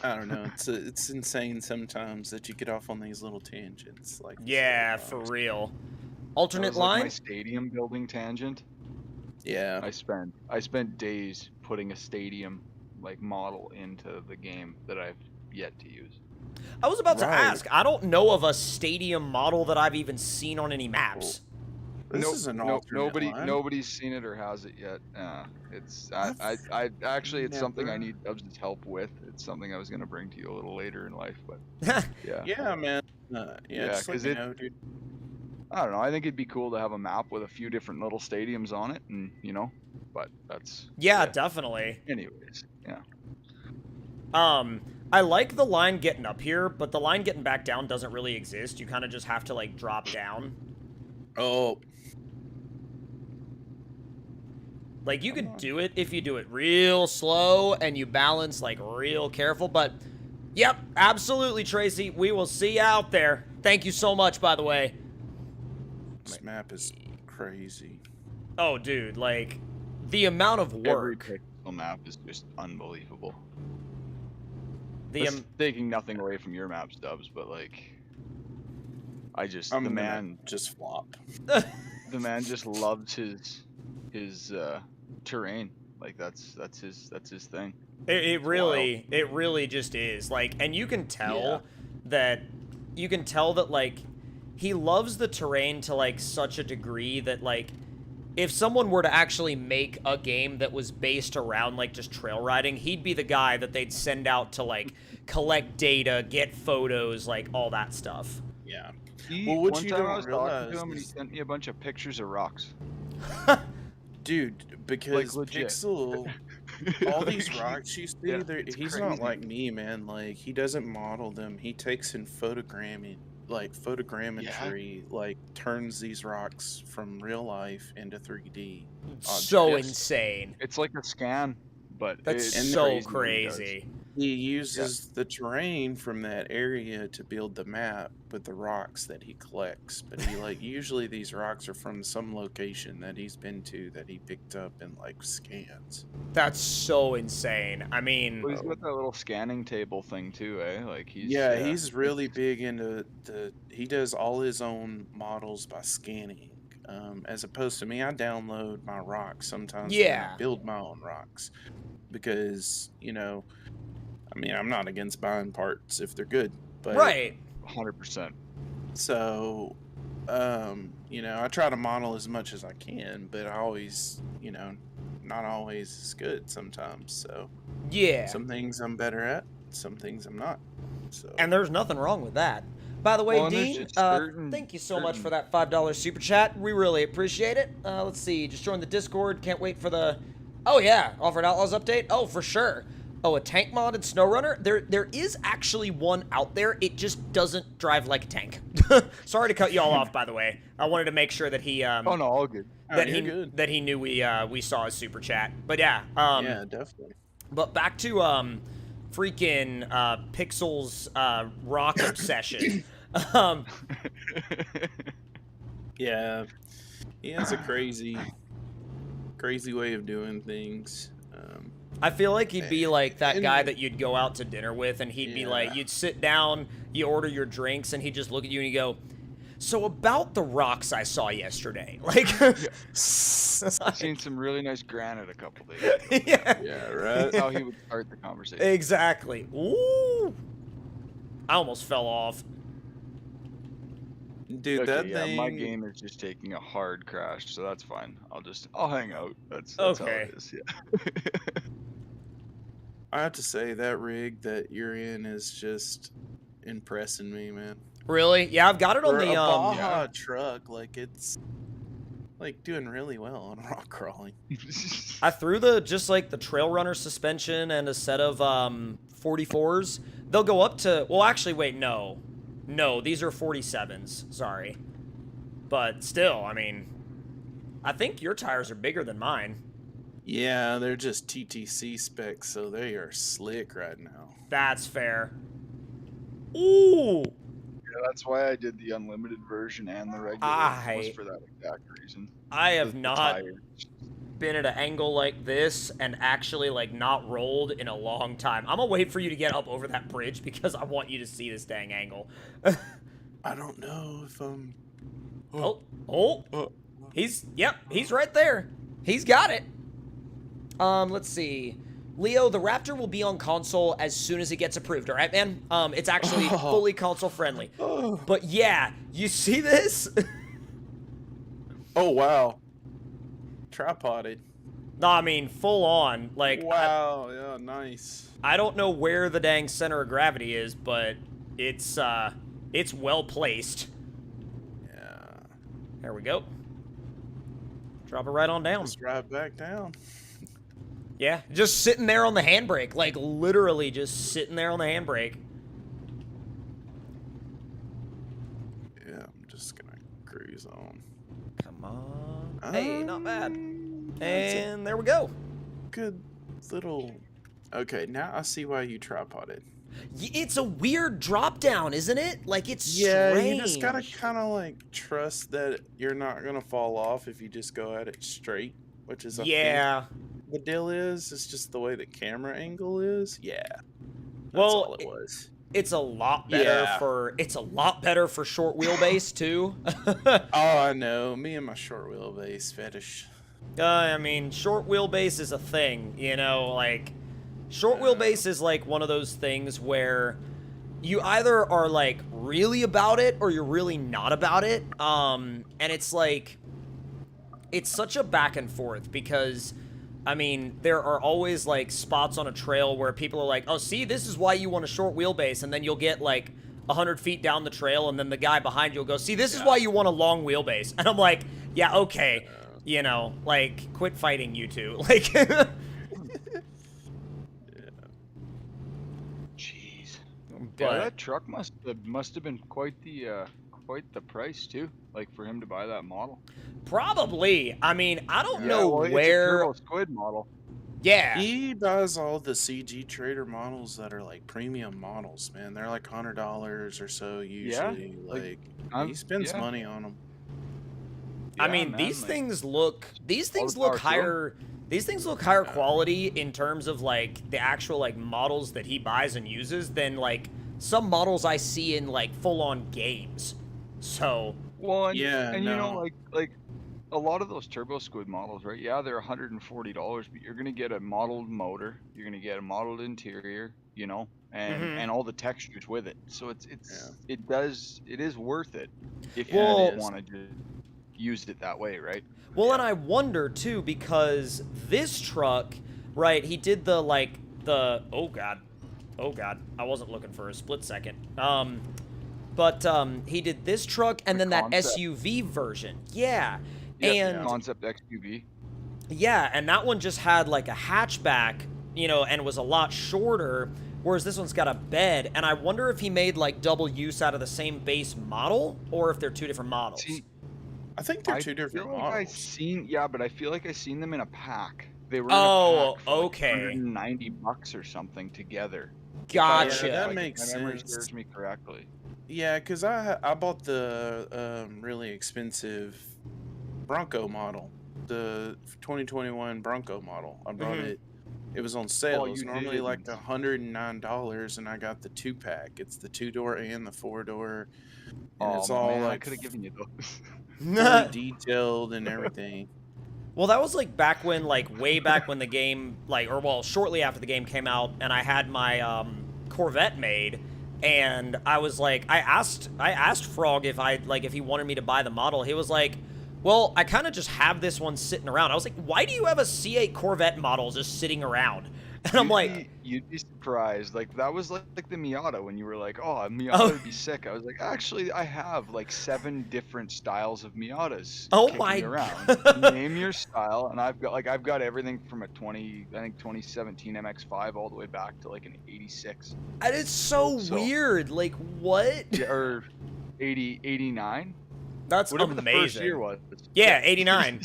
I don't know, it's insane sometimes that you get off on these little tangents. Like, these little Yeah, for rocks. real. That Alternate was like line? my stadium building tangent. Yeah. I spent days putting a stadium like model into the game that I've yet to use. I was about to Right. ask. I don't know of a stadium model that I've even seen on any maps. This is an alternate line. Nobody's seen it or has it yet. I actually, it's something I never- need Dubs' help with. It's something I was gonna bring to you a little later in life, but yeah. Yeah, man. Yeah, Yeah, just let 'cause me it- know, dude. I don't know. I think it'd be cool to have a map with a few different little stadiums on it, and but that's Yeah, definitely. Anyways, yeah. I like the line getting up here, but the line getting back down doesn't really exist. You kind of just have to, like, drop down. Oh. Like, you could do it if you do it real slow and you balance, like, real careful, but... Yep, absolutely, Tracy. We will see you out there. Thank you so much, by the way. This map is crazy. Oh, dude, like, the amount of Every work. pixel map is just unbelievable. The Taking nothing away from your map, Stubbs, but like, The man just flop. the man just loves his terrain. Like that's his thing. It really just is. Like, and you can tell that like he loves the terrain to like such a degree that like if someone were to actually make a game that was based around like just trail riding, he'd be the guy that they'd send out to like collect data, get photos, like all that stuff. Yeah. Well, one time I was talking to him and he sent me a bunch of pictures of rocks. Dude, because Like, legit. Pixel, all these rocks you see, he's not like me, man. Like, he doesn't model them. He takes in photogrammetry, like, turns these rocks from real life into 3D. So objects. insane. It's like a scan, but That's it's so what he does. crazy. He uses the terrain from that area to build the map with the rocks that he collects. But he like usually these rocks are from some location that he's been to that he picked up and like scans. That's so insane. I mean, Well, he's got that little scanning table thing too, eh? Like he's really big into he does all his own models by scanning. As opposed to me, I download my rocks sometimes. Yeah. I build my own rocks because I mean, I'm not against buying parts if they're good, but right. 100%. So, I try to model as much as I can, but I always, not always is good sometimes. So, Yeah. some things I'm better at, some things I'm not. So, And there's nothing wrong with that. By the way, Well, and there's Dean, just certain- thank you so much for that $5 super chat. We really appreciate it. Let's see. Just joined the Discord. Can't wait for the... Oh, yeah. Off-Road Outlaws update. Oh, for sure. Oh, a tank mod in SnowRunner? There is actually one out there. It just doesn't drive like a tank. Sorry to cut you all off, by the way. I wanted to make sure that he... Oh, no, all good. that he knew we saw his super chat. But yeah. yeah, definitely. But back to freaking Pixel's rock obsession. Yeah, he has a crazy way of doing things. I feel like he'd be like that And- guy that you'd go out to dinner with, and he'd be like, you'd sit down, you order your drinks, and he'd just look at you and he'd go, so about the rocks I saw yesterday. Like, I've seen some really nice granite a couple days ago. yeah, Yeah, right. That's how he would start the conversation. exactly. Ooh. I almost fell off. Dude, Okay, that yeah, thing. my game is just taking a hard crash, so that's fine. I'll hang out. That's how Okay. it is. Yeah. I have to say that rig that you're in is just impressing me, man. Really? Yeah, I've got it on For the a Baja yeah. truck, like it's like doing really well on rock crawling. I threw the trail runner suspension and a set of 44s. They'll go up to, well, actually, wait, no, these are 47s. Sorry, but still, I mean, I think your tires are bigger than mine. Yeah, they're just TTC specs, so they are slick right now. That's fair. Ooh, Yeah, that's why I did the unlimited version and the regular. Was for that exact reason. I have The not tires. been at an angle like this and actually like not rolled in a long time. I'm gonna wait for you to get up over that bridge because I want you to see this dang angle. I don't know if I'm. He's right there. He's got it. Let's see. Leo, the Raptor will be on console as soon as it gets approved, all right, man? It's actually fully console friendly. But yeah, you see this? Oh wow. Tripoded. No, I mean, full on. Like, Wow, yeah, nice. I don't know where the dang center of gravity is, but it's well placed. Yeah. There we go. Drop it right on down. Just drive back down. Yeah, just sitting there on the handbrake. Like, literally just sitting there on the handbrake. Yeah, I'm just gonna cruise on. Come on. Hey, not bad. That's And there we go. a good little... Okay, now I see why you tripoded. It's a weird drop down, isn't it? Like, it's Yeah, strange. you just gotta kind of like trust that you're not gonna fall off if you just go at it straight, which is I think Yeah. the deal is. It's just the way the camera angle is. Yeah. That's Well, all it was. It's a lot better Yeah. for short wheelbase too. Oh, I know. Me and my short wheelbase fetish. I mean, short wheelbase is a thing, you know, like short wheelbase is like one of those things where you either are like really about it or you're really not about it. And it's like it's such a back and forth because I mean, there are always like spots on a trail where people are like, "Oh, see, this is why you want a short wheelbase," and then you'll get like 100 feet down the trail, and then the guy behind you will go, "See, this is why you want a long wheelbase," and I'm like, "Yeah, okay, you know, like, quit fighting, you two." Like, Jeez. but Yeah, that truck must have been quite the price too. Like for him to buy that model. probably. I mean, I don't Yeah, know well, it's a where. turbo squid model. Yeah, He buys all the CG Trader models that are like premium models, man. They're like $100 or so usually. like, Like he spends yeah. money on them. I Yeah, mean, man, these like, things look power to 'em. higher. These things look higher quality in terms of like the actual like models that he buys and uses than like some models I see in like full on games. So Well, and, Yeah, and you know, no. like a lot of those turbo squid models, right? Yeah, they're $140, but you're gonna get a modeled motor, you're gonna get a modeled interior, you know, and all the textures with it. So it is worth it if you Well- want to use it that way, right? well, and I wonder too because this truck, right? He did the like the oh god, I wasn't looking for a split second. But he did this truck and The then that concept. SUV version. Yeah. Yeah, And concept XUV. yeah, and that one just had like a hatchback, you know, and was a lot shorter, whereas this one's got a bed. And I wonder if he made like double use out of the same base model or if they're two different models. See, I think they're I two different feel like models. but I feel like I seen them in a pack. They were Oh, in a pack for okay. like $190 or something together. Gotcha. that Like, if makes my memory sense. serves me correctly. Yeah, because I bought the really expensive Bronco model, the 2021 Bronco model. I brought it. It was on sale. It was you normally like didn't. $109, and I got the 2-pack. It's the 2-door and the 4-door, and Oh it's all man, I like could have given you those. fully detailed and everything. Well, that was like back when, like way back when the game, like, or well, shortly after the game came out, and I had my Corvette made, and I was like, I asked Frog if if he wanted me to buy the model. He was like, well, I kind of just have this one sitting around. I was like, why do you have a C8 Corvette model just sitting around? And I'm like, You'd be surprised. Like that was like the Miata when you were like, oh, a Miata would be sick. I was like, actually, I have like 7 different styles of Miatas. Oh kicking my around. God. Name your style, and I've got everything from a 2017 MX-5 all the way back to like an 86 and it's so So- weird. Like, what? or 89. That's Whatever amazing. the first year was. Yeah, 89.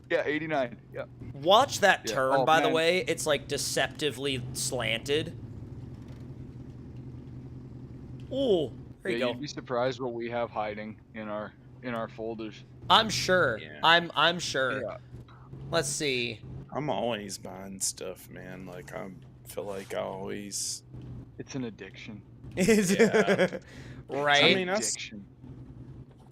Yeah, 89. Yeah. Watch that Yeah. turn, Oh, by the man. way. It's like deceptively slanted. Ooh, there you Yeah, go. you'd be surprised what we have hiding in our folders. I'm sure. Yeah. I'm sure. Yeah. Let's see. I'm always buying stuff, man. Like I feel like I always. It's an addiction. Yeah. Right? I mean, Addiction.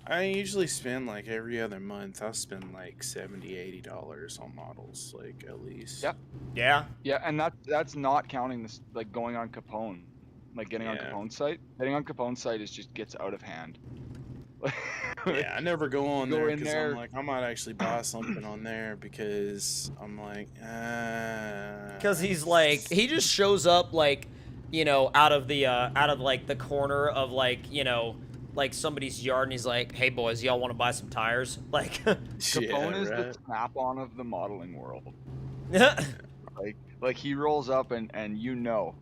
I usually spend like every other month. I'll spend like $70-$80 on models, like at least. Yep. yeah. Yeah, and that's not counting this like going on Capone, like getting on Yeah. Capone's site. Getting on Capone's site is just gets out of hand. Yeah, I never go on Go there in because there. I'm like, I might actually buy something on there because I'm like, Because he's like, he just shows up like, you know, out of like the corner of like, you know, like somebody's yard and he's like, "Hey boys, y'all want to buy some tires?" Like, Capone is the snap-on of the modeling world. Like he rolls up and you know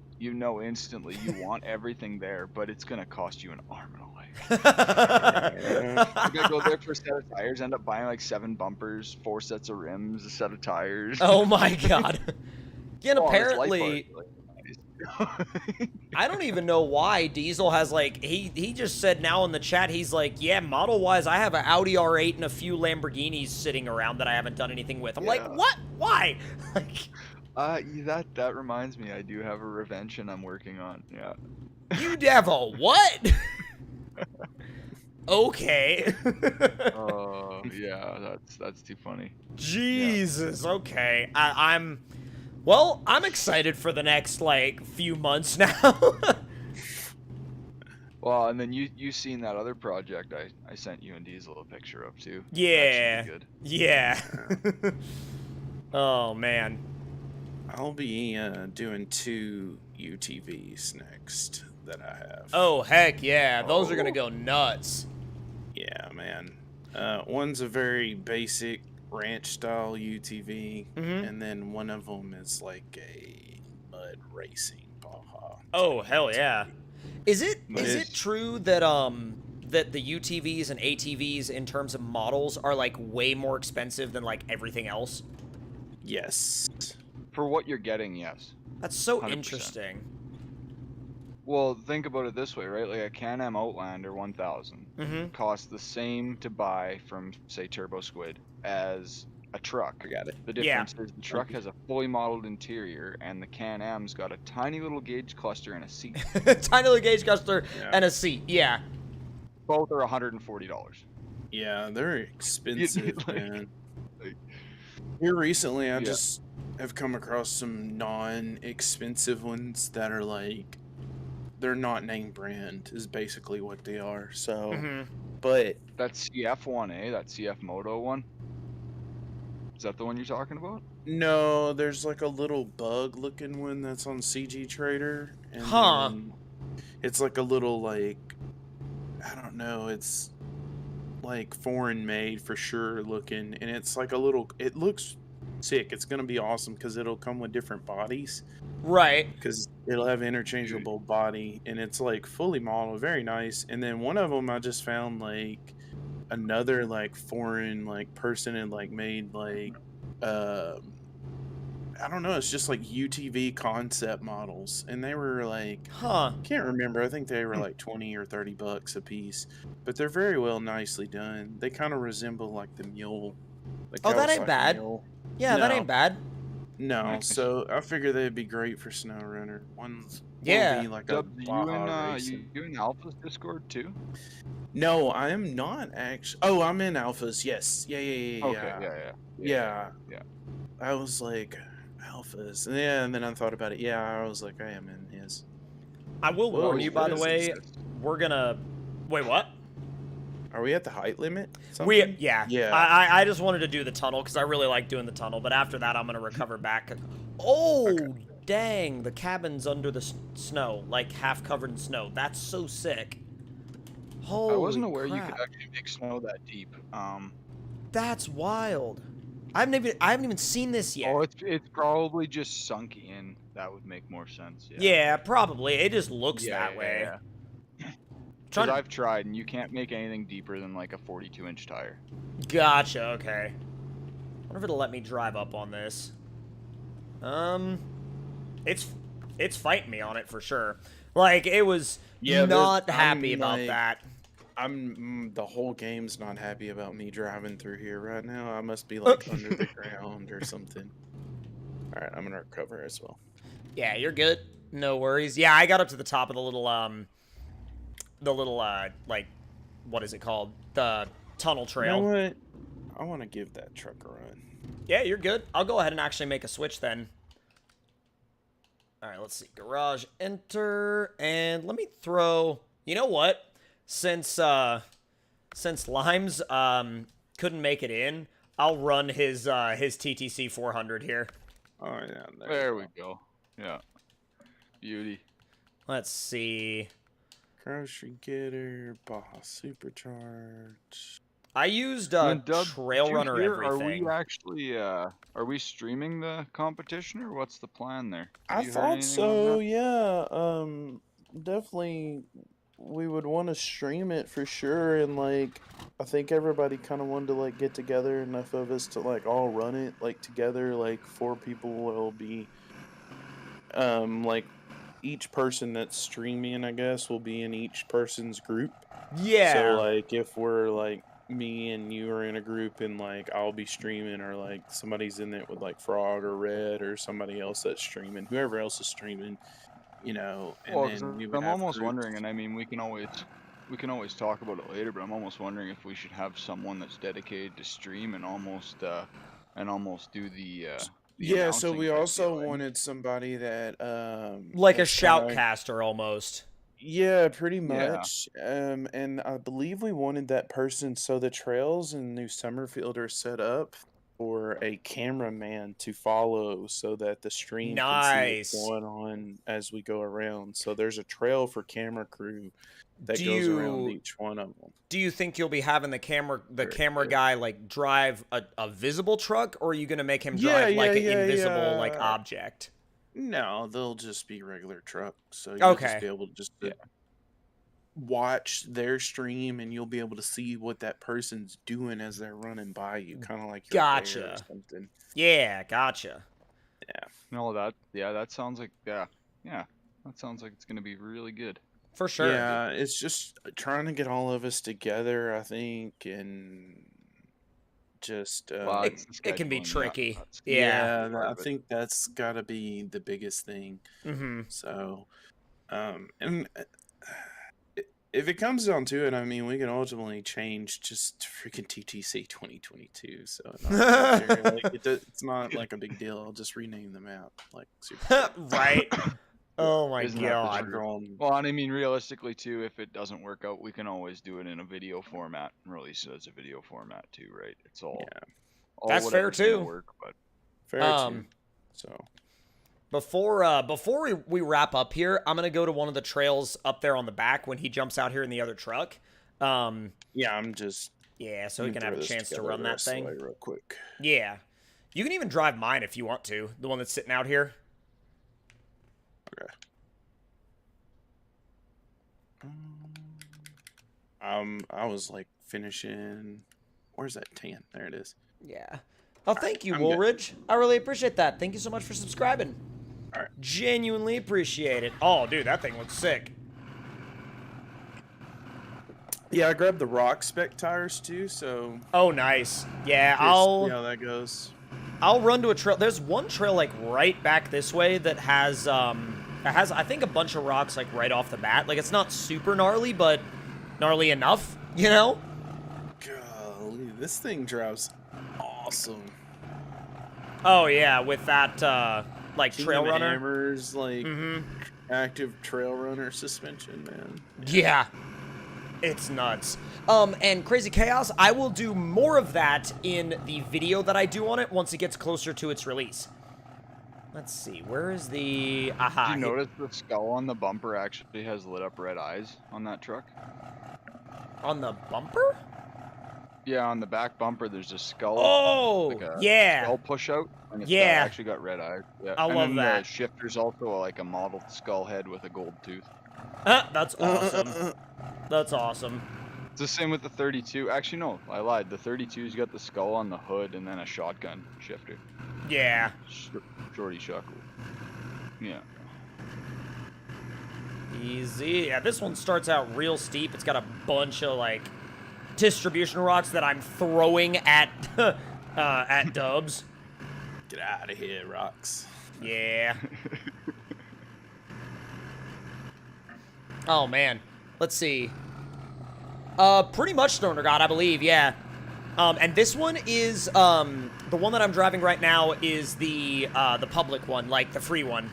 instantly you want everything there, but it's gonna cost you an arm and a leg. You're gonna go there for a set of tires, end up buying like 7 bumpers, 4 sets of rims, a set of tires. Oh my god. And Oh, it's light apparently, bar. I don't even know why Diesel has like he just said now in the chat, he's like, yeah, model wise I have an Audi R8 and a few Lamborghinis sitting around that I haven't done anything with. I'm like, what? Why? Like, that reminds me, I do have a Revention I'm working on. Yeah. you'd have a what? Okay. Oh yeah, that's too funny. Jesus. Okay. I'm excited for the next like few months now. Well, and then you seen that other project I sent you and Diesel a picture of too. Yeah. That should be good. Yeah. Oh man. I'll be doing 2 UTVs next that I have. Oh heck yeah, those are gonna go nuts. Yeah, man. One's a very basic ranch style UTV, and then one of them is like a mud racing Baja. Oh hell yeah. Is it It's- true that that the UTVs and ATVs in terms of models are like way more expensive than like everything else? Yes. For what you're getting, yes. That's so 100%. interesting. Well, think about it this way, right? Like a Can-Am Outlander 1000 costs the same to buy from, say, Turbo Squid as a truck. I got it. The difference is the truck has a fully modeled interior, and the Can-Am's got a tiny little gauge cluster and a seat. Tiny little gauge cluster and a seat. Yeah. Both are $140. Yeah, they're expensive, like- man. like- Here recently, I Yeah. just have come across some non-expensive ones that are like, they're not name brand is basically what they are. So, but That CF one, that CF Moto one? Is that the one you're talking about? no, there's like a little bug looking one that's on CG Trader. And Huh. then it's like a little like, I don't know, it's like foreign made for sure looking, and it's like a little, it looks sick. It's gonna be awesome because it'll come with different bodies. Right. Because it'll have interchangeable body, and it's like fully modeled, very nice. And then one of them I just found like another like foreign like person and like made like I don't know, it's just like UTV concept models, and they were like, Huh. can't remember, I think they were like 20 or 30 bucks a piece, but they're very well nicely done. They kind of resemble like the mule. The Oh, that ain't Kawasaki bad. Mule. Yeah, that No. ain't bad. No, Nice. so I figured they'd be great for SnowRunner. One's Yeah. will be like a Dubs, you Baja in racing. you in Alpha's Discord too? No, I am not actually. Oh, I'm in alphas. Yes. Yeah. Okay, Yeah. yeah. I was like alphas. Yeah, and then I thought about it. Yeah, I was like, I am in his. I will Whoa, warn you, by what the is way, this? we're gonna. Wait, what? Are we at the height limit? We Something? yeah. Yeah. I just wanted to do the tunnel because I really like doing the tunnel, but after that I'm gonna recover back. Oh dang! The cabin's under the snow, like half covered in snow. That's so sick. Holy I wasn't aware you crap. could actually make snow that deep. That's wild. I haven't even seen this yet. Oh, it's probably just sunk in. That would make more sense. Yeah, probably. It just looks Yeah, that yeah, way. yeah. Trying Because to- I've tried, and you can't make anything deeper than like a 42-inch tire. Gotcha. Okay. Wonder if it'll let me drive up on this. It's fighting me on it for sure. Like it was Yeah, not I'm happy about like- that. The whole game's not happy about me driving through here right now. I must be like under the ground or something. All right, I'm gonna recover as well. Yeah, you're good. No worries. Yeah, I got up to the top of the little like, what is it called? The tunnel You trail. know what? I want to give that truck a run. Yeah, you're good. I'll go ahead and actually make a switch then. All right, let's see. Garage, enter, and let me throw. You know what? Since Limes couldn't make it in, I'll run his TTC 400 here. Oh yeah, There we go. Yeah. Beauty. Let's see. Grocery Getter, Baja Supercharge. I used And then, Dub, Trail did you Runner hear, everything. Are we actually are we streaming the competition, or what's the plan there? Have I you heard thought anything on so, that? yeah. Definitely we would want to stream it for sure, and like I think everybody kind of wanted to like get together, enough of us to like all run it like together, like 4 people will be like each person that's streaming, I guess, will be in each person's group. So Yeah. like if we're like me and you are in a group and like I'll be streaming, or like somebody's in it with like Frog or Red or somebody else that's streaming, whoever else is streaming, and Well, because then we would I'm have almost groups. wondering, and I mean, we can always talk about it later, but I'm almost wondering if we should have someone that's dedicated to stream and almost do the Yeah, so announcing we type also deal, eh? wanted somebody that Like a that's kind of, shoutcaster almost. yeah, pretty Yeah. much. And I believe we wanted that person, so the trails in New Summerfield are set up for a cameraman to follow so that the stream can see what's Nice. going on as we go around. So there's a trail for camera crew that Do goes around you each one of them. do you think you'll be having the Very camera good. guy like drive a visible truck, or are you gonna make him Yeah, drive like an yeah, invisible like yeah. object? No, they'll just be regular trucks. So you'll just Okay. be able to just Yeah. watch their stream, and you'll be able to see what that person's doing as they're running by you, kind of like you're there or Gotcha. something. Yeah, gotcha. No, that sounds like that sounds like it's gonna be really good. For sure. Yeah, it's just trying to get all of us together, I think, and just Well, It, it's the it can be scheduling, tricky. that's Yeah. yeah, part I of it. think that's got to be the biggest thing. Mm-hmm. So, and if it comes down to it, I mean, we can ultimately change just freaking TTC 2022. So it's not like a big deal. I'll just rename the map like super. Right. Oh my Isn't that the god. truth? Well, and I mean, realistically too, if it doesn't work out, we can always do it in a video format and release it as a video format too, right? It's all, That's fair, whatever's gonna too. Work, but Fair Um, too. So Before we wrap up here, I'm gonna go to one of the trails up there on the back when he jumps out here in the other truck. yeah, I'm just Yeah, so he can have a chance to run the that rest of the thing. way real quick. Yeah. You can even drive mine if you want to, the one that's sitting out here. Okay. I was like finishing. Where's that tan? There it is. Yeah. Oh, thank you, I'm good. Woolridge. I really appreciate that. Thank you so much for subscribing. Alright. Genuinely appreciate it. Oh, dude, that thing looks sick. Yeah, I grabbed the Rock Spec tires too, so Oh, nice. Yeah, curious to see how that goes. I'll run to a trail. There's one trail like right back this way that has I think a bunch of rocks like right off the bat. Like it's not super gnarly, but gnarly enough, you know? Golly, this thing drives awesome. Oh yeah, with that like King trail of runner. Hammers, like Mhm. active trail runner suspension, man. Yeah. It's nuts. And Crazy Chaos, I will do more of that in the video that I do on it once it gets closer to its release. Let's see, where is the... Aha. did you notice the skull on the bumper actually has lit up red eyes on that truck? On the bumper? Yeah, on the back bumper, there's a skull. Oh, like a yeah. skull push out, and it's Yeah. actually got red eyes. Yeah, I and love then that. The shifter's also like a modeled skull head with a gold tooth. That's awesome. That's awesome. It's the same with the 32. Actually, no, I lied. The 32's got the skull on the hood and then a shotgun shifter. Yeah. Shorty shuckle. Yeah. Easy. Yeah, this one starts out real steep. It's got a bunch of, like, distribution rocks that I'm throwing at, at Dubs. Get out of here, Rocks. Yeah. Oh, man. Let's see. Pretty much Stoner God, I believe, yeah. And this one is, the one that I'm driving right now is the public one, like, the free one.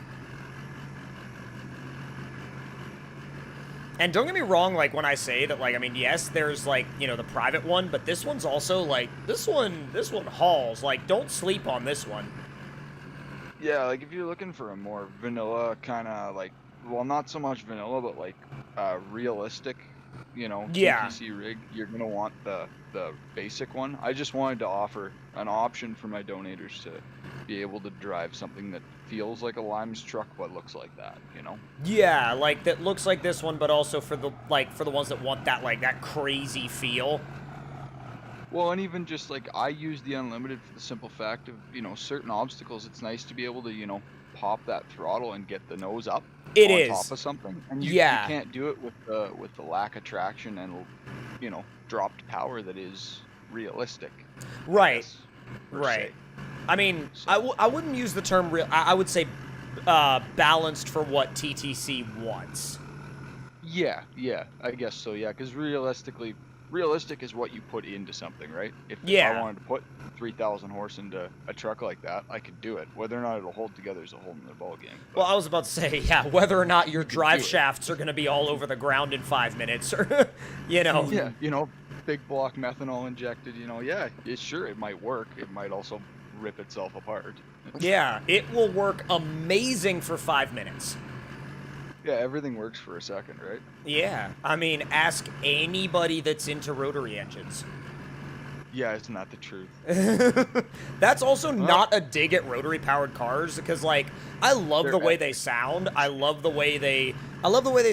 And don't get me wrong, like, when I say that, like, I mean, yes, there's, like, you know, the private one, but this one's also, like, this one hauls. Like, don't sleep on this one. Yeah, like if you're looking for a more vanilla kind of like well, not so much vanilla, but like realistic, you know, Yeah. TTC rig, you're gonna want the basic one. I just wanted to offer an option for my donators to be able to drive something that feels like a Lime's truck but looks like that, you know? Yeah, like that looks like this one, but also for the ones that want that like that crazy feel. Well, and even just like I use the unlimited for the simple fact of, you know, certain obstacles, it's nice to be able to, you know, pop that throttle and get the nose up It on is. top of something. And you Yeah. can't do it with the lack of traction and, you know, dropped power that is realistic. I Right. guess, per Right. se. I mean, So- I wouldn't use the term real. I would say balanced for what TTC wants. Yeah, I guess so, yeah, because realistic is what you put into something, right? If Yeah. I wanted to put 3,000 horse into a truck like that, I could do it. Whether or not it'll hold together is a whole nother ballgame. Well, I was about to say, yeah, whether or not your You could drive do it. shafts are going to be all over the ground in 5 minutes, or, you know. Yeah, you know, big block methanol injected, you know, yeah, sure, it might work. It might also rip itself apart. Yeah, it will work amazing for 5 minutes. Yeah, everything works for a second, right? Yeah, I mean, ask anybody that's into rotary engines. Yeah, isn't that the truth? That's also not a dig at rotary powered cars, because like I love They're the way epic. they sound. I love the way they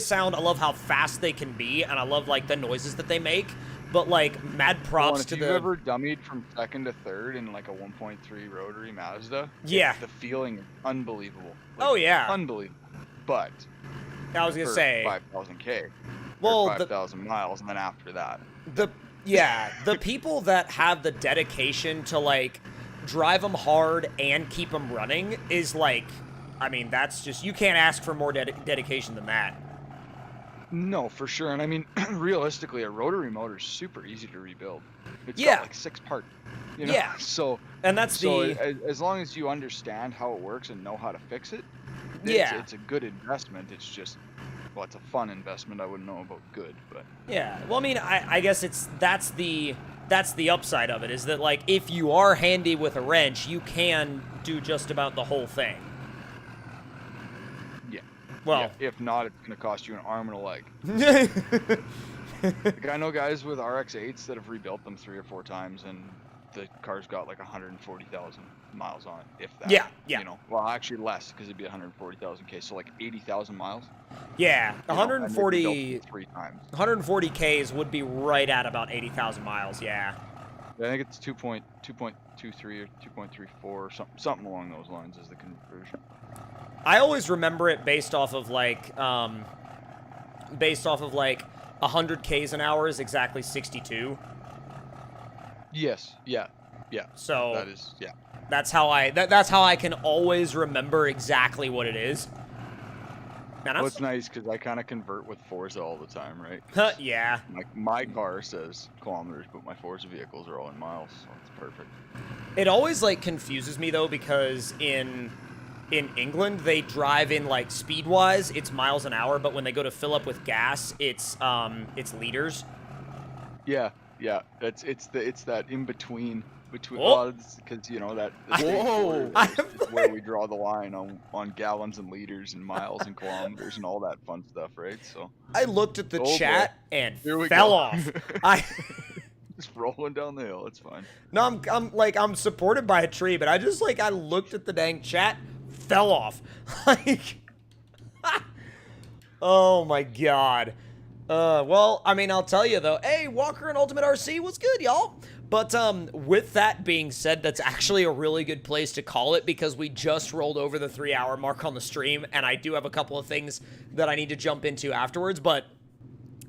sound. I love how fast they can be, and I love like the noises that they make. But like mad Well, props and to if the you've ever dummied from second to third in like a 1.3 rotary Mazda, Yeah. the feeling is unbelievable. Oh, yeah. Unbelievable. But I was gonna for say 5,000 Well, or the- 5,000 miles, and then after that, the people that have the dedication to like drive them hard and keep them running is like, I mean, that's just, you can't ask for more dedication than that. no, for sure. And I mean, realistically, a rotary motor is super easy to rebuild. It's Yeah. got like 6 parts. You know? Yeah. So And that's as long as you understand how it works and know how to fix it, Yeah. it's a good investment. It's just, well, it's a fun investment. I wouldn't know about good, but Yeah, well, I mean, I guess that's the upside of it, is that like if you are handy with a wrench, you can do just about the whole thing. yeah. Well, Yeah, if not, it's gonna cost you an arm and a leg. Like, I know guys with RX-8s that have rebuilt them 3 or 4 times, and the car's got like 140,000 miles on it, if that. Yeah. You know, well, actually less, because it'd be 140,000 K, so like 80,000 miles. yeah, you know, and they rebuilt them 140 3 times. 140 Ks would be right at about 80,000 miles. Yeah. I think it's 2.23 or 2.34 or something along those lines is the conversion. I always remember it based off of like 100 Ks an hour is exactly 62. Yes. Yeah. So That is, yeah. that's how I can always remember exactly what it is. Man, Well, it's nice because I kind of convert with Forza all the time, right? yeah. Like my car says kilometers, but my Forza vehicles are all in miles, so it's perfect. It always like confuses me though, because in England they drive in like speed-wise it's miles an hour, but when they go to fill up with gas it's liters. Yeah. It's that in between Oh. because you know that Whoa. is where we draw the line on gallons and liters and miles and kilometers and all that fun stuff, right? So I looked at the Oh, boy. chat and Here we fell go. off. I just rolling down the hill, it's fine. No, I'm supported by a tree, but I just like I looked at the dang chat, fell off. Like oh my god. Well, I mean, I'll tell you though. Hey, Walker and Ultimate RC, what's good, y'all? But with that being said, that's actually a really good place to call it, because we just rolled over the 3-hour mark on the stream, and I do have a couple of things that I need to jump into afterwards, but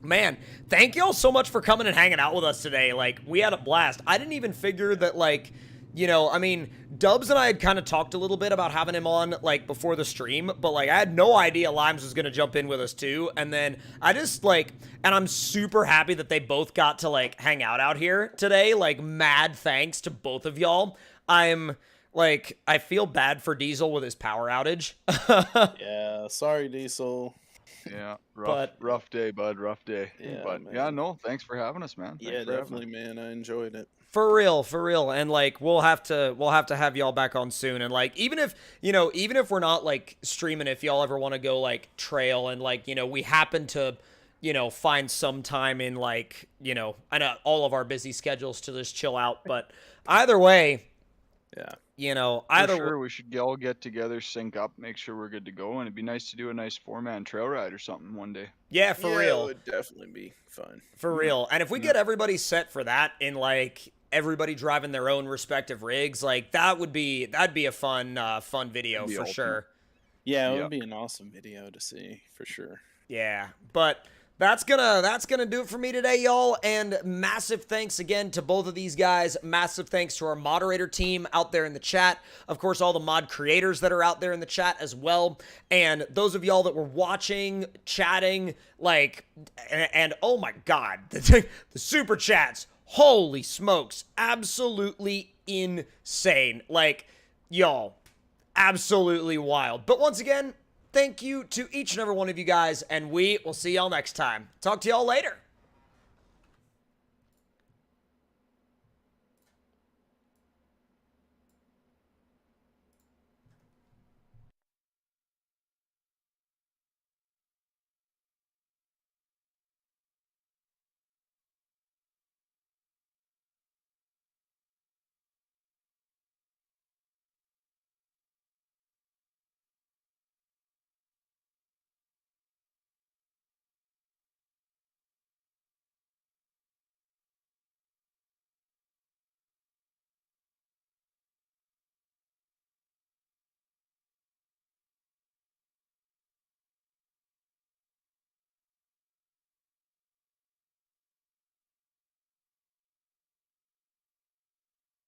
man, thank y'all so much for coming and hanging out with us today. Like, we had a blast. I didn't even figure that, like, you know, I mean, Dubs and I had kind of talked a little bit about having him on, like, before the stream, but, like, I had no idea Limes was going to jump in with us, too, and then I just, like, and I'm super happy that they both got to, like, hang out here today, like, mad thanks to both of y'all. I'm, like, I feel bad for Diesel with his power outage. Yeah, sorry, Diesel. Yeah, But- rough day, bud. Rough day. Yeah, But yeah, man. no, thanks for having us, man. Yeah, Thanks for having us. definitely, man. I enjoyed it. For real, and like we'll have to have y'all back on soon, and like even if we're not like streaming, if y'all ever want to go like trail and like we happen to find some time in like I know all of our busy schedules to just chill out, but either way, Yeah. either For sure, we should all get together, sync up, make sure we're good to go, and it'd be nice to do a nice 4-man trail ride or something one day. yeah, for Yeah, real. It would definitely be fun. For real. And if we get everybody set for that in like everybody driving their own respective rigs, like that'd be a fun video Be for ultimate. sure. Yeah, it Yep. would be an awesome video to see for sure. Yeah. But that's gonna do it for me today, y'all. And massive thanks again to both of these guys. Massive thanks to our moderator team out there in the chat. Of course, all the mod creators that are out there in the chat as well. And those of y'all that were watching, chatting, like, and oh my god, the super chats. Holy smokes. Absolutely insane. Like, y'all, absolutely wild. But once again, thank you to each and every one of you guys, and we will see y'all next time. Talk to y'all later.